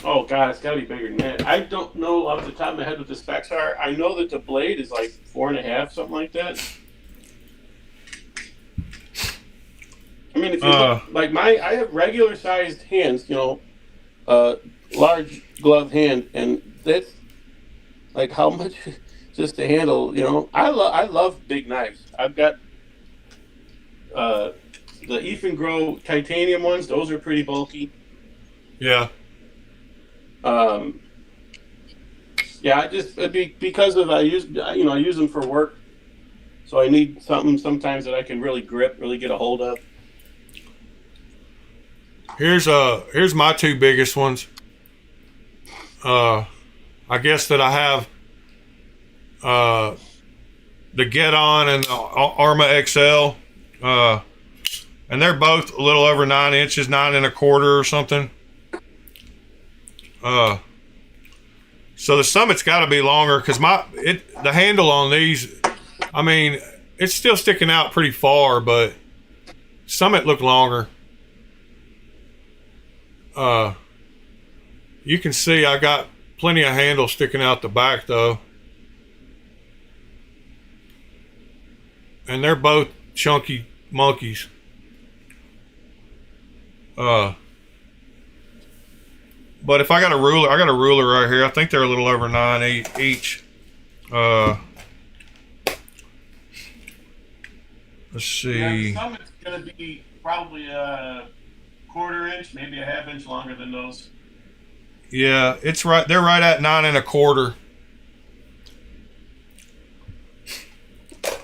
G: Oh God, it's got to be bigger than that. I don't know off the top of my head what the specs are. I know that the blade is like 4.5, something like that. I mean, if you look, like I have regular sized hands, large glove hand, and that's like how much just to handle. I love big knives. I've got the Ethan Grow titanium ones. Those are pretty bulky.
A: Yeah.
G: Yeah, because of I use them for work, so I need something sometimes that I can really grip, really get a hold of.
A: Here's my 2 biggest ones. I guess that I have the Get On and the Arma XL, and they're both a little over 9 inches, 9 1/4 or something. So the Summit's got to be longer, because the handle on these, I mean, it's still sticking out pretty far, but Summit look longer. You can see I got plenty of handle sticking out the back though, and they're both chunky monkeys. But if I got a ruler right here. I think they're a little over 9 each. Let's see.
G: Yeah, the Summit's going to be probably a 1/4 inch, maybe a 1/2 inch longer than those.
A: Yeah, it's right. They're right at 9 1/4.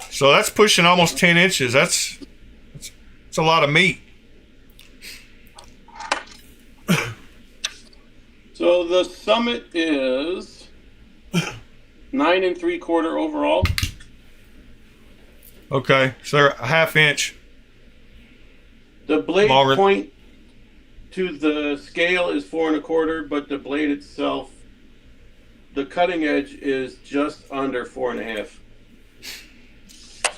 A: So that's pushing almost 10 inches. That's a lot of meat.
G: So the Summit is 9 3/4 overall.
A: Okay, so they're a 1/2 inch.
G: The blade
A: longer.
G: point to the scale is 4 1/4, but the blade itself, the cutting edge is just under 4.5.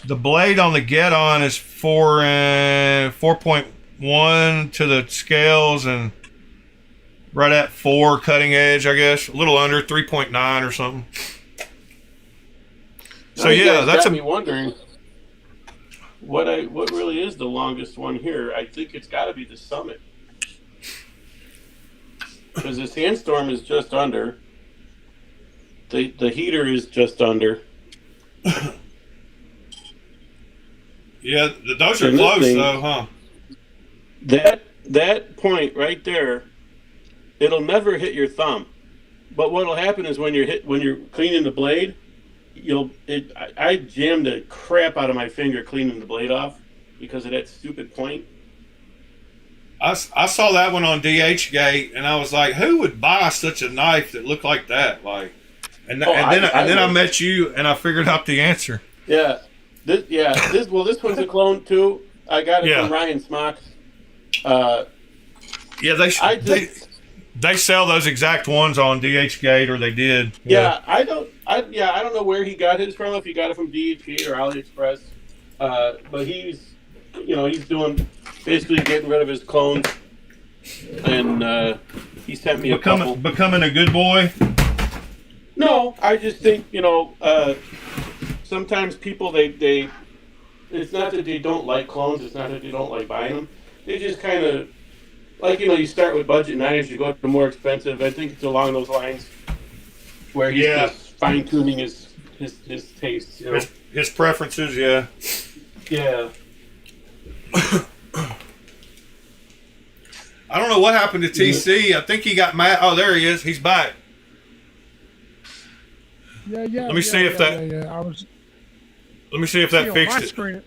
A: The blade on the Get On is 4.1 to the scales, and right at 4 cutting edge, I guess. A little under 3.9 or something. So yeah, that's
G: got me wondering what really is the longest one here. I think it's got to be the Summit, because this Sandstorm is just under. The heater is just under.
A: Yeah, those are close though, huh?
G: That point right there, it'll never hit your thumb. But what'll happen is when you're cleaning the blade, I jammed the crap out of my finger cleaning the blade off because of that stupid point.
A: I saw that one on DHgate, and I was like, who would buy such a knife that looked like that? Like, and then I met you, and I figured out the answer.
G: Yeah. This one's a clone too. I got it from Ryan Smock.
A: They sell those exact ones on DHgate, or they did.
G: Yeah, I don't know where he got his from. If he got it from DHgate or AliExpress, But he's doing basically getting rid of his clones, and he sent me a couple.
E: Becoming a good boy.
G: No, I just think sometimes people they it's not that they don't like clones. It's not that they don't like buying them. They just kind of like you start with budget knives, you go to more expensive. I think it's along those lines where he's just fine tuning his tastes.
E: His preferences, yeah.
G: Yeah.
A: I don't know what happened to TC. I think he got mad. Oh, there he is. He's back.
F: Yeah.
A: Let me see if that.
F: Yeah.
A: Let me see if that
F: on
A: fixed
F: my
A: it.
F: screen, it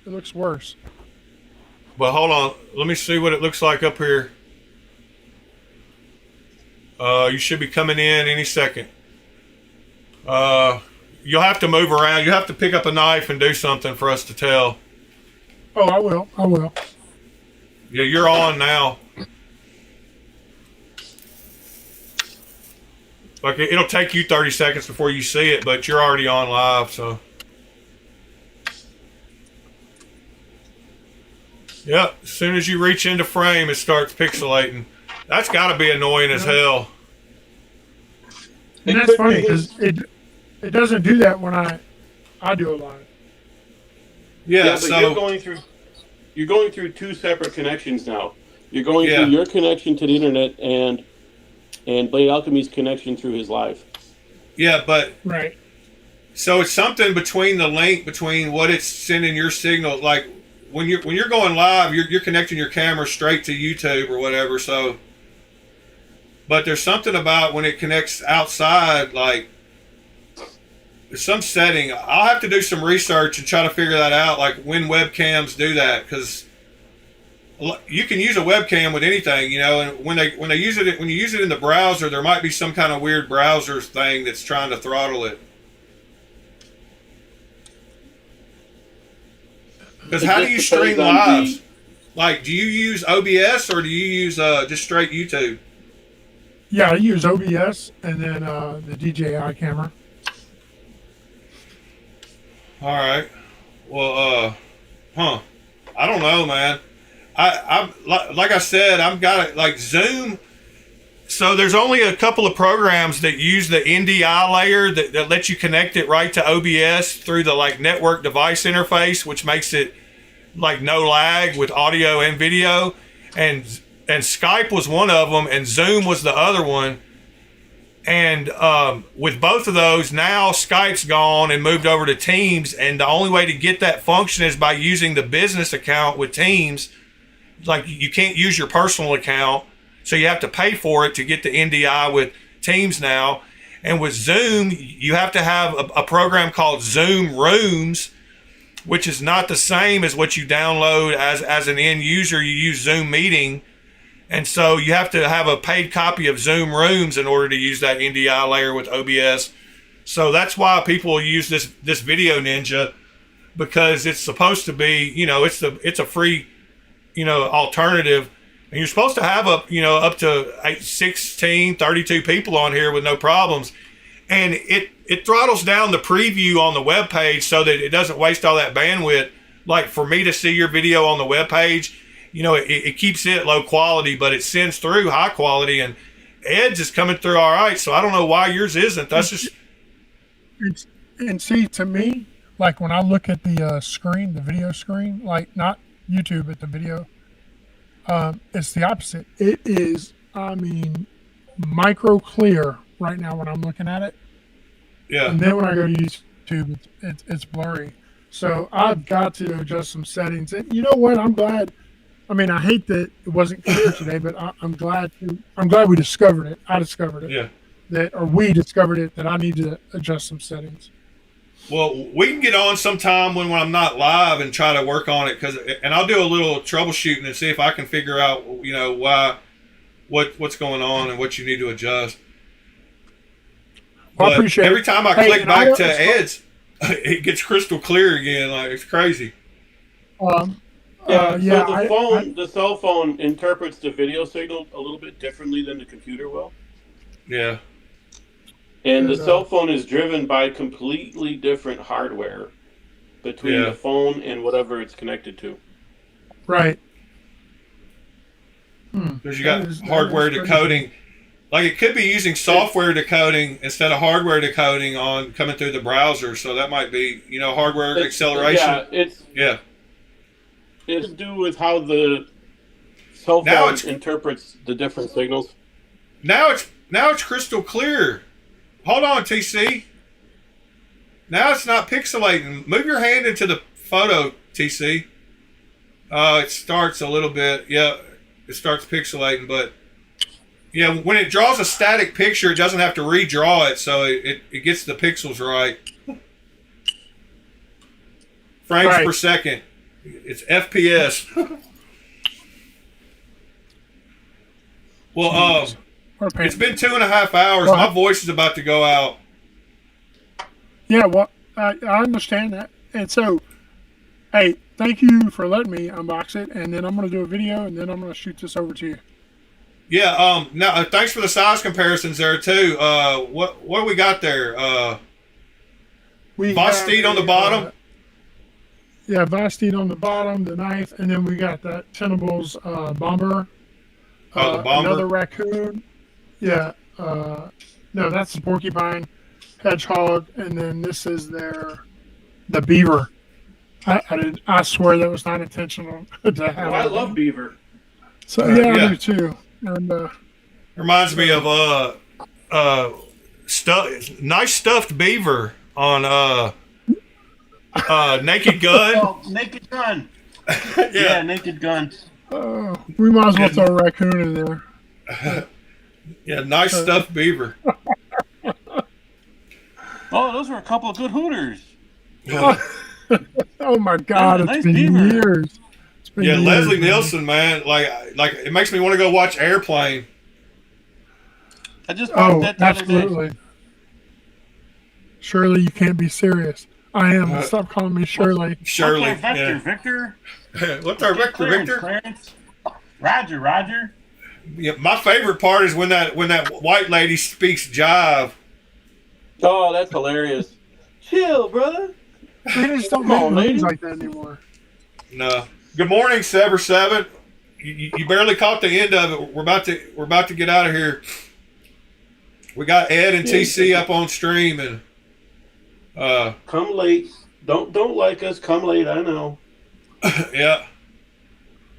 F: looks worse.
A: But hold on. Let me see what it looks like up here. You should be coming in any second. You'll have to move around. You have to pick up a knife and do something for us to tell.
F: Oh, I will.
A: Yeah, you're on now. Like it'll take you 30 seconds before you see it, but you're already on live, so. Yep, as soon as you reach into frame, it starts pixelating. That's got to be annoying as hell.
F: And that's funny because it doesn't do that when I do a live.
A: Yeah,
G: but
A: so
G: you're going through two separate connections now. You're going through your connection to the internet and Blade Alchemy's connection through his live.
A: Yeah, but
F: right.
A: So it's something between the link between what it's sending your signal, like when you're going live, you're connecting your camera straight to YouTube or whatever. So, but there's something about when it connects outside, like there's some setting. I'll have to do some research and try to figure that out, like when webcams do that, because you can use a webcam with anything, and when they use it, when you use it in the browser, there might be some kind of weird browser thing that's trying to throttle it. Because how do you stream lives? Like, do you use OBS or do you use just straight YouTube?
F: Yeah, I use OBS and then the DJI camera.
A: All right. Well, I don't know, man. I'm like I said, I've got it like Zoom. So there's only a couple of programs that use the NDI layer that lets you connect it right to OBS through the like network device interface, which makes it like no lag with audio and video. And Skype was one of them, and Zoom was the other one. And with both of those, now Skype's gone and moved over to Teams. And the only way to get that function is by using the business account with Teams. Like you can't use your personal account, so you have to pay for it to get the NDI with Teams now. And with Zoom, you have to have a program called Zoom Rooms, which is not the same as what you download as an end user. You use Zoom Meeting. And so you have to have a paid copy of Zoom Rooms in order to use that NDI layer with OBS. So that's why people use this Video Ninja, because it's supposed to be, it's a free, alternative. And you're supposed to have up to 16, 32 people on here with no problems. And it throttles down the preview on the web page so that it doesn't waste all that bandwidth. Like for me to see your video on the web page, it keeps it low quality, but it sends through high quality, and Ed's is coming through all right. So I don't know why yours isn't. That's just.
F: And see, to me, like when I look at the screen, the video screen, like not YouTube, but the video, it's the opposite. It is, micro clear right now when I'm looking at it.
A: Yeah.
F: And then when I go to YouTube, it's blurry. So I've got to adjust some settings. And you know what? I'm glad. I hate that it wasn't clear today, but I'm glad we discovered it. I discovered it.
A: Yeah.
F: We discovered it, that I need to adjust some settings.
A: Well, we can get on sometime when I'm not live and try to work on it, and I'll do a little troubleshooting and see if I can figure out, what's going on and what you need to adjust.
F: Well, I appreciate
A: every
F: it.
A: time I click back to Ed's, it gets crystal clear again. Like it's crazy.
G: The cell phone interprets the video signal a little bit differently than the computer will.
A: Yeah.
G: And the cell phone is driven by completely different hardware between
A: Yeah.
G: the phone and whatever it's connected to.
F: Right.
A: Because you got
F: That is
A: hardware
F: pretty
A: decoding. Like it could be using software decoding instead of hardware decoding on coming through the browser. So that might be, hardware acceleration.
G: Yeah,
A: Yeah.
G: it's to do with how the cell
A: Now
G: phone
A: it's-
G: interprets the different signals.
A: Now it's crystal clear. Hold on, TC. Now it's not pixelating. Move your hand into the photo, TC. It starts a little bit. Yeah, it starts pixelating, but yeah, when it draws a static picture, it doesn't have to redraw it, so it gets the pixels right. Frames
F: Right.
A: per second. It's FPS. Well,
F: Okay.
A: it's been 2.5 hours.
F: Well,
A: My voice is about to go out.
F: Yeah, well, I understand that. And so, hey, thank you for letting me unbox it, and then I'm going to do a video, and then I'm going to shoot this over to you.
A: Yeah. Now, thanks for the size comparisons there too. What do we got there?
F: We
A: Vosteed
F: have
A: on the
F: a,
A: bottom.
F: Yeah, Vosteed on the bottom, the knife, and then we got that Tenables bomber.
A: Oh, the bomber.
F: Another raccoon. Yeah. No, that's the porcupine, hedgehog, and then this is the beaver. I swear that was not intentional to have.
G: Oh, I love beaver.
F: So
A: yeah.
F: I do too. And
A: Reminds me of nice stuffed beaver on Naked Gun.
G: Oh, Naked Gun. Yeah, Naked Gun.
F: we might as well throw a raccoon in there.
A: Yeah, nice stuffed beaver.
G: Oh, those were a couple of good hooters.
F: Oh my God!
G: Yeah,
F: It's
G: nice
F: been
G: beaver.
F: years. It's been
A: Yeah,
F: years,
A: Leslie
F: man.
A: Nielsen, man. Like it makes me want to go watch Airplane.
G: I just bought
F: Oh,
G: that the other day.
F: absolutely. Shirley, you can't be serious. I am. Stop calling me Shirley.
A: Shirley.
G: What's our vector, Victor?
A: Yeah. What's our Victor?
G: Clarence,
A: Victor?
G: Clarence. Roger.
A: Yeah, my favorite part is when that white lady speaks jive.
G: Oh, that's hilarious. Chill, brother.
F: They just don't
G: Come on,
F: make movies
G: lady.
F: like that anymore.
A: No. Good morning, Sever Seven. You barely caught the end of it. We're about to get out of here. We got Ed and TC up on stream, and
G: Come late. Don't like us. Come late. I know.
A: yeah,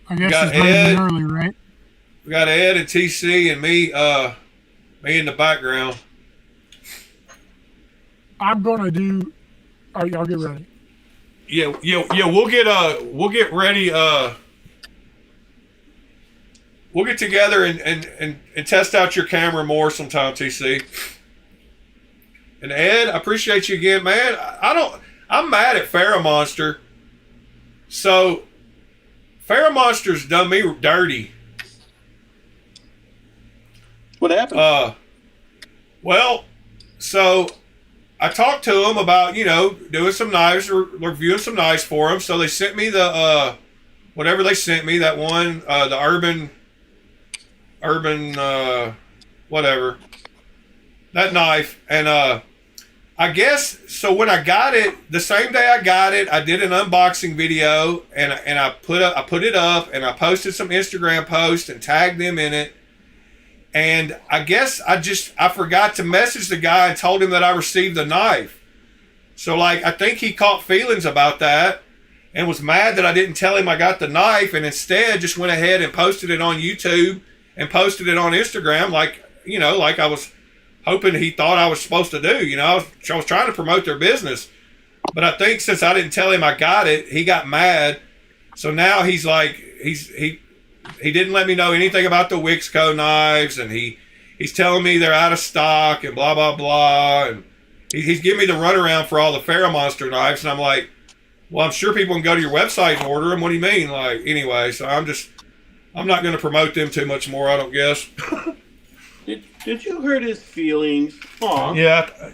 F: I guess
A: Got
F: it's better
A: Ed.
F: than early, right?
A: we got Ed and TC and me in the background.
F: I'm gonna do. Oh, y'all get ready.
A: Yeah. We'll get ready. We'll get together and test out your camera more sometime, TC. And Ed, I appreciate you again, man. I'm mad at Monster. So Monster's done me dirty.
G: What happened?
A: Well, so I talked to him about, doing some knives, or reviewing some knives for him. So they sent me the, whatever they sent me, that one, the urban, whatever, that knife. And, I guess, so when I got it, the same day I got it, I did an unboxing video and I put it up and I posted some Instagram posts and tagged them in it. And I guess I forgot to message the guy and told him that I received the knife. So I think he caught feelings about that and was mad that I didn't tell him I got the knife, and instead just went ahead and posted it on YouTube and posted it on Instagram like I was hoping he thought I was supposed to do. I was trying to promote their business. But I think since I didn't tell him I got it, he got mad. So now he's like, he didn't let me know anything about the Wixco knives, and he's telling me they're out of stock and blah, blah, blah. And he's giving me the runaround for all the Monster knives. And I'm like, well, I'm sure people can go to your website and order them. What do you mean? Anyway, so I'm not going to promote them too much more, I don't guess.
G: Did you hurt his feelings? Aw.
A: Yeah,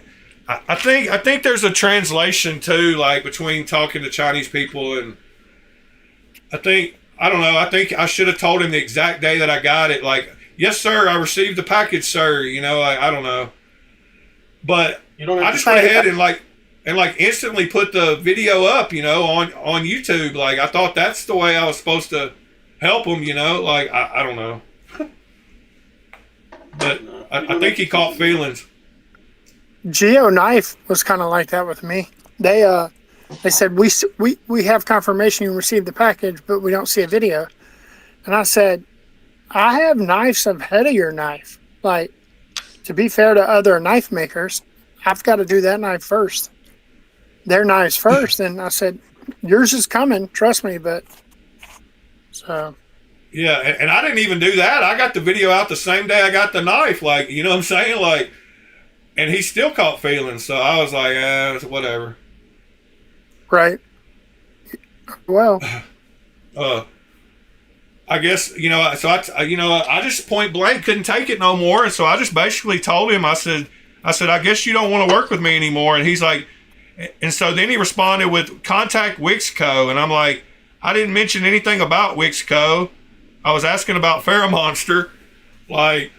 A: I think there's a translation too, between talking to Chinese people, and I don't know. I think I should have told him the exact day that I got it. Yes, sir, I received the package, sir. I don't know, but
G: You don't have
A: I
G: to
A: just went ahead and and like instantly put the video up, on YouTube. Like I thought that's the way I was supposed to help him, Like I don't know, but I think he caught feelings.
H: Geo Knife was kind of like that with me. They said we have confirmation you received the package, but we don't see a video. And I said, I have knives ahead of your knife. Like, to be fair to other knife makers, I've got to do that knife first. Their knives first. And I said, yours is coming, trust me. But so.
A: Yeah, and I didn't even do that. I got the video out the same day I got the knife. Like, you know what I'm saying? Like, and he still caught feelings. So I was like, whatever.
H: Right. Well.
A: I guess, so I just point blank couldn't take it no more. And so I just basically told him, I said, I guess you don't want to work with me anymore. And he's like, and so then he responded with contact Wixco. And I'm like, I didn't mention anything about Wixco. I was asking about Monster. Like,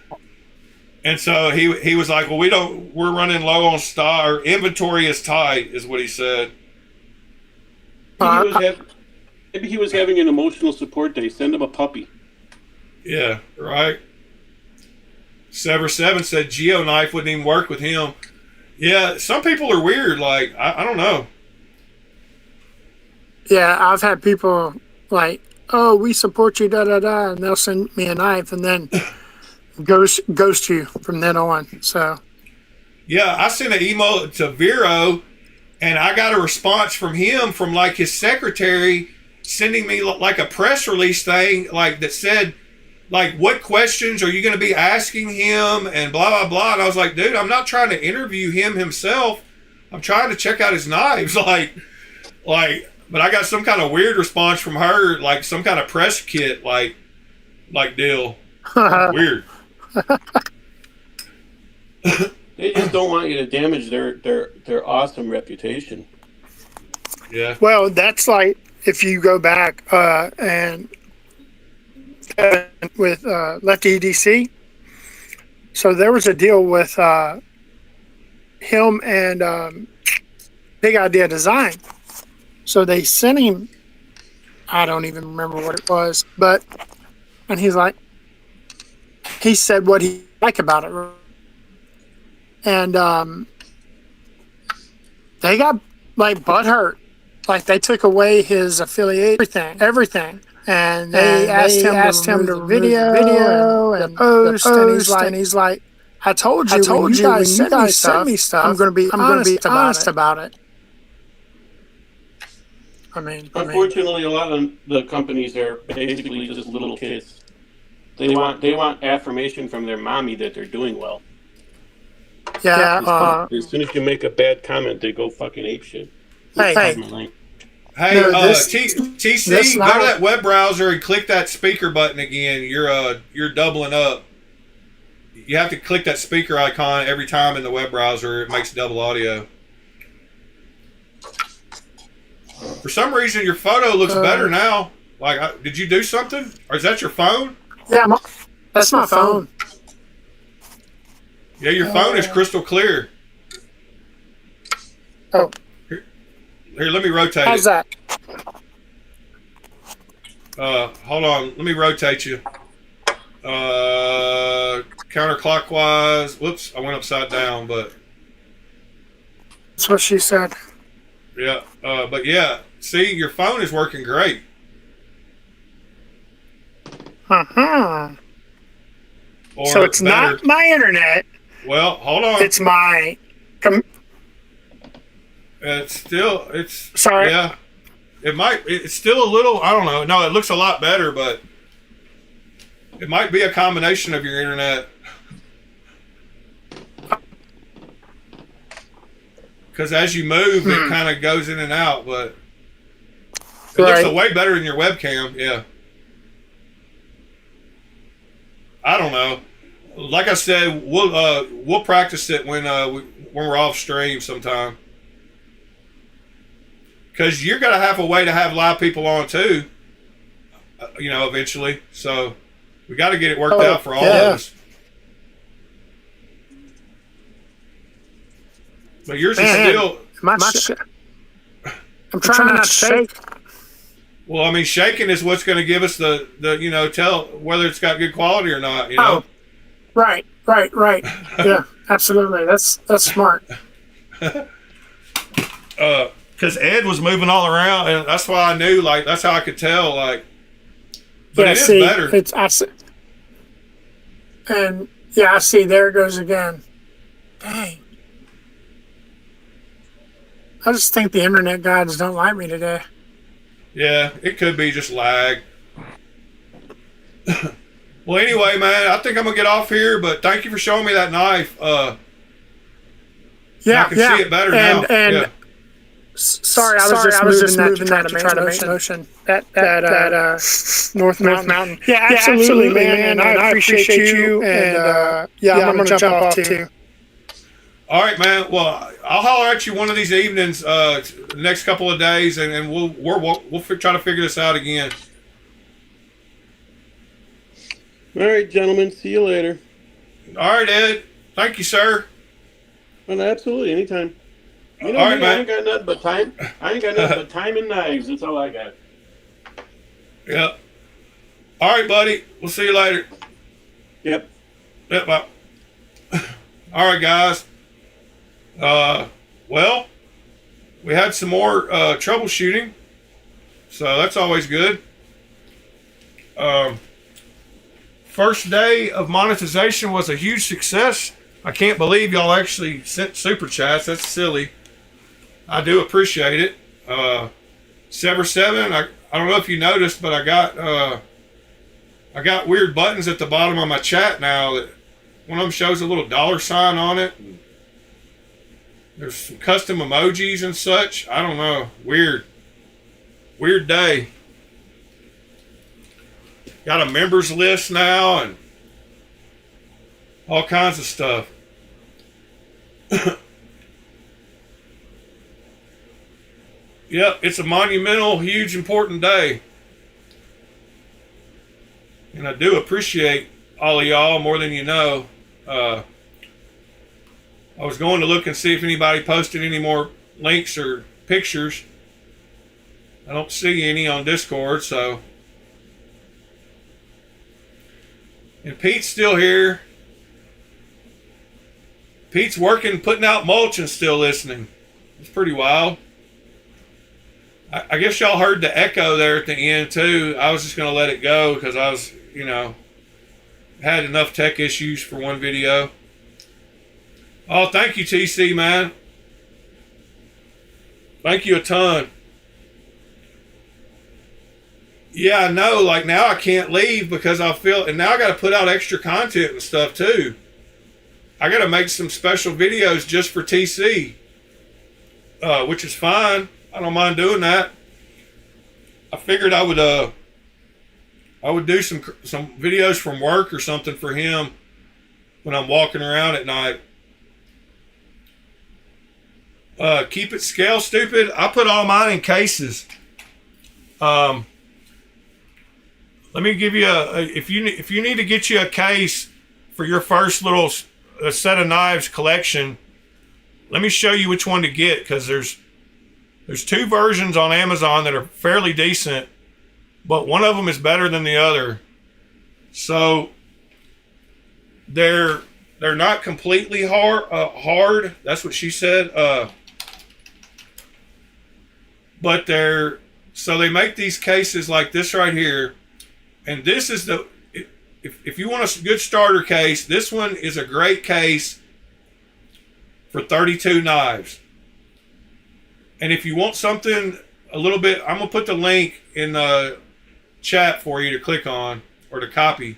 A: and so he was like, well, we're running low on stock, or inventory is tight is what he said.
G: Maybe he was having an emotional support day. Send him a puppy.
A: Yeah, right. Sever7 said Geo Knife wouldn't even work with him. Yeah, some people are weird. Like, I don't know.
H: Yeah, I've had people like, oh, we support you, da-da-da, and they'll send me a knife and then ghost you from then on. So.
A: Yeah, I sent an email to Vero, and I got a response from him from, like, his secretary sending me, like, a press release thing, like, that said, like, what questions are you going to be asking him, and blah, blah, blah. And I was like, dude, I'm not trying to interview him himself. I'm trying to check out his knives. Like, but I got some kind of weird response from her, like some kind of press kit, like deal. Weird.
G: They just don't want you to damage their awesome reputation.
A: Yeah.
H: Well, that's like if you go back and with Lefty EDC. So there was a deal with him and Big Idea Design. So they sent him, I don't even remember what it was, and he's like, he said what he liked about it. And they got like butthurt. Like they took away his affiliate, everything. And they asked him to video and post, and he's like, I told you when you guys send me stuff, I'm going to be honest about it. I mean,
G: unfortunately, a lot of the companies are basically just little kids. They want affirmation from their mommy that they're doing well.
H: Yeah.
G: As soon as you make a bad comment, they go fucking apeshit.
H: Hey,
A: TC, go to that web browser and click that speaker button again. You're doubling up. You have to click that speaker icon every time in the web browser. It makes double audio. For some reason, your photo looks better now. Like, did you do something? Or is that your phone?
H: Yeah, that's my phone.
A: Yeah, your phone is crystal clear.
H: Oh.
A: Here, let me rotate
H: How's
A: it.
H: that?
A: Hold on. Let me rotate you. Counterclockwise. Whoops, I went upside down, but...
H: That's what she said.
A: Yeah, but yeah, see, your phone is working great.
H: Uh-huh. So it's
A: better.
H: not my internet.
A: Well, hold on.
H: It's my...
A: It's
H: Sorry.
A: Yeah. It's still a little, I don't know. No, it looks a lot better, but it might be a combination of your internet. Because as you move, it kind of goes in and out, but it looks way better in your webcam. Yeah. I don't know. Like I said, we'll practice it when we're off stream sometime. Because you're gonna have a way to have live people on too. Eventually. So we got to get it worked out for all of us. But yours is still
H: I'm trying not to shake.
A: Well, I mean, shaking is what's going to give us the tell whether it's got good quality or not. You know.
H: Oh, right. Yeah, absolutely. That's smart.
A: Because Ed was moving all around, and that's why I knew. Like, that's how I could tell. Like, but
H: yeah,
A: it is
H: see,
A: better.
H: I see. And yeah, I see. There it goes again. Dang. I just think the internet gods don't like me today.
A: Yeah, it could be just lag. Well, anyway, man, I think I'm gonna get off here. But thank you for showing me that knife. I can see it better now.
H: And sorry, I was just moving that to try to make motion. That North Mountain. Yeah, absolutely, man. And I appreciate you. And I'm gonna jump off too.
A: All right, man. Well, I'll holler at you one of these evenings, the next couple of days, and we'll try to figure this out again.
G: All right, gentlemen. See you later.
A: All right, Ed. Thank you, sir.
G: Well, absolutely, anytime. You know,
A: all right,
G: me,
A: man.
G: I ain't got nothing but time. I ain't got nothing but time and knives. That's all I got.
A: Yeah. All right, buddy. We'll see you later.
G: Yep.
A: Yep. Bye. All right, guys. Well, we had some more troubleshooting, so that's always good. First day of monetization was a huge success. I can't believe y'all actually sent super chats. That's silly. I do appreciate it. Sever7, I don't know if you noticed, but I got weird buttons at the bottom of my chat now. That one of them shows a little $sign on it. There's some custom emojis and such. I don't know. Weird day. Got a members list now and all kinds of stuff. Yep, it's a monumental, huge, important day. And I do appreciate all of y'all more than you know. I was going to look and see if anybody posted any more links or pictures. I don't see any on Discord, so. And Pete's still here. Pete's working, putting out mulch and still listening. It's pretty wild. I guess y'all heard the echo there at the end too. I was just going to let it go because I was, had enough tech issues for one video. Oh, thank you, TC, man. Thank you a ton. Yeah, I know. Like now I can't leave because and now I got to put out extra content and stuff too. I got to make some special videos just for TC, which is fine. I don't mind doing that. I figured I would do some videos from work or something for him when I'm walking around at night. Keep it scale, stupid. I put all mine in cases. Let me give you if you need to get you a case for your first little set of knives collection, let me show you which one to get, because there's two versions on Amazon that are fairly decent, but one of them is better than the other. So they're not completely hard. That's what she said. But they make these cases like this right here, and this is if you want a good starter case, this one is a great case for 32 knives. And if you want something a little bit, I'm going to put the link in the chat for you to click on or to copy.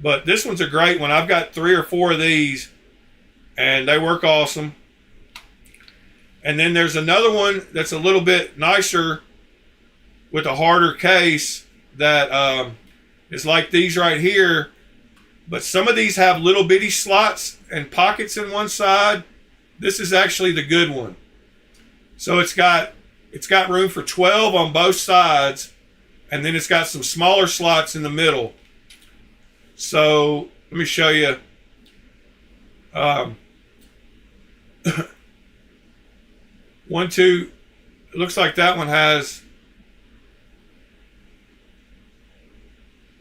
A: But this one's a great one. I've got 3 or 4 of these, and they work awesome. And then there's another one that's a little bit nicer with a harder case that is like these right here. But some of these have little bitty slots and pockets in one side. This is actually the good one. So it's got room for 12 on both sides, and then it's got some smaller slots in the middle. So let me show you. 1, 2. It looks like that one has.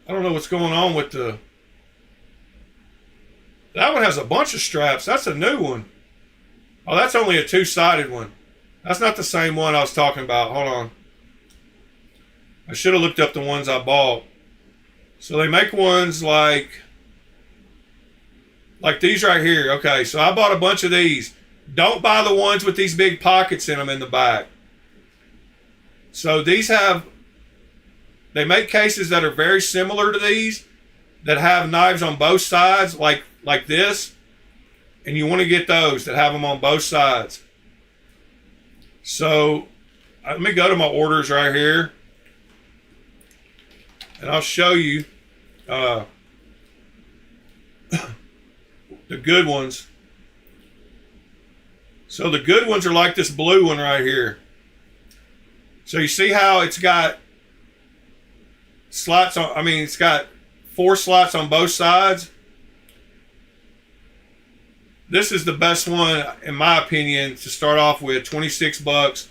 A: I don't know what's going on with the. That one has a bunch of straps. That's a new one. Oh, that's only a 2-sided one. That's not the same one I was talking about. Hold on. I should have looked up the ones I bought. So they make ones like these right here. Okay, so I bought a bunch of these. Don't buy the ones with these big pockets in them in the back. So these they make cases that are very similar to these that have knives on both sides like this. And you want to get those that have them on both sides. So let me go to my orders right here. And I'll show you the good ones. So the good ones are like this blue one right here. So you see how it's got slots on, it's got 4 slots on both sides. This is the best one, in my opinion, to start off with. $26.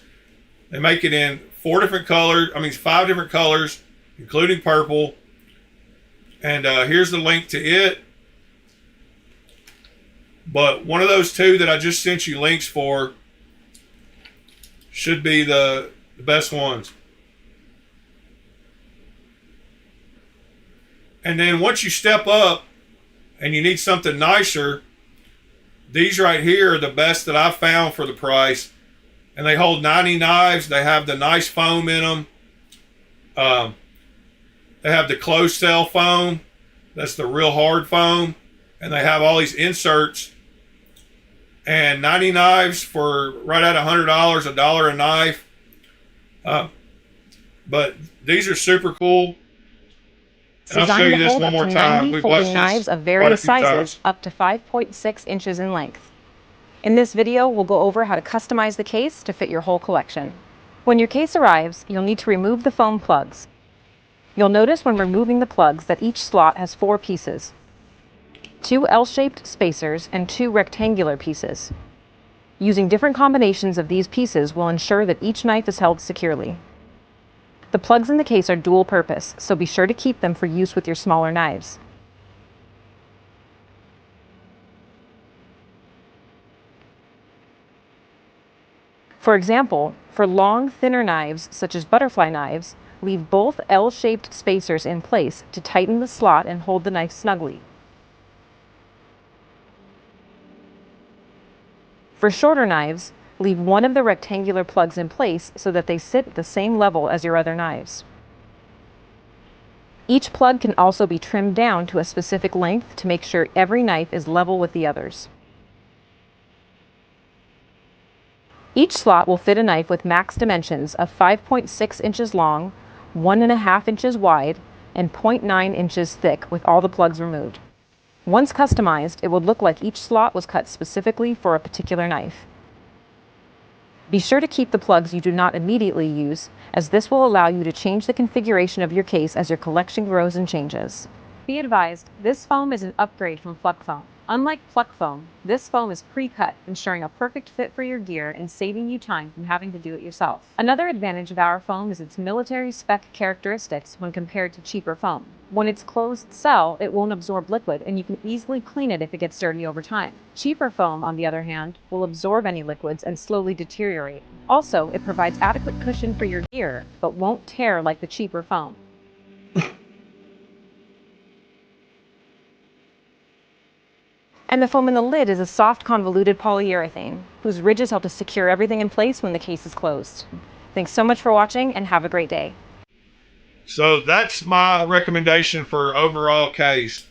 A: They make it in 5 different colors, including purple. And here's the link to it. But one of those 2 that I just sent you links for should be the best ones. And then once you step up and you need something nicer, these right here are the best that I've found for the price. And they hold 90 knives. They have the nice foam in them. They have the closed cell foam. That's the real hard foam. And they have all these inserts. And 90 knives for right at $100, $1 a knife. But these are super cool. And I'll show you this one more time. We've watched
I: folding knives of various sizes up to 5.6 inches in length. In this video, we'll go over how to customize the case to fit your whole collection. When your case arrives, you'll need to remove the foam plugs. You'll notice when removing the plugs that each slot has 4 pieces. 2 L-shaped spacers and 2 rectangular pieces. Using different combinations of these pieces will ensure that each knife is held securely. The plugs in the case are dual purpose, so be sure to keep them for use with your smaller knives. For example, for long, thinner knives, such as butterfly knives, leave both L-shaped spacers in place to tighten the slot and hold the knife snugly. For shorter knives, leave one of the rectangular plugs in place so that they sit at the same level as your other knives. Each plug can also be trimmed down to a specific length to make sure every knife is level with the others. Each slot will fit a knife with max dimensions of 5.6 inches long, 1.5 inches wide, and 0.9 inches thick with all the plugs removed. Once customized, it will look like each slot was cut specifically for a particular knife. Be sure to keep the plugs you do not immediately use, as this will allow you to change the configuration of your case as your collection grows and changes. Be advised, this foam is an upgrade from Pluck Foam. Unlike Pluck Foam, this foam is pre-cut, ensuring a perfect fit for your gear and saving you time from having to do it yourself. Another advantage of our foam is its military spec characteristics when compared to cheaper foam. When it's closed cell, it won't absorb liquid, and you can easily clean it if it gets dirty over time. Cheaper foam, on the other hand, will absorb any liquids and slowly deteriorate. Also, it provides adequate cushion for your gear, but won't tear like the cheaper foam. And the foam in the lid is a soft, convoluted polyurethane, whose ridges help to secure everything in place when the case is closed. Thanks so much for watching, and have a great day.
A: So that's my recommendation for overall case.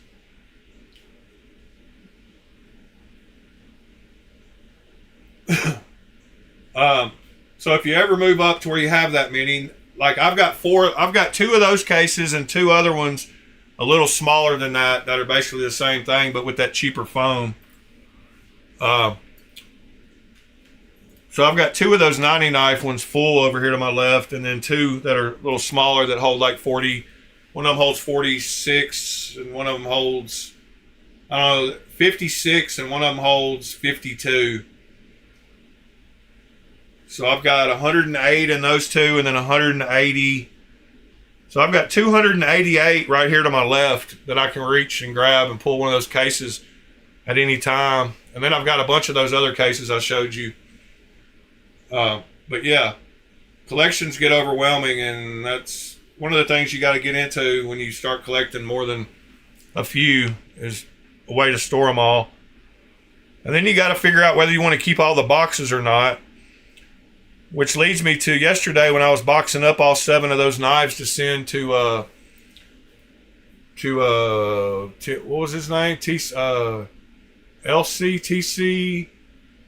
A: So if you ever move up to where you have that many, like I've got 2 of those cases and 2 other ones a little smaller than that are basically the same thing, but with that cheaper foam. So I've got 2 of those 90 knife ones full over here to my left, and then 2 that are a little smaller that hold like 40. One of them holds 46, and one of them holds, 56, and one of them holds 52. So I've got 108 in those two, and then 180. So I've got 288 right here to my left that I can reach and grab and pull one of those cases at any time. And then I've got a bunch of those other cases I showed you. But yeah, collections get overwhelming, and that's one of the things you got to get into when you start collecting more than a few, is a way to store them all. And then you got to figure out whether you want to keep all the boxes or not, which leads me to yesterday when I was boxing up all 7 of those knives to send to what was his name? LC, TC,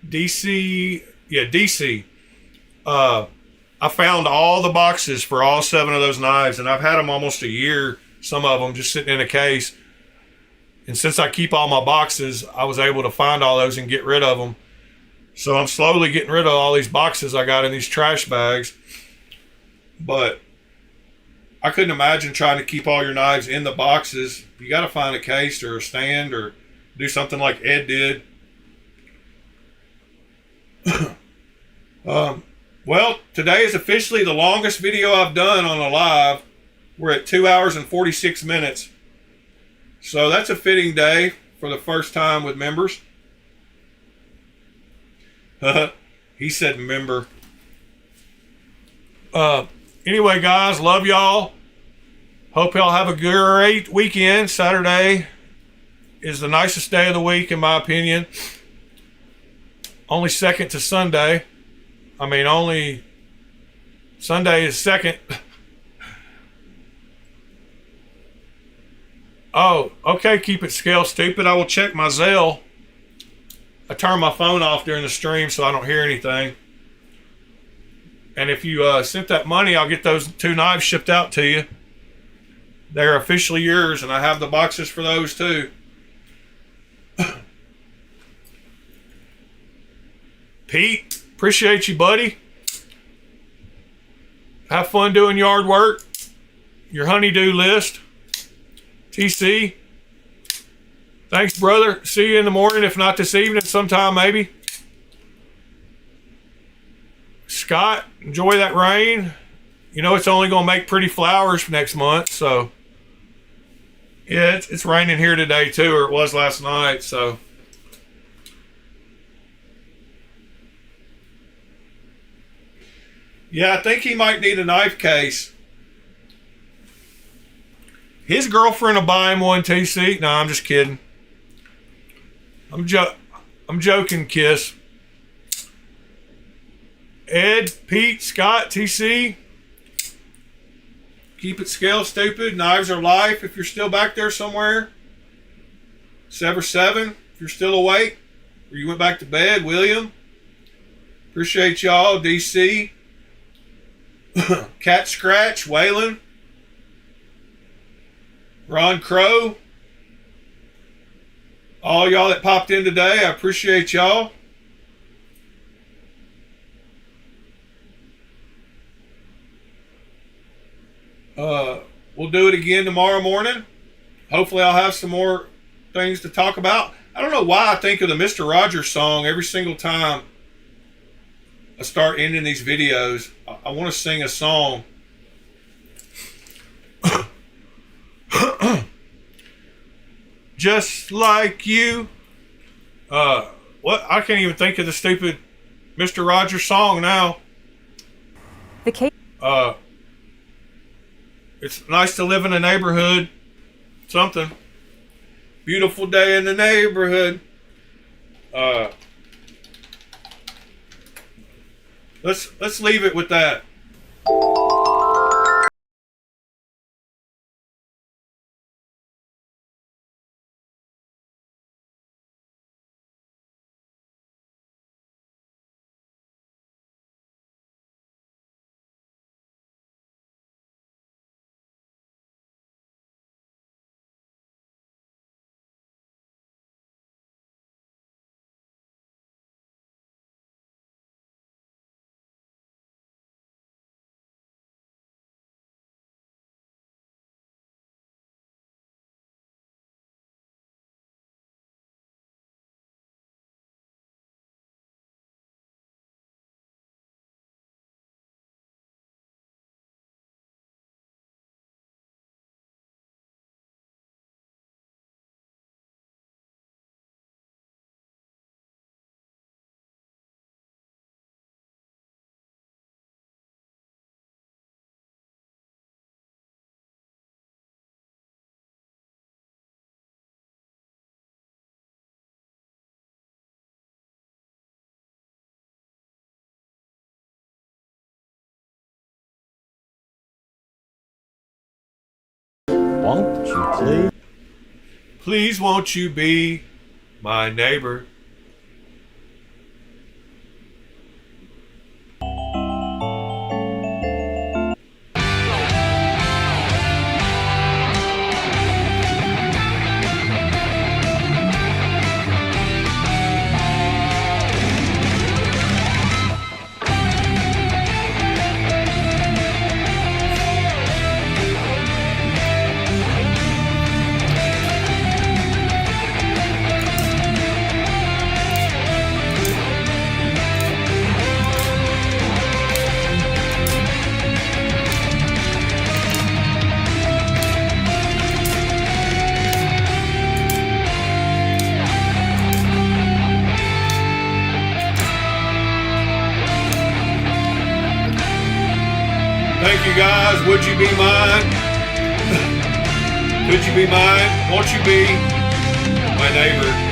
A: DC. Yeah, DC. I found all the boxes for all 7 of those knives, and I've had them almost a year, some of them just sitting in a case. And since I keep all my boxes, I was able to find all those and get rid of them. So I'm slowly getting rid of all these boxes I got in these trash bags. But I couldn't imagine trying to keep all your knives in the boxes. You got to find a case or a stand or do something like Ed did. Well, today is officially the longest video I've done on a live. We're at 2 hours and 46 minutes. So that's a fitting day for the first time with members. He said member. Anyway, guys, love y'all. Hope y'all have a great weekend. Saturday is the nicest day of the week, in my opinion. Only second to Sunday. I mean, only Sunday is second. Oh, okay, keep it scale, stupid. I will check my Zelle. I turn my phone off during the stream so I don't hear anything. And if you sent that money, I'll get those 2 knives shipped out to you. They're officially yours, and I have the boxes for those too. Pete, appreciate you, buddy. Have fun doing yard work. Your honeydew list. TC. Thanks, brother. See you in the morning, if not this evening, sometime maybe. Scott, enjoy that rain. You know it's only going to make pretty flowers for next month, so. Yeah, it's raining here today too, or it was last night, so. Yeah, I think he might need a knife case. His girlfriend will buy him one, TC. No, I'm just kidding. I'm joking, Kiss. Ed, Pete, Scott, TC. Keep it scale, stupid. Knives are life. If you're still back there somewhere. Sever 7, if you're still awake. Or you went back to bed, William. Appreciate y'all, DC. Cat Scratch, Waylon. Ron Crow. All y'all that popped in today, I appreciate y'all. We'll do it again tomorrow morning. Hopefully I'll have some more things to talk about. I don't know why I think of the Mr. Rogers song every single time I start ending these videos. I want to sing a song. Just like you. What? I can't even think of the stupid Mr. Rogers song now.
I: The case.
A: It's nice to live in a neighborhood. Something. Beautiful day in the neighborhood. Let's leave it with that.
J: Won't you please?
A: Please won't you be my neighbor? Thank you guys. Would you be mine? Could you be mine? Won't you be my neighbor?